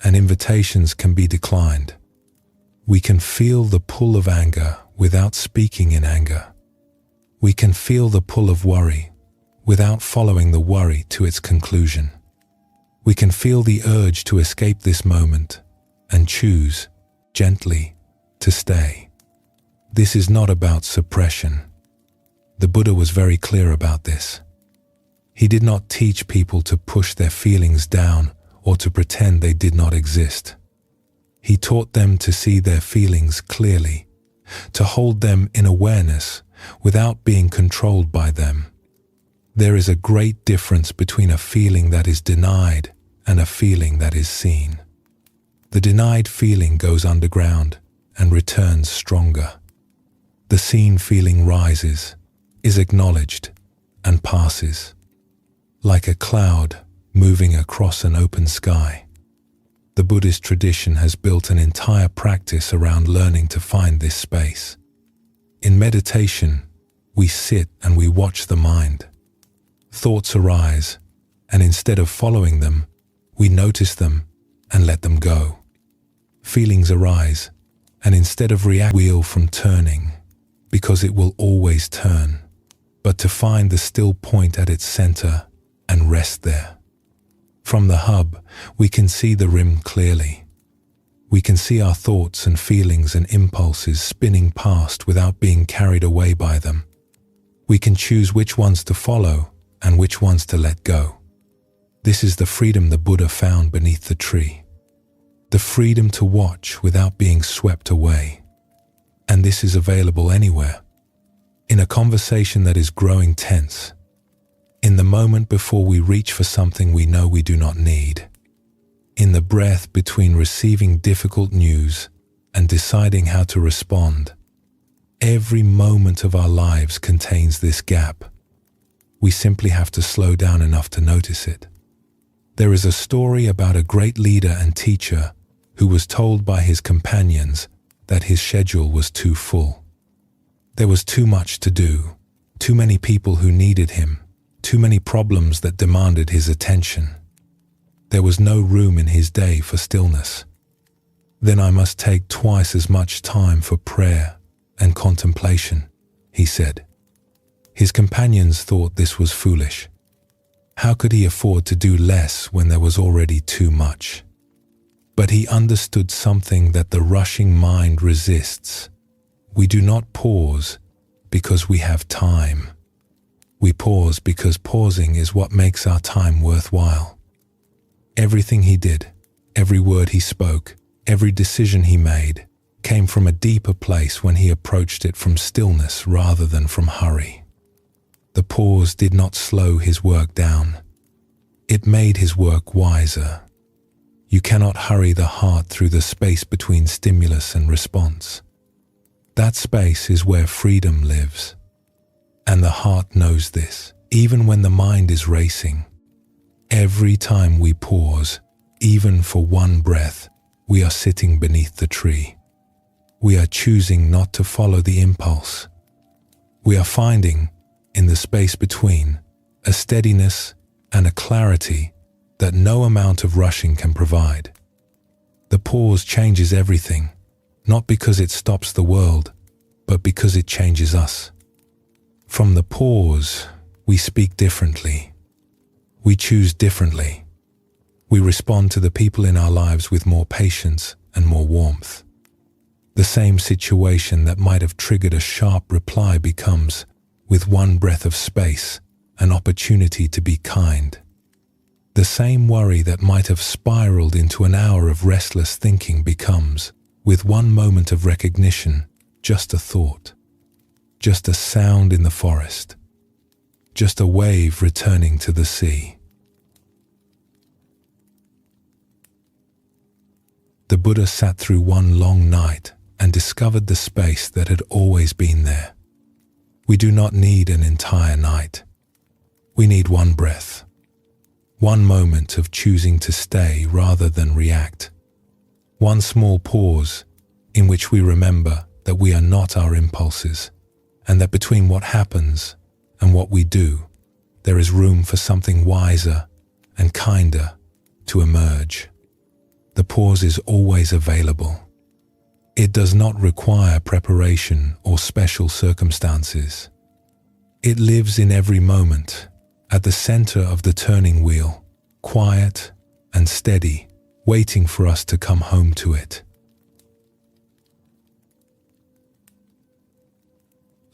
And invitations can be declined. We can feel the pull of anger without speaking in anger. We can feel the pull of worry without following the worry to its conclusion. We can feel the urge to escape this moment and choose, gently, to stay. This is not about suppression. The Buddha was very clear about this. He did not teach people to push their feelings down or to pretend they did not exist. He taught them to see their feelings clearly, to hold them in awareness without being controlled by them. There is a great difference between a feeling that is denied and a feeling that is seen. The denied feeling goes underground and returns stronger. The seen feeling rises, is acknowledged, and passes. Like a cloud moving across an open sky. The Buddhist tradition has built an entire practice around learning to find this space. In meditation, we sit and we watch the mind. Thoughts arise, and instead of following them, we notice them and let them go. Feelings arise, and instead of react, wheel from turning, because it will always turn, but to find the still point at its center and rest there. From the hub, we can see the rim clearly. We can see our thoughts and feelings and impulses spinning past without being carried away by them. We can choose which ones to follow and which ones to let go. This is the freedom the Buddha found beneath the tree. The freedom to watch without being swept away. And this is available anywhere. In a conversation that is growing tense. In the moment before we reach for something we know we do not need. In the breath between receiving difficult news and deciding how to respond. Every moment of our lives contains this gap. We simply have to slow down enough to notice it. There is a story about a great leader and teacher who was told by his companions that his schedule was too full. There was too much to do, too many people who needed him, too many problems that demanded his attention. There was no room in his day for stillness. Then I must take twice as much time for prayer and contemplation, he said. His companions thought this was foolish. How could he afford to do less when there was already too much? But he understood something that the rushing mind resists. We do not pause because we have time. We pause because pausing is what makes our time worthwhile. Everything he did, every word he spoke, every decision he made, came from a deeper place when he approached it from stillness rather than from hurry. The pause did not slow his work down. It made his work wiser. You cannot hurry the heart through the space between stimulus and response. That space is where freedom lives. And the heart knows this, even when the mind is racing. Every time we pause, even for one breath, we are sitting beneath the tree. We are choosing not to follow the impulse. We are finding, in the space between, a steadiness and a clarity that no amount of rushing can provide. The pause changes everything, not because it stops the world, but because it changes us. From the pause, we speak differently. We choose differently. We respond to the people in our lives with more patience and more warmth. The same situation that might have triggered a sharp reply becomes, with one breath of space, an opportunity to be kind. The same worry that might have spiraled into an hour of restless thinking becomes, with one moment of recognition, just a thought, just a sound in the forest, just a wave returning to the sea. The Buddha sat through one long night and discovered the space that had always been there. We do not need an entire night. We need one breath, one moment of choosing to stay rather than react, one small pause in which we remember that we are not our impulses, and that between what happens and what we do, there is room for something wiser and kinder to emerge. The pause is always available. It does not require preparation or special circumstances. It lives in every moment, at the center of the turning wheel, quiet and steady, waiting for us to come home to it.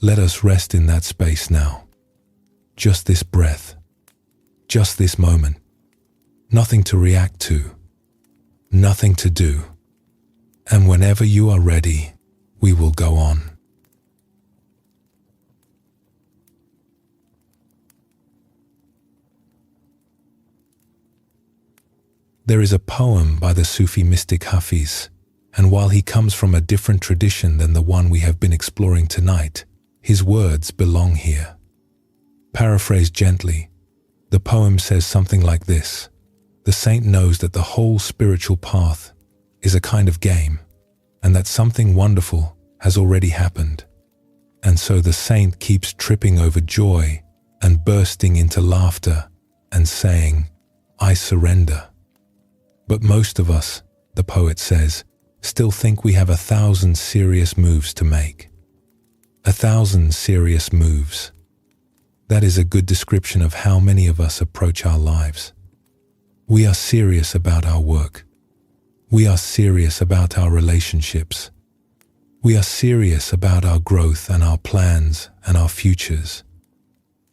Let us rest in that space now. Just this breath, just this moment. Nothing to react to, nothing to do. And whenever you are ready, we will go on. There is a poem by the Sufi mystic Hafiz, and while he comes from a different tradition than the one we have been exploring tonight, his words belong here. Paraphrased gently, the poem says something like this: the saint knows that the whole spiritual path is a kind of game, and that something wonderful has already happened. And so the saint keeps tripping over joy and bursting into laughter and saying, "I surrender." But most of us, the poet says, still think we have 1,000 serious moves to make. 1,000 serious moves. That is a good description of how many of us approach our lives. We are serious about our work. We are serious about our relationships. We are serious about our growth and our plans and our futures.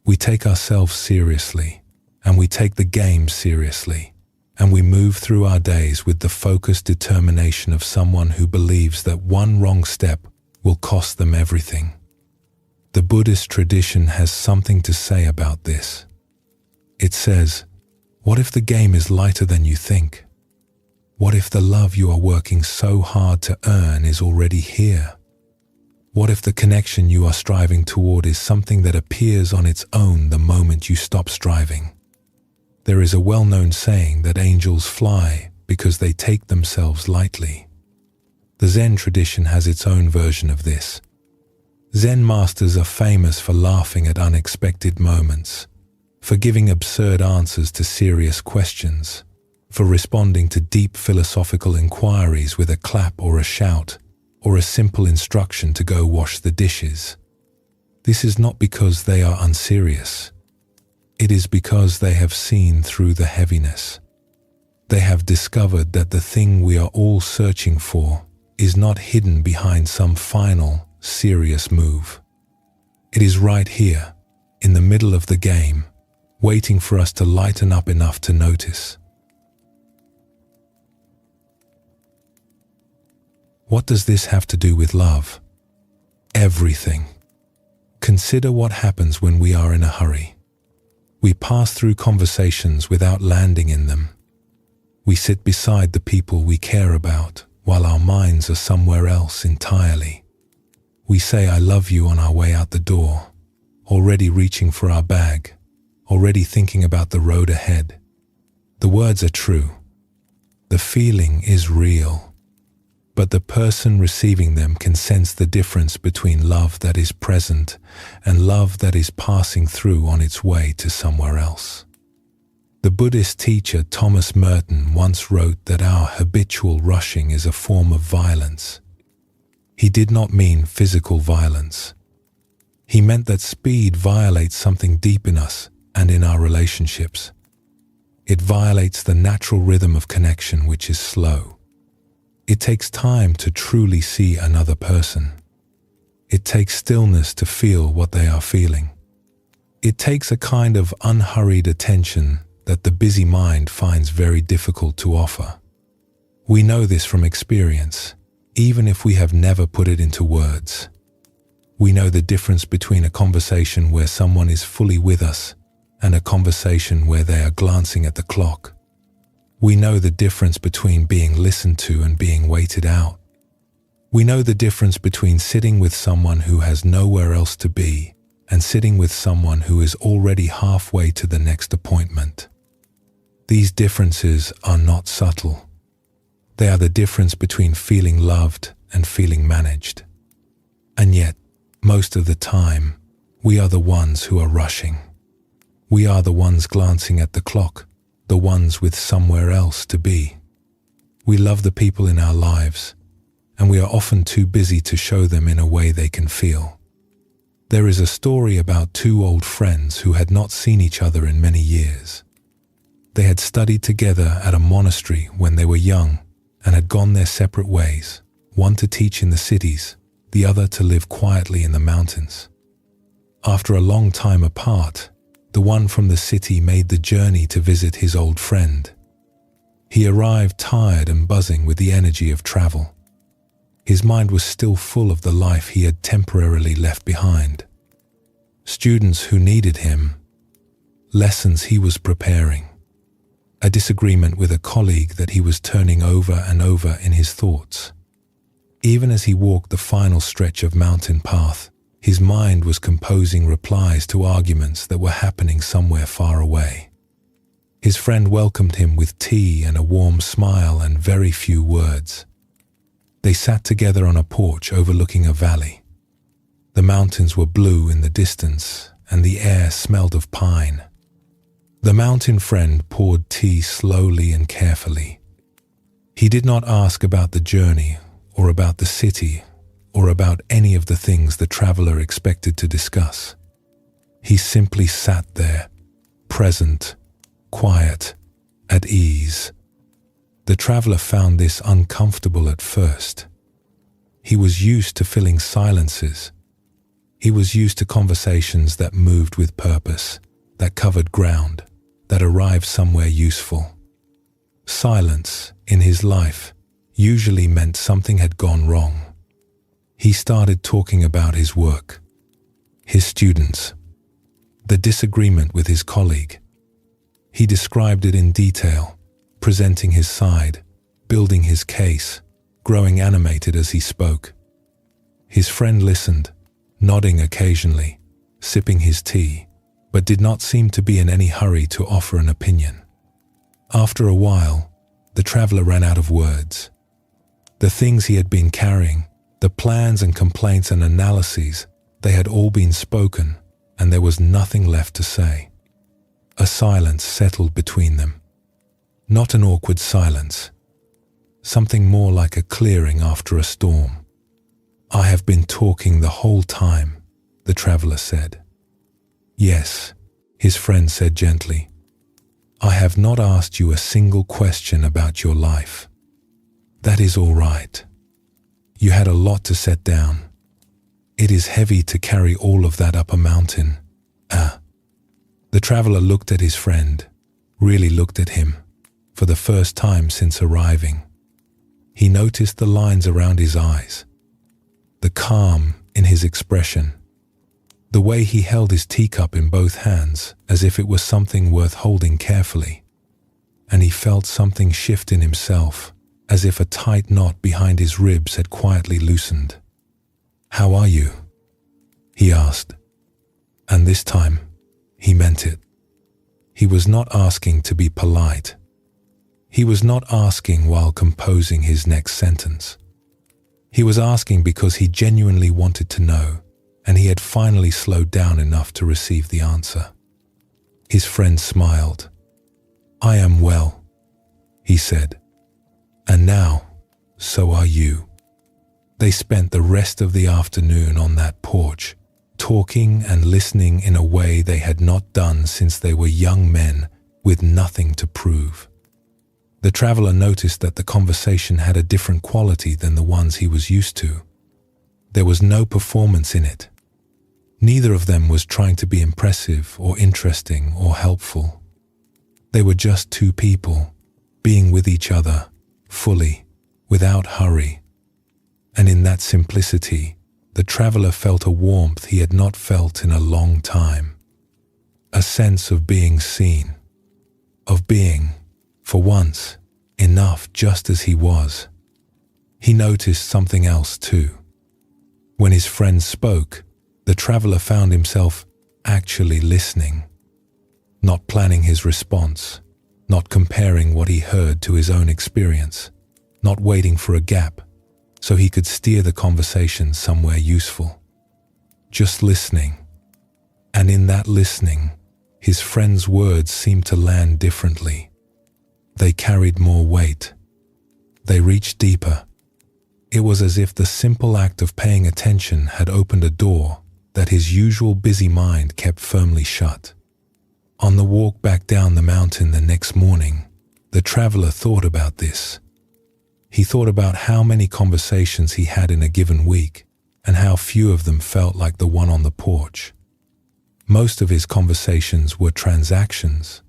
We take ourselves seriously, and we take the game seriously. And we move through our days with the focused determination of someone who believes that one wrong step will cost them everything. The Buddhist tradition has something to say about this. It says, what if the game is lighter than you think? What if the love you are working so hard to earn is already here? What if the connection you are striving toward is something that appears on its own the moment you stop striving? There is a well-known saying that angels fly because they take themselves lightly. The Zen tradition has its own version of this. Zen masters are famous for laughing at unexpected moments, for giving absurd answers to serious questions, for responding to deep philosophical inquiries with a clap or a shout, or a simple instruction to go wash the dishes. This is not because they are unserious. It is because they have seen through the heaviness. They have discovered that the thing we are all searching for is not hidden behind some final, serious move. It is right here, in the middle of the game, waiting for us to lighten up enough to notice. What does this have to do with love? Everything. Consider what happens when we are in a hurry. We pass through conversations without landing in them. We sit beside the people we care about while our minds are somewhere else entirely. We say "I love you" on our way out the door, already reaching for our bag, already thinking about the road ahead. The words are true. The feeling is real. But the person receiving them can sense the difference between love that is present and love that is passing through on its way to somewhere else. The Buddhist teacher Thomas Merton once wrote that our habitual rushing is a form of violence. He did not mean physical violence. He meant that speed violates something deep in us and in our relationships. It violates the natural rhythm of connection, which is slow. It takes time to truly see another person. It takes stillness to feel what they are feeling. It takes a kind of unhurried attention that the busy mind finds very difficult to offer. We know this from experience, even if we have never put it into words. We know the difference between a conversation where someone is fully with us and a conversation where they are glancing at the clock. We know the difference between being listened to and being waited out. We know the difference between sitting with someone who has nowhere else to be and sitting with someone who is already halfway to the next appointment. These differences are not subtle. They are the difference between feeling loved and feeling managed. And yet, most of the time, we are the ones who are rushing. We are the ones glancing at the clock, the ones with somewhere else to be. We love the people in our lives, and we are often too busy to show them in a way they can feel. There is a story about two old friends who had not seen each other in many years. They had studied together at a monastery when they were young and had gone their separate ways, one to teach in the cities, the other to live quietly in the mountains. After a long time apart, the one from the city made the journey to visit his old friend. He arrived tired and buzzing with the energy of travel. His mind was still full of the life he had temporarily left behind. Students who needed him, lessons he was preparing, a disagreement with a colleague that he was turning over and over in his thoughts. Even as he walked the final stretch of mountain path, his mind was composing replies to arguments that were happening somewhere far away. His friend welcomed him with tea and a warm smile and very few words. They sat together on a porch overlooking a valley. The mountains were blue in the distance, and the air smelled of pine. The mountain friend poured tea slowly and carefully. He did not ask about the journey, or about the city, or about any of the things the traveler expected to discuss. He simply sat there, present, quiet, at ease. The traveler found this uncomfortable at first. He was used to filling silences. He was used to conversations that moved with purpose, that covered ground, that arrived somewhere useful. Silence, in his life, usually meant something had gone wrong. He started talking about his work, his students, the disagreement with his colleague. He described it in detail, presenting his side, building his case, growing animated as he spoke. His friend listened, nodding occasionally, sipping his tea, but did not seem to be in any hurry to offer an opinion. After a while, the traveler ran out of words. The things he had been carrying, the plans and complaints and analyses, they had all been spoken, and there was nothing left to say. A silence settled between them. Not an awkward silence. Something more like a clearing after a storm. "I have been talking the whole time," the traveler said. "Yes," his friend said gently. "I have not asked you a single question about your life. That is all right. You had a lot to set down. It is heavy to carry all of that up a mountain." The traveler looked at his friend, really looked at him, for the first time since arriving. He noticed the lines around his eyes, the calm in his expression, the way he held his teacup in both hands as if it was something worth holding carefully. And he felt something shift in himself, as if a tight knot behind his ribs had quietly loosened. "How are you?" he asked. And this time, he meant it. He was not asking to be polite. He was not asking while composing his next sentence. He was asking because he genuinely wanted to know, and he had finally slowed down enough to receive the answer. His friend smiled. "I am well," he said. "And now, so are you." They spent the rest of the afternoon on that porch, talking and listening in a way they had not done since they were young men with nothing to prove. The traveler noticed that the conversation had a different quality than the ones he was used to. There was no performance in it. Neither of them was trying to be impressive or interesting or helpful. They were just two people, being with each other, fully, without hurry. And in that simplicity, the traveler felt a warmth he had not felt in a long time. A sense of being seen, of being, for once, enough just as he was. He noticed something else too. When his friend spoke, the traveler found himself actually listening, not planning his response, not comparing what he heard to his own experience, not waiting for a gap so he could steer the conversation somewhere useful. Just listening. And in that listening, his friend's words seemed to land differently. They carried more weight. They reached deeper. It was as if the simple act of paying attention had opened a door that his usual busy mind kept firmly shut. On the walk back down the mountain the next morning, the traveler thought about this. He thought about how many conversations he had in a given week and how few of them felt like the one on the porch. Most of his conversations were transactions,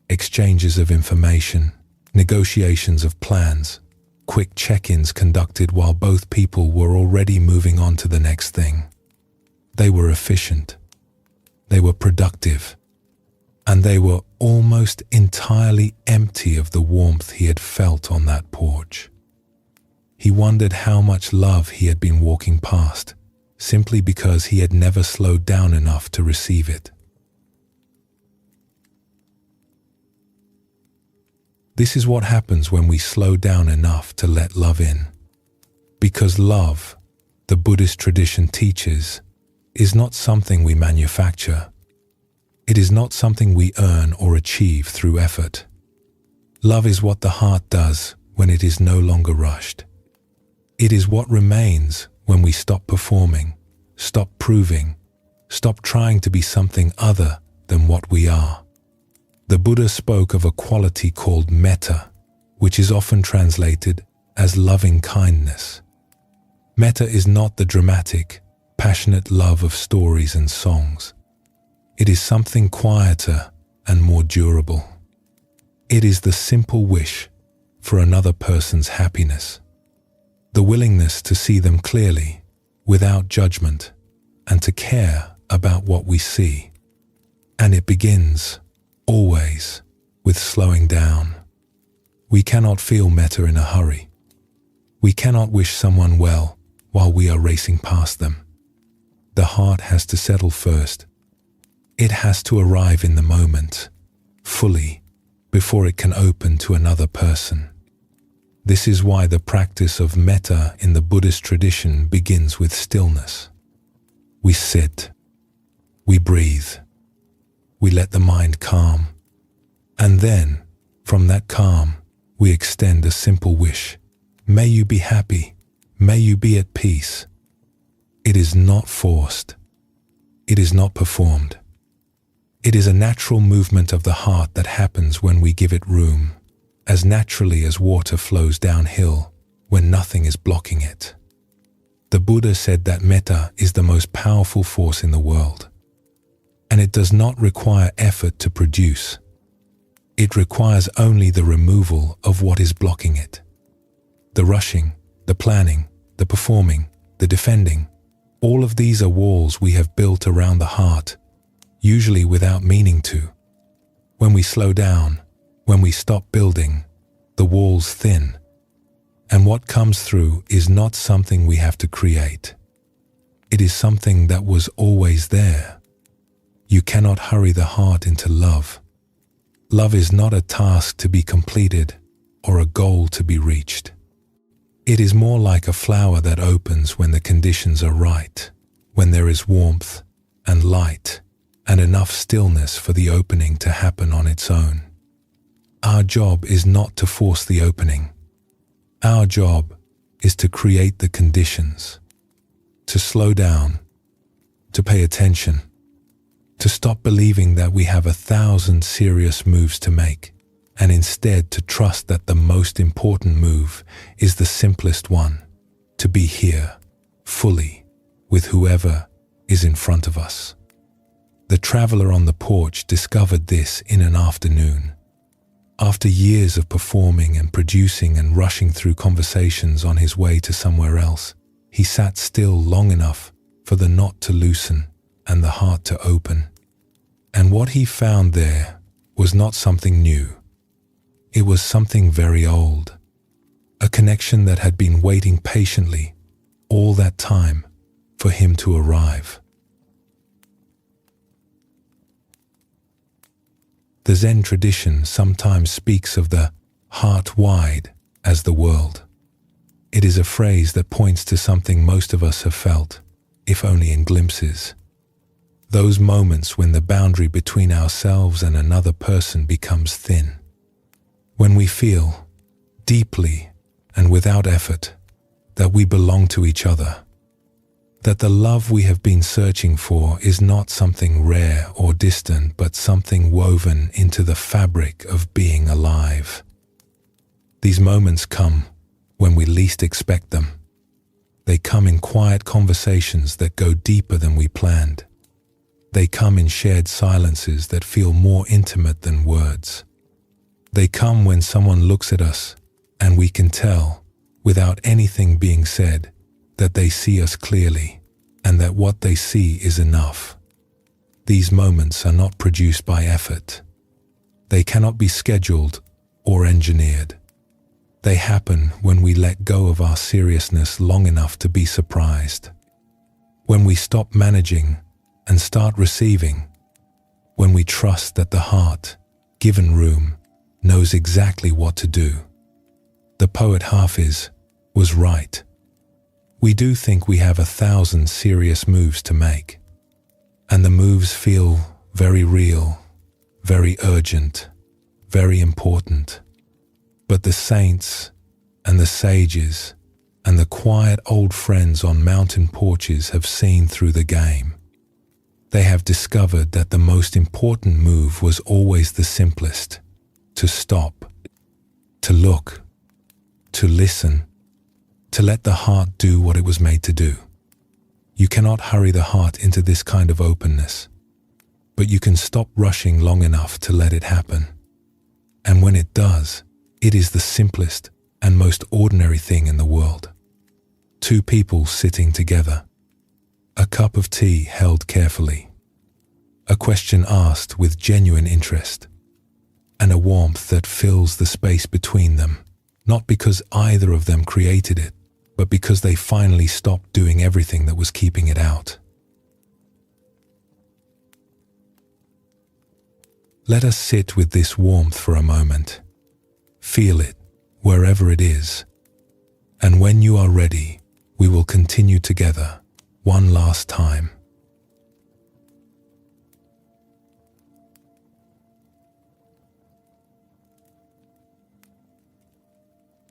exchanges of information, negotiations of plans, quick check-ins conducted while both people were already moving on to the next thing. They were efficient, they were productive, and they were almost entirely empty of the warmth he had felt on that porch. He wondered how much love he had been walking past, simply because he had never slowed down enough to receive it. This is what happens when we slow down enough to let love in. Because love, the Buddhist tradition teaches, is not something we manufacture. It is not something we earn or achieve through effort. Love is what the heart does when it is no longer rushed. It is what remains when we stop performing, stop proving, stop trying to be something other than what we are. The Buddha spoke of a quality called metta, which is often translated as loving kindness. Metta is not the dramatic, passionate love of stories and songs. It is something quieter and more durable. It is the simple wish for another person's happiness, the willingness to see them clearly, without judgment, and to care about what we see. And it begins, always, with slowing down. We cannot feel metta in a hurry. We cannot wish someone well while we are racing past them. The heart has to settle first. It has to arrive in the moment, fully, before it can open to another person. This is why the practice of metta in the Buddhist tradition begins with stillness. We sit, we breathe, we let the mind calm, and then, from that calm, we extend a simple wish. May you be happy, may you be at peace. It is not forced. It is not performed. It is a natural movement of the heart that happens when we give it room, as naturally as water flows downhill when nothing is blocking it. The Buddha said that metta is the most powerful force in the world, and it does not require effort to produce. It requires only the removal of what is blocking it. The rushing, the planning, the performing, the defending, all of these are walls we have built around the heart, usually without meaning to. When we slow down, when we stop building, the walls thin, and what comes through is not something we have to create. It is something that was always there. You cannot hurry the heart into love. Love is not a task to be completed or a goal to be reached. It is more like a flower that opens when the conditions are right, when there is warmth and light and enough stillness for the opening to happen on its own. Our job is not to force the opening. Our job is to create the conditions, to slow down, to pay attention, to stop believing that we have 1,000 serious moves to make, and instead to trust that the most important move is the simplest one, to be here, fully, with whoever is in front of us. The traveler on the porch discovered this in an afternoon. After years of performing and producing and rushing through conversations on his way to somewhere else, he sat still long enough for the knot to loosen and the heart to open. And what he found there was not something new. It was something very old. A connection that had been waiting patiently all that time for him to arrive. The Zen tradition sometimes speaks of the heart wide as the world. It is a phrase that points to something most of us have felt, if only in glimpses. Those moments when the boundary between ourselves and another person becomes thin. When we feel, deeply and without effort, that we belong to each other. That the love we have been searching for is not something rare or distant, but something woven into the fabric of being alive. These moments come when we least expect them. They come in quiet conversations that go deeper than we planned. They come in shared silences that feel more intimate than words. They come when someone looks at us and we can tell, without anything being said, that they see us clearly, and that what they see is enough. These moments are not produced by effort. They cannot be scheduled or engineered. They happen when we let go of our seriousness long enough to be surprised. When we stop managing and start receiving. When we trust that the heart, given room, knows exactly what to do. The poet Hafiz was right. We do think we have 1,000 serious moves to make, and the moves feel very real, very urgent, very important. But the saints and the sages and the quiet old friends on mountain porches have seen through the game. They have discovered that the most important move was always the simplest: to stop, to look, to listen, to let the heart do what it was made to do. You cannot hurry the heart into this kind of openness, but you can stop rushing long enough to let it happen. And when it does, it is the simplest and most ordinary thing in the world. Two people sitting together, a cup of tea held carefully, a question asked with genuine interest, and a warmth that fills the space between them, not because either of them created it, but because they finally stopped doing everything that was keeping it out. Let us sit with this warmth for a moment. Feel it, wherever it is. And when you are ready, we will continue together, one last time.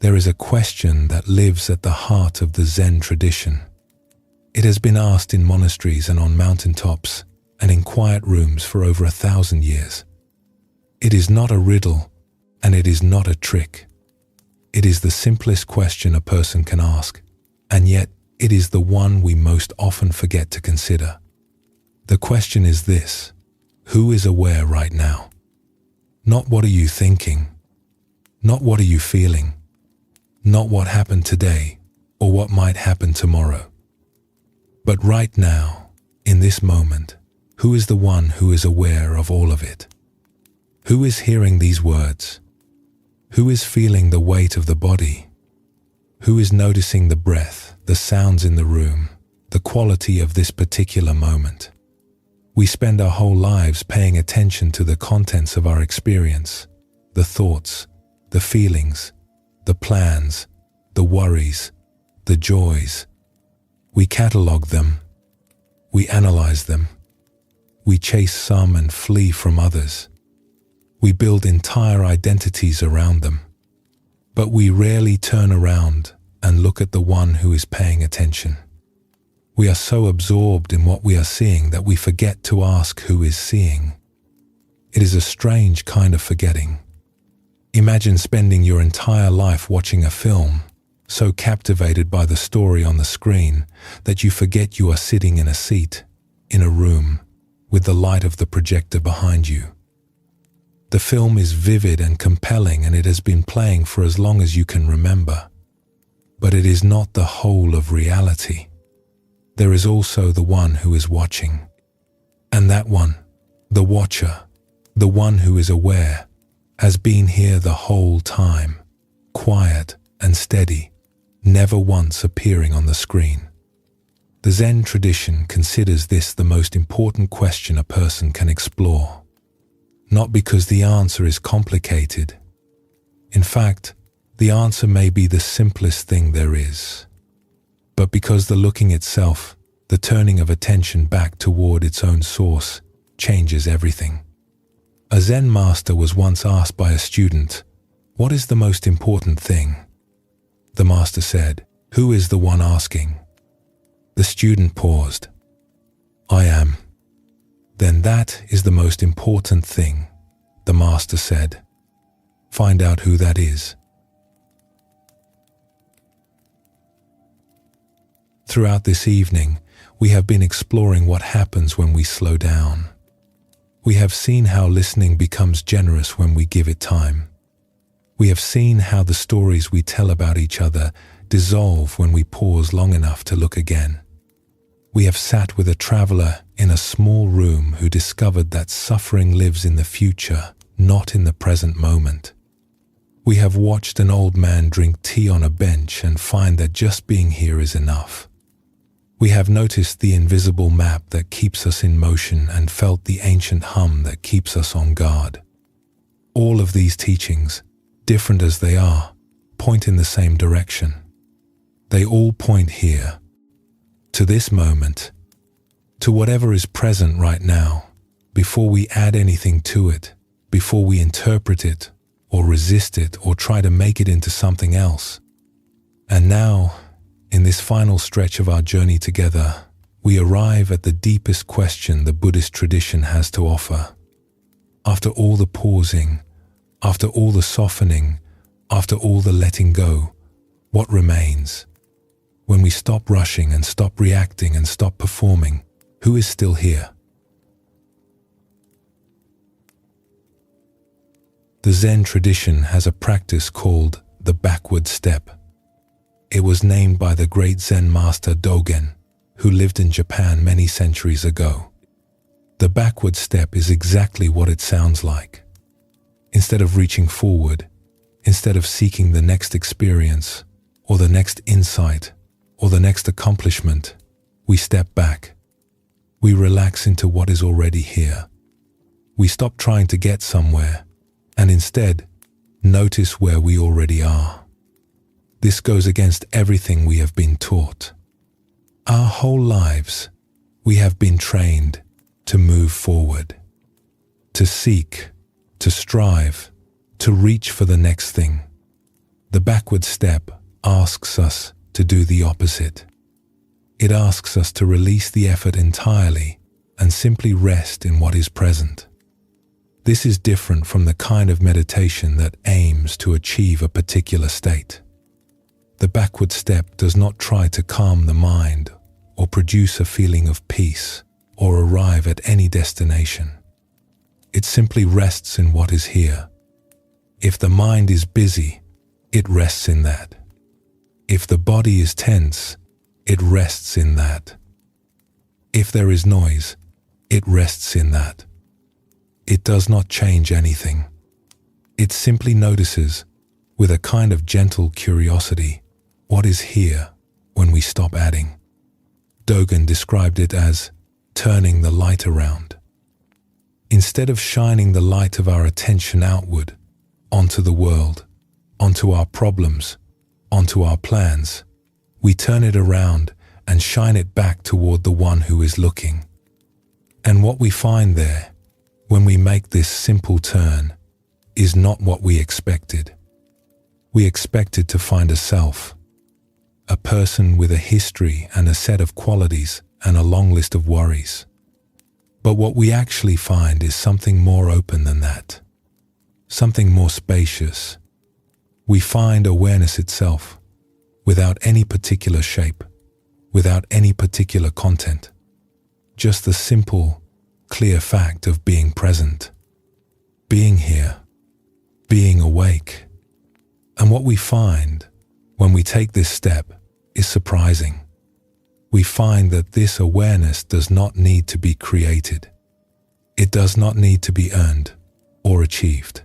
There is a question that lives at the heart of the Zen tradition. It has been asked in monasteries and on mountaintops and in quiet rooms for over 1,000 years. It is not a riddle, and it is not a trick. It is the simplest question a person can ask, and yet it is the one we most often forget to consider. The question is this: who is aware right now? Not what are you thinking, not what are you feeling, not what happened today or what might happen tomorrow. But right now, in this moment, who is the one who is aware of all of it? Who is hearing these words? Who is feeling the weight of the body? Who is noticing the breath, the sounds in the room, the quality of this particular moment? We spend our whole lives paying attention to the contents of our experience, the thoughts, the feelings, the plans, the worries, the joys. We catalogue them. We analyze them. We chase some and flee from others. We build entire identities around them. But we rarely turn around and look at the one who is paying attention. We are so absorbed in what we are seeing that we forget to ask who is seeing. It is a strange kind of forgetting. Imagine spending your entire life watching a film, so captivated by the story on the screen that you forget you are sitting in a seat, in a room, with the light of the projector behind you. The film is vivid and compelling, and it has been playing for as long as you can remember. But it is not the whole of reality. There is also the one who is watching. And that one, the watcher, the one who is aware, has been here the whole time, quiet and steady, never once appearing on the screen. The Zen tradition considers this the most important question a person can explore, not because the answer is complicated. In fact, the answer may be the simplest thing there is, but because the looking itself, the turning of attention back toward its own source, changes everything. A Zen master was once asked by a student, "What is the most important thing?" The master said, "Who is the one asking?" The student paused. "I am." "Then that is the most important thing," the master said. "Find out who that is." Throughout this evening, we have been exploring what happens when we slow down. We have seen how listening becomes generous when we give it time. We have seen how the stories we tell about each other dissolve when we pause long enough to look again. We have sat with a traveler in a small room who discovered that suffering lives in the future, not in the present moment. We have watched an old man drink tea on a bench and find that just being here is enough. We have noticed the invisible map that keeps us in motion and felt the ancient hum that keeps us on guard. All of these teachings, different as they are, point in the same direction. They all point here, to this moment, to whatever is present right now, before we add anything to it, before we interpret it, or resist it, or try to make it into something else. And now, in this final stretch of our journey together, we arrive at the deepest question the Buddhist tradition has to offer. After all the pausing, after all the softening, after all the letting go, what remains? When we stop rushing and stop reacting and stop performing, who is still here? The Zen tradition has a practice called the backward step. It was named by the great Zen master Dogen, who lived in Japan many centuries ago. The backward step is exactly what it sounds like. Instead of reaching forward, instead of seeking the next experience, or the next insight, or the next accomplishment, we step back. We relax into what is already here. We stop trying to get somewhere, and instead, notice where we already are. This goes against everything we have been taught. Our whole lives, we have been trained to move forward, to seek, to strive, to reach for the next thing. The backward step asks us to do the opposite. It asks us to release the effort entirely and simply rest in what is present. This is different from the kind of meditation that aims to achieve a particular state. The backward step does not try to calm the mind or produce a feeling of peace or arrive at any destination. It simply rests in what is here. If the mind is busy, it rests in that. If the body is tense, it rests in that. If there is noise, it rests in that. It does not change anything. It simply notices, with a kind of gentle curiosity, what is here when we stop adding. Dogen described it as turning the light around. Instead of shining the light of our attention outward, onto the world, onto our problems, onto our plans, we turn it around and shine it back toward the one who is looking. And what we find there, when we make this simple turn, is not what we expected. We expected to find a self. a person with a history and a set of qualities and a long list of worries. But what we actually find is something more open than that, something more spacious. We find awareness itself, without any particular shape, without any particular content, just the simple, clear fact of being present, being here, being awake. And what we find when we take this step is surprising. We find that this awareness does not need to be created. It does not need to be earned or achieved.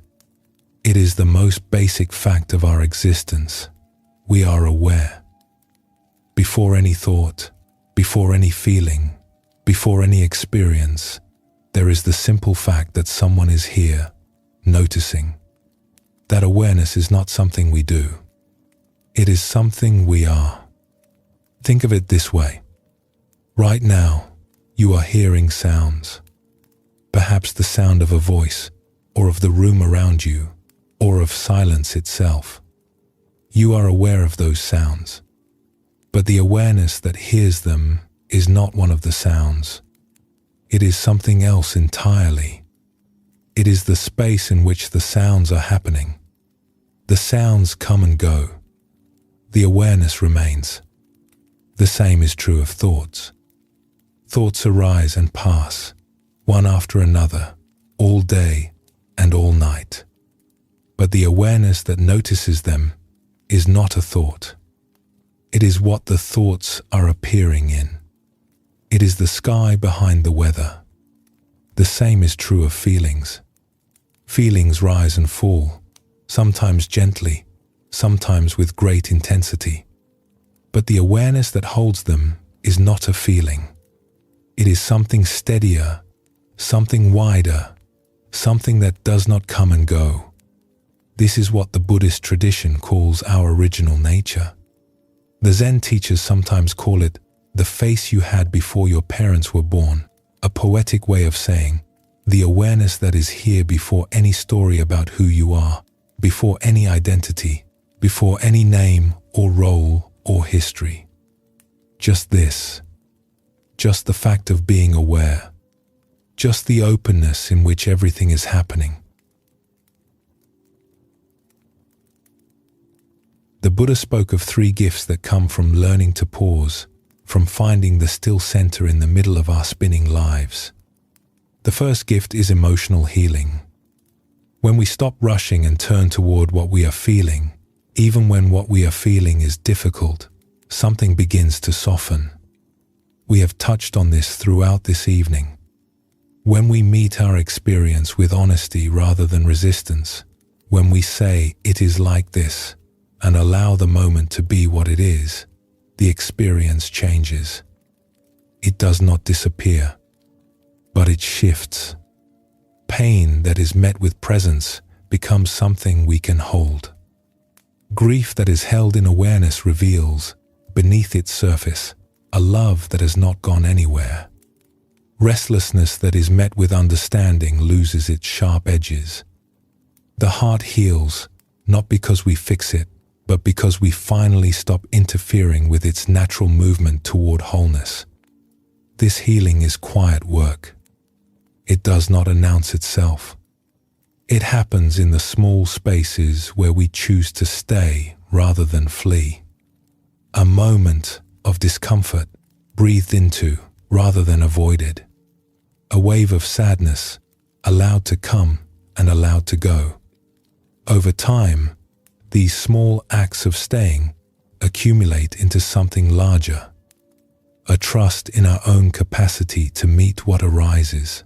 It is the most basic fact of our existence. We are aware. Before any thought, before any feeling, before any experience, there is the simple fact that someone is here, noticing. That awareness is not something we do. It is something we are. Think of it this way. Right now, you are hearing sounds. Perhaps the sound of a voice, or of the room around you, or of silence itself. You are aware of those sounds. But the awareness that hears them is not one of the sounds. It is something else entirely. It is the space in which the sounds are happening. The sounds come and go. The awareness remains. The same is true of thoughts. Thoughts arise and pass, one after another, all day and all night. But the awareness that notices them is not a thought. It is what the thoughts are appearing in. It is the sky behind the weather. The same is true of feelings. Feelings rise and fall, sometimes gently, sometimes with great intensity. But the awareness that holds them is not a feeling. It is something steadier, something wider, something that does not come and go. This is what the Buddhist tradition calls our original nature. The Zen teachers sometimes call it the face you had before your parents were born, a poetic way of saying the awareness that is here before any story about who you are, before any identity, before any name or role or history. Just this, just the fact of being aware, just the openness in which everything is happening. The Buddha spoke of 3 gifts that come from learning to pause, from finding the still center in the middle of our spinning lives. The first gift is emotional healing. When we stop rushing and turn toward what we are feeling, even when what we are feeling is difficult, something begins to soften. We have touched on this throughout this evening. When we meet our experience with honesty rather than resistance, when we say it is like this, and allow the moment to be what it is, the experience changes. It does not disappear, but it shifts. Pain that is met with presence becomes something we can hold. Grief that is held in awareness reveals, beneath its surface, a love that has not gone anywhere. Restlessness that is met with understanding loses its sharp edges. The heart heals, not because we fix it, but because we finally stop interfering with its natural movement toward wholeness. This healing is quiet work. It does not announce itself. It happens in the small spaces where we choose to stay rather than flee. A moment of discomfort breathed into rather than avoided. A wave of sadness allowed to come and allowed to go. Over time, these small acts of staying accumulate into something larger, a trust in our own capacity to meet what arises,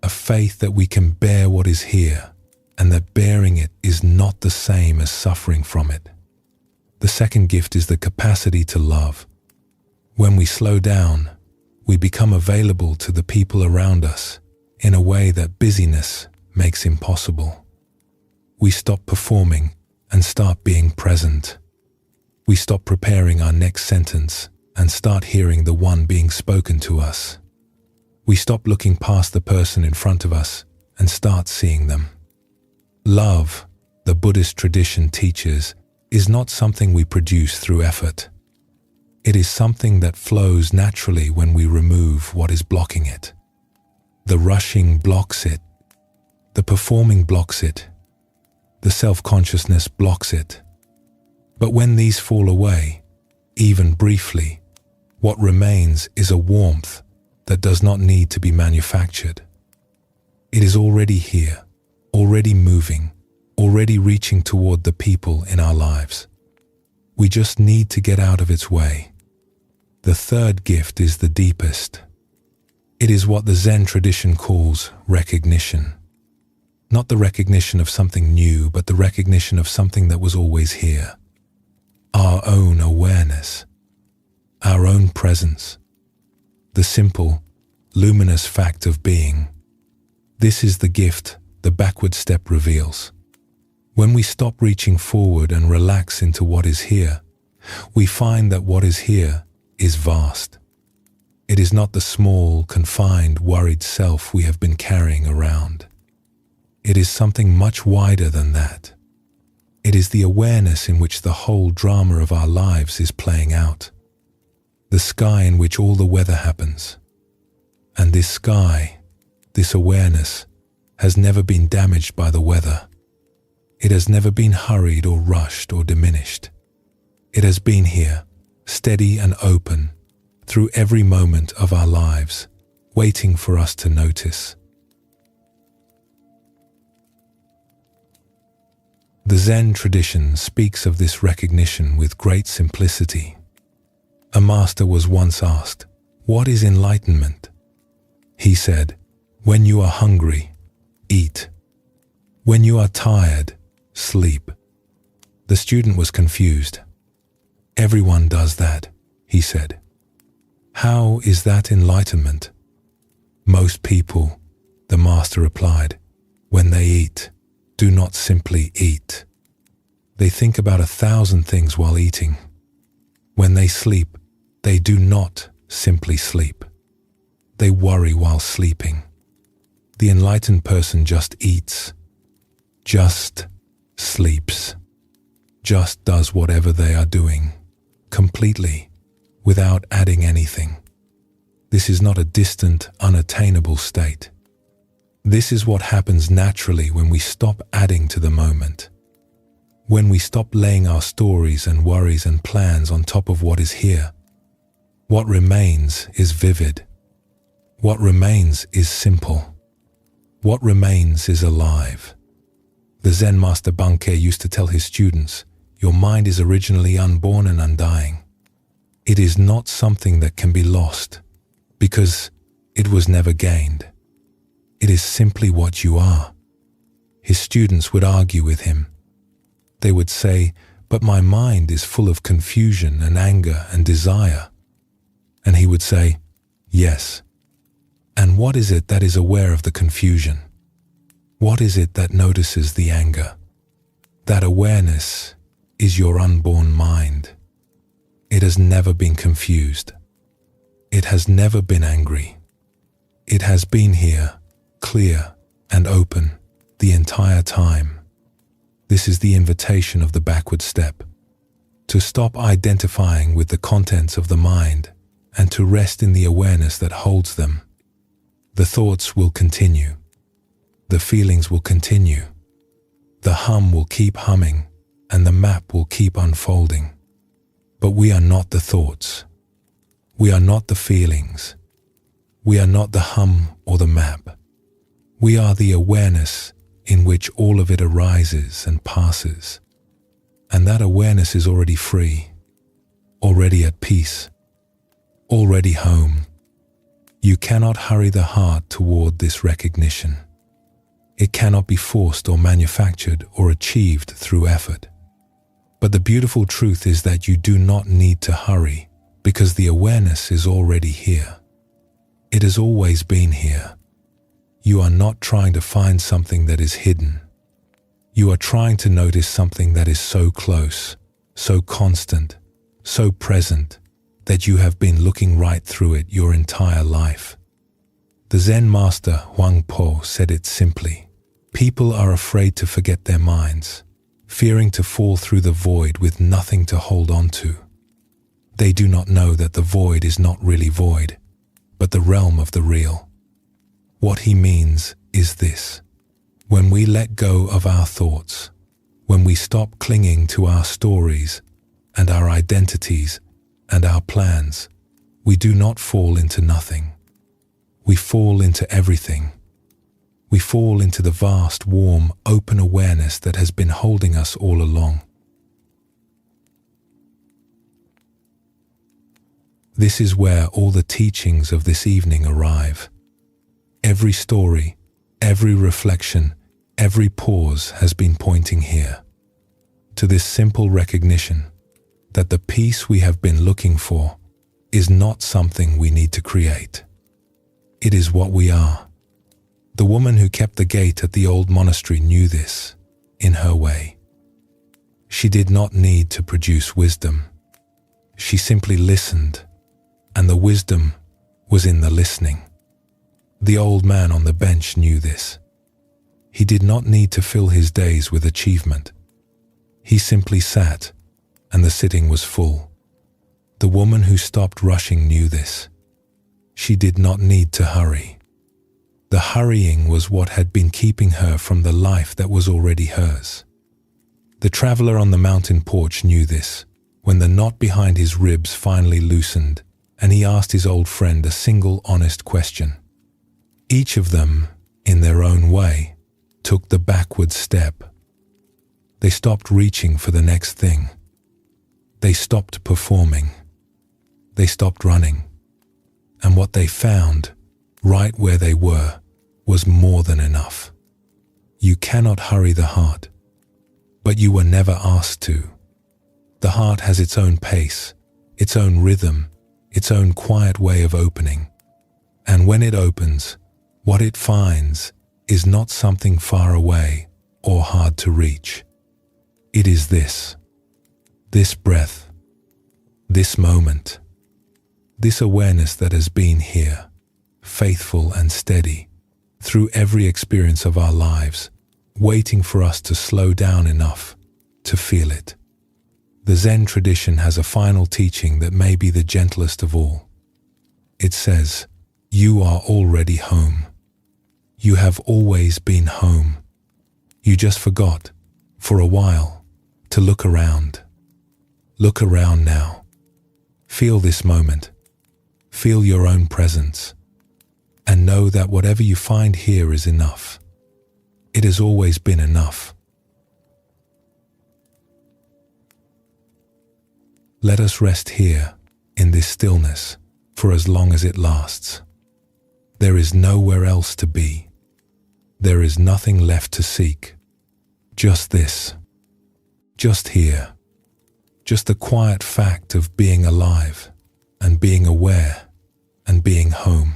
a faith that we can bear what is here and that bearing it is not the same as suffering from it. The second gift is the capacity to love. When we slow down, we become available to the people around us in a way that busyness makes impossible. We stop performing and start being present. We stop preparing our next sentence and start hearing the one being spoken to us. We stop looking past the person in front of us and start seeing them. Love, the Buddhist tradition teaches, is not something we produce through effort. It is something that flows naturally when we remove what is blocking it. The rushing blocks it. The performing blocks it. The self-consciousness blocks it. But when these fall away, even briefly, what remains is a warmth that does not need to be manufactured. It is already here, already moving, already reaching toward the people in our lives. We just need to get out of its way. The third gift is the deepest. It is what the Zen tradition calls recognition. Not the recognition of something new, but the recognition of something that was always here. Our own awareness, our own presence, the simple, luminous fact of being. This is the gift the backward step reveals. When we stop reaching forward and relax into what is here, we find that what is here is vast. It is not the small, confined, worried self we have been carrying around. It is something much wider than that. It is the awareness in which the whole drama of our lives is playing out. The sky in which all the weather happens. And this sky, this awareness, has never been damaged by the weather. It has never been hurried or rushed or diminished. It has been here, steady and open, through every moment of our lives, waiting for us to notice. The Zen tradition speaks of this recognition with great simplicity. A master was once asked, "What is enlightenment?" He said, "When you are hungry, eat. When you are tired, sleep." The student was confused. "Everyone does that," he said. "How is that enlightenment?" "Most people," the master replied, "when they eat, do not simply eat. They think about 1,000 things while eating. When they sleep, they do not simply sleep. They worry while sleeping. The enlightened person just eats, just sleeps, just does whatever they are doing, completely, without adding anything. This is not a distant, unattainable state. This is what happens naturally when we stop adding to the moment. When we stop laying our stories and worries and plans on top of what is here. What remains is vivid. What remains is simple. What remains is alive. The Zen master Bankei used to tell his students, "Your mind is originally unborn and undying. It is not something that can be lost, because it was never gained. It is simply what you are." His students would argue with him. They would say, "But my mind is full of confusion and anger and desire." And he would say, "Yes. And what is it that is aware of the confusion? What is it that notices the anger? That awareness is your unborn mind. It has never been confused. It has never been angry. It has been here, clear and open, the entire time." This is the invitation of the backward step, to stop identifying with the contents of the mind and to rest in the awareness that holds them. The thoughts will continue. The feelings will continue. The hum will keep humming and the map will keep unfolding. But we are not the thoughts. We are not the feelings. We are not the hum or the map. We are the awareness in which all of it arises and passes. And that awareness is already free, already at peace, already home. You cannot hurry the heart toward this recognition. It cannot be forced or manufactured or achieved through effort. But the beautiful truth is that you do not need to hurry because the awareness is already here. It has always been here. You are not trying to find something that is hidden. You are trying to notice something that is so close, so constant, so present, that you have been looking right through it your entire life. The Zen master Huang Po said it simply. People are afraid to forget their minds, fearing to fall through the void with nothing to hold on to. They do not know that the void is not really void, but the realm of the real. What he means is this: when we let go of our thoughts, when we stop clinging to our stories and our identities and our plans, we do not fall into nothing. We fall into everything. We fall into the vast, warm, open awareness that has been holding us all along. This is where all the teachings of this evening arrive. Every story, every reflection, every pause has been pointing here, to this simple recognition that the peace we have been looking for is not something we need to create. It is what we are. The woman who kept the gate at the old monastery knew this, in her way. She did not need to produce wisdom. She simply listened, and the wisdom was in the listening. The old man on the bench knew this. He did not need to fill his days with achievement. He simply sat, and the sitting was full. The woman who stopped rushing knew this. She did not need to hurry. The hurrying was what had been keeping her from the life that was already hers. The traveler on the mountain porch knew this, when the knot behind his ribs finally loosened, and he asked his old friend a single honest question. Each of them, in their own way, took the backward step. They stopped reaching for the next thing. They stopped performing. They stopped running. And what they found, right where they were, was more than enough. You cannot hurry the heart, but you were never asked to. The heart has its own pace, its own rhythm, its own quiet way of opening. And when it opens, what it finds is not something far away or hard to reach. It is this breath, this moment, this awareness that has been here, faithful and steady, through every experience of our lives, waiting for us to slow down enough to feel it. The Zen tradition has a final teaching that may be the gentlest of all. It says, "You are already home. You have always been home. You just forgot, for a while, to look around. Look around now. Feel this moment. Feel your own presence. And know that whatever you find here is enough. It has always been enough." Let us rest here, in this stillness, for as long as it lasts. There is nowhere else to be. There is nothing left to seek. Just this. Just here. Just the quiet fact of being alive, and being aware, and being home.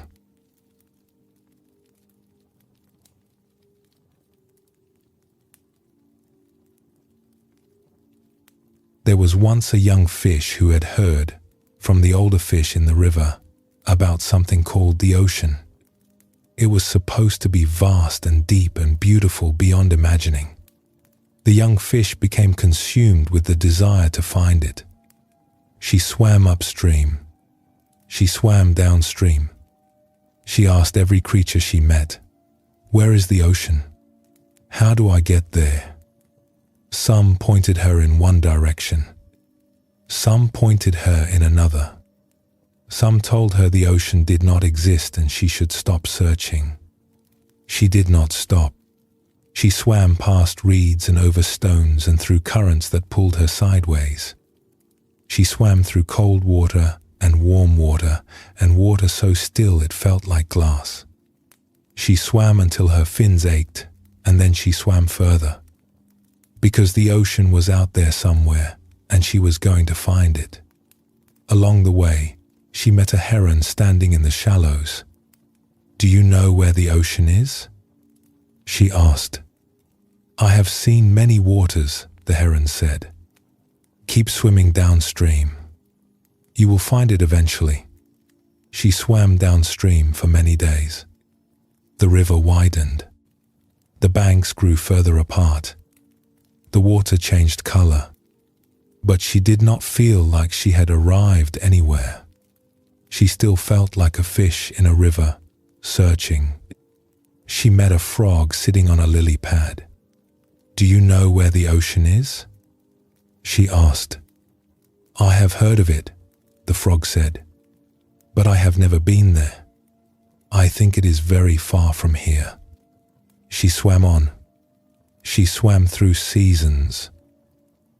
There was once a young fish who had heard, from the older fish in the river, about something called the ocean. It was supposed to be vast and deep and beautiful beyond imagining. The young fish became consumed with the desire to find it. She swam upstream. She swam downstream. She asked every creature she met, "Where is the ocean? How do I get there?" Some pointed her in one direction. Some pointed her in another. Some told her the ocean did not exist and she should stop searching. She did not stop. She swam past reeds and over stones and through currents that pulled her sideways. She swam through cold water and warm water and water so still it felt like glass. She swam until her fins ached, and then she swam further. Because the ocean was out there somewhere and she was going to find it. Along the way, she met a heron standing in the shallows. "Do you know where the ocean is?" she asked. "I have seen many waters," the heron said. "Keep swimming downstream. You will find it eventually." She swam downstream for many days. The river widened. The banks grew further apart. The water changed color. But she did not feel like she had arrived anywhere. She still felt like a fish in a river, searching. She met a frog sitting on a lily pad. "Do you know where the ocean is?" she asked. "I have heard of it," the frog said, "but I have never been there. I think it is very far from here." She swam on. She swam through seasons.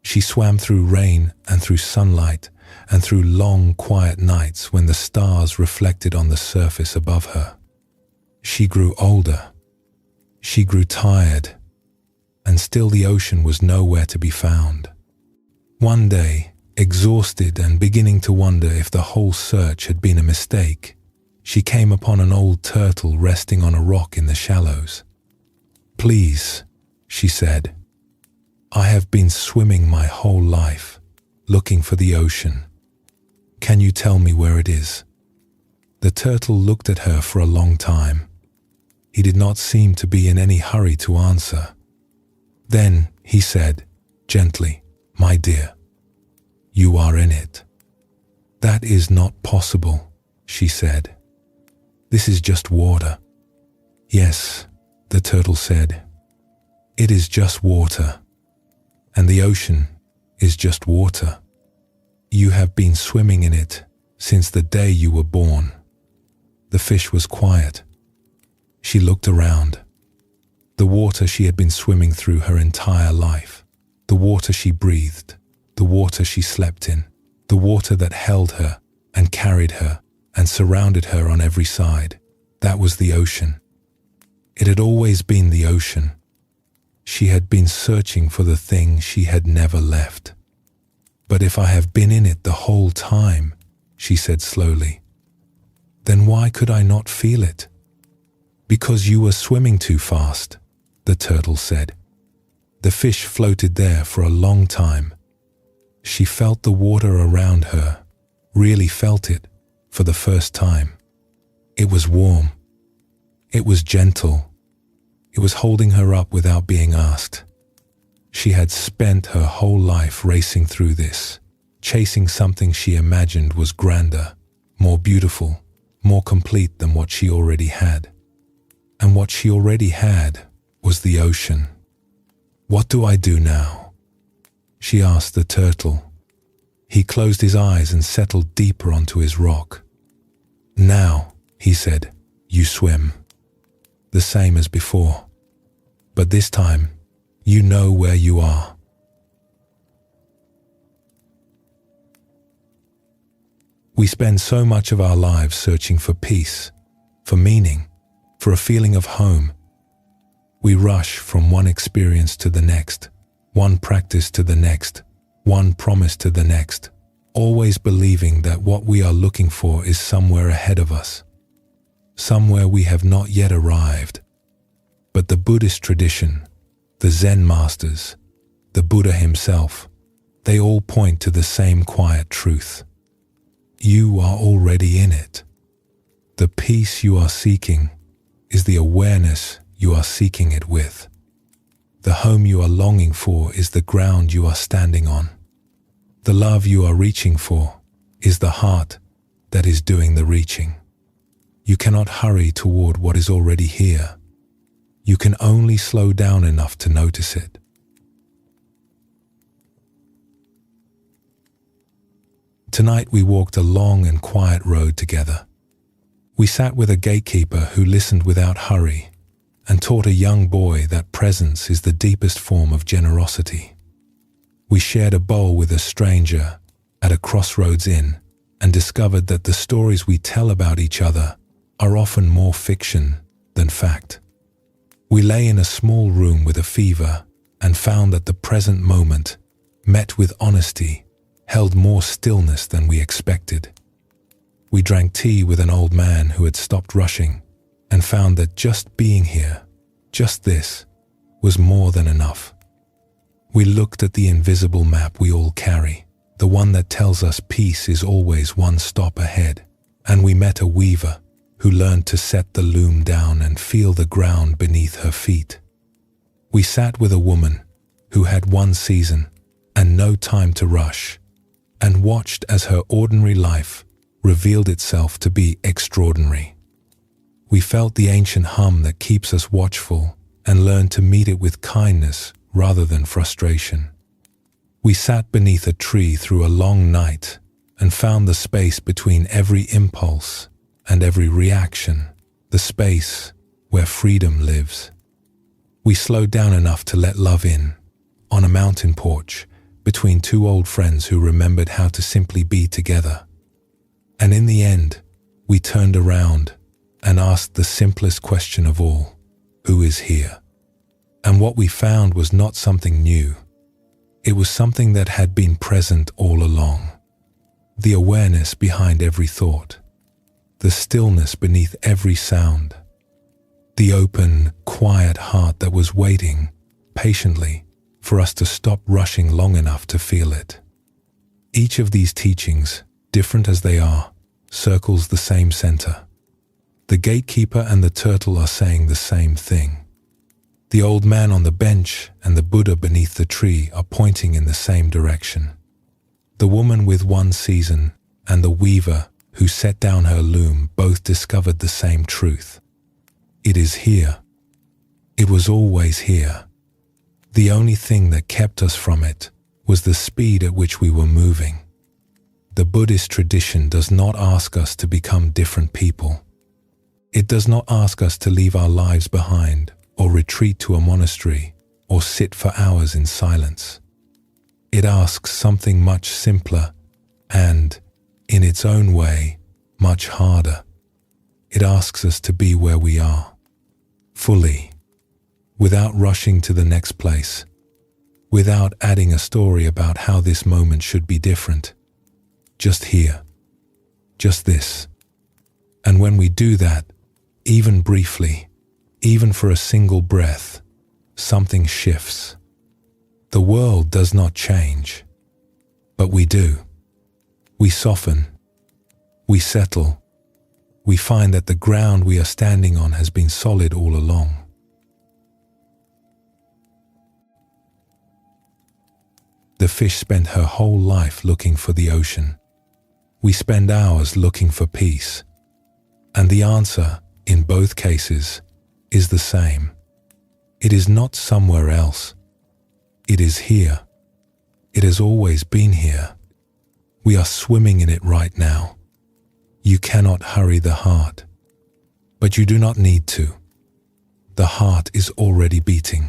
She swam through rain and through sunlight and through long, quiet nights when the stars reflected on the surface above her. She grew older. She grew tired, and still the ocean was nowhere to be found. One day, exhausted and beginning to wonder if the whole search had been a mistake, she came upon an old turtle resting on a rock in the shallows. "Please," she said, "I have been swimming my whole life, looking for the ocean. Can you tell me where it is?" The turtle looked at her for a long time. He did not seem to be in any hurry to answer. Then he said, gently, "My dear, you are in it." "That is not possible," she said. "This is just water." "Yes," the turtle said, "it is just water, and the ocean is just water. You have been swimming in it since the day you were born." The fish was quiet. She looked around. The water she had been swimming through her entire life, the water she breathed, the water she slept in, the water that held her and carried her and surrounded her on every side, that was the ocean. It had always been the ocean. She had been searching for the thing she had never left. "But if I have been in it the whole time," she said slowly, "then why could I not feel it?" "Because you were swimming too fast," the turtle said. The fish floated there for a long time. She felt the water around her, really felt it for the first time. It was warm. It was gentle. It was holding her up without being asked. She had spent her whole life racing through this, chasing something she imagined was grander, more beautiful, more complete than what she already had. And what she already had was the ocean. "What do I do now?" she asked the turtle. He closed his eyes and settled deeper onto his rock. "Now," he said, "you swim. The same as before. But this time, you know where you are." We spend so much of our lives searching for peace, for meaning, for a feeling of home. We rush from one experience to the next, one practice to the next, one promise to the next, always believing that what we are looking for is somewhere ahead of us, somewhere we have not yet arrived. But the Buddhist tradition, the Zen masters, the Buddha himself, they all point to the same quiet truth. You are already in it. The peace you are seeking is the awareness you are seeking it with. The home you are longing for is the ground you are standing on. The love you are reaching for is the heart that is doing the reaching. You cannot hurry toward what is already here. You can only slow down enough to notice it. Tonight we walked a long and quiet road together. We sat with a gatekeeper who listened without hurry and taught a young boy that presence is the deepest form of generosity. We shared a bowl with a stranger at a crossroads inn and discovered that the stories we tell about each other are often more fiction than fact. We lay in a small room with a fever and found that the present moment, met with honesty, held more stillness than we expected. We drank tea with an old man who had stopped rushing and found that just being here, just this, was more than enough. We looked at the invisible map we all carry, the one that tells us peace is always one stop ahead, and we met a weaver who learned to set the loom down and feel the ground beneath her feet. We sat with a woman who had one season and no time to rush, and watched as her ordinary life revealed itself to be extraordinary. We felt the ancient hum that keeps us watchful and learned to meet it with kindness rather than frustration. We sat beneath a tree through a long night and found the space between every impulse and every reaction, the space where freedom lives. We slowed down enough to let love in, on a mountain porch, between two old friends who remembered how to simply be together. And in the end, we turned around and asked the simplest question of all, who is here? And what we found was not something new. It was something that had been present all along. The awareness behind every thought, the stillness beneath every sound, the open, quiet heart that was waiting patiently for us to stop rushing long enough to feel it. Each of these teachings, different as they are, circles the same center. The gatekeeper and the turtle are saying the same thing. The old man on the bench and the Buddha beneath the tree are pointing in the same direction. The woman with one season and the weaver who set down her loom both discovered the same truth. It is here. It was always here. The only thing that kept us from it was the speed at which we were moving. The Buddhist tradition does not ask us to become different people. It does not ask us to leave our lives behind or retreat to a monastery or sit for hours in silence. It asks something much simpler and, in its own way, much harder. It asks us to be where we are, fully, without rushing to the next place, without adding a story about how this moment should be different. Just here, just this. And when we do that, even briefly, even for a single breath, something shifts. The world does not change, but we do. We soften, we settle, we find that the ground we are standing on has been solid all along. The fish spent her whole life looking for the ocean. We spend hours looking for peace. And the answer, in both cases, is the same. It is not somewhere else. It is here. It has always been here. We are swimming in it right now. You cannot hurry the heart, but you do not need to. The heart is already beating.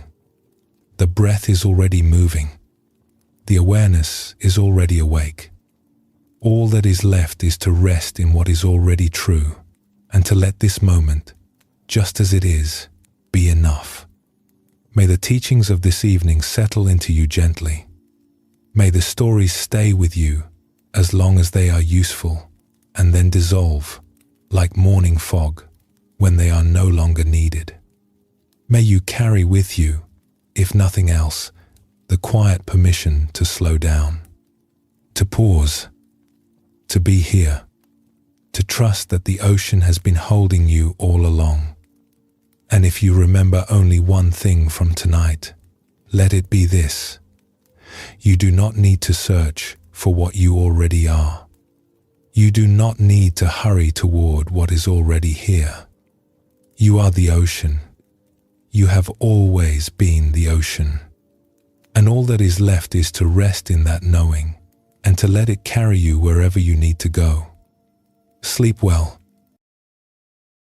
The breath is already moving. The awareness is already awake. All that is left is to rest in what is already true and to let this moment, just as it is, be enough. May the teachings of this evening settle into you gently. May the stories stay with you as long as they are useful and then dissolve like morning fog when they are no longer needed. May you carry with you, if nothing else, the quiet permission to slow down, to pause, to be here, to trust that the ocean has been holding you all along. And if you remember only one thing from tonight, let it be this: you do not need to search for what you already are. You do not need to hurry toward what is already here. You are the ocean. You have always been the ocean. And all that is left is to rest in that knowing and to let it carry you wherever you need to go. Sleep well,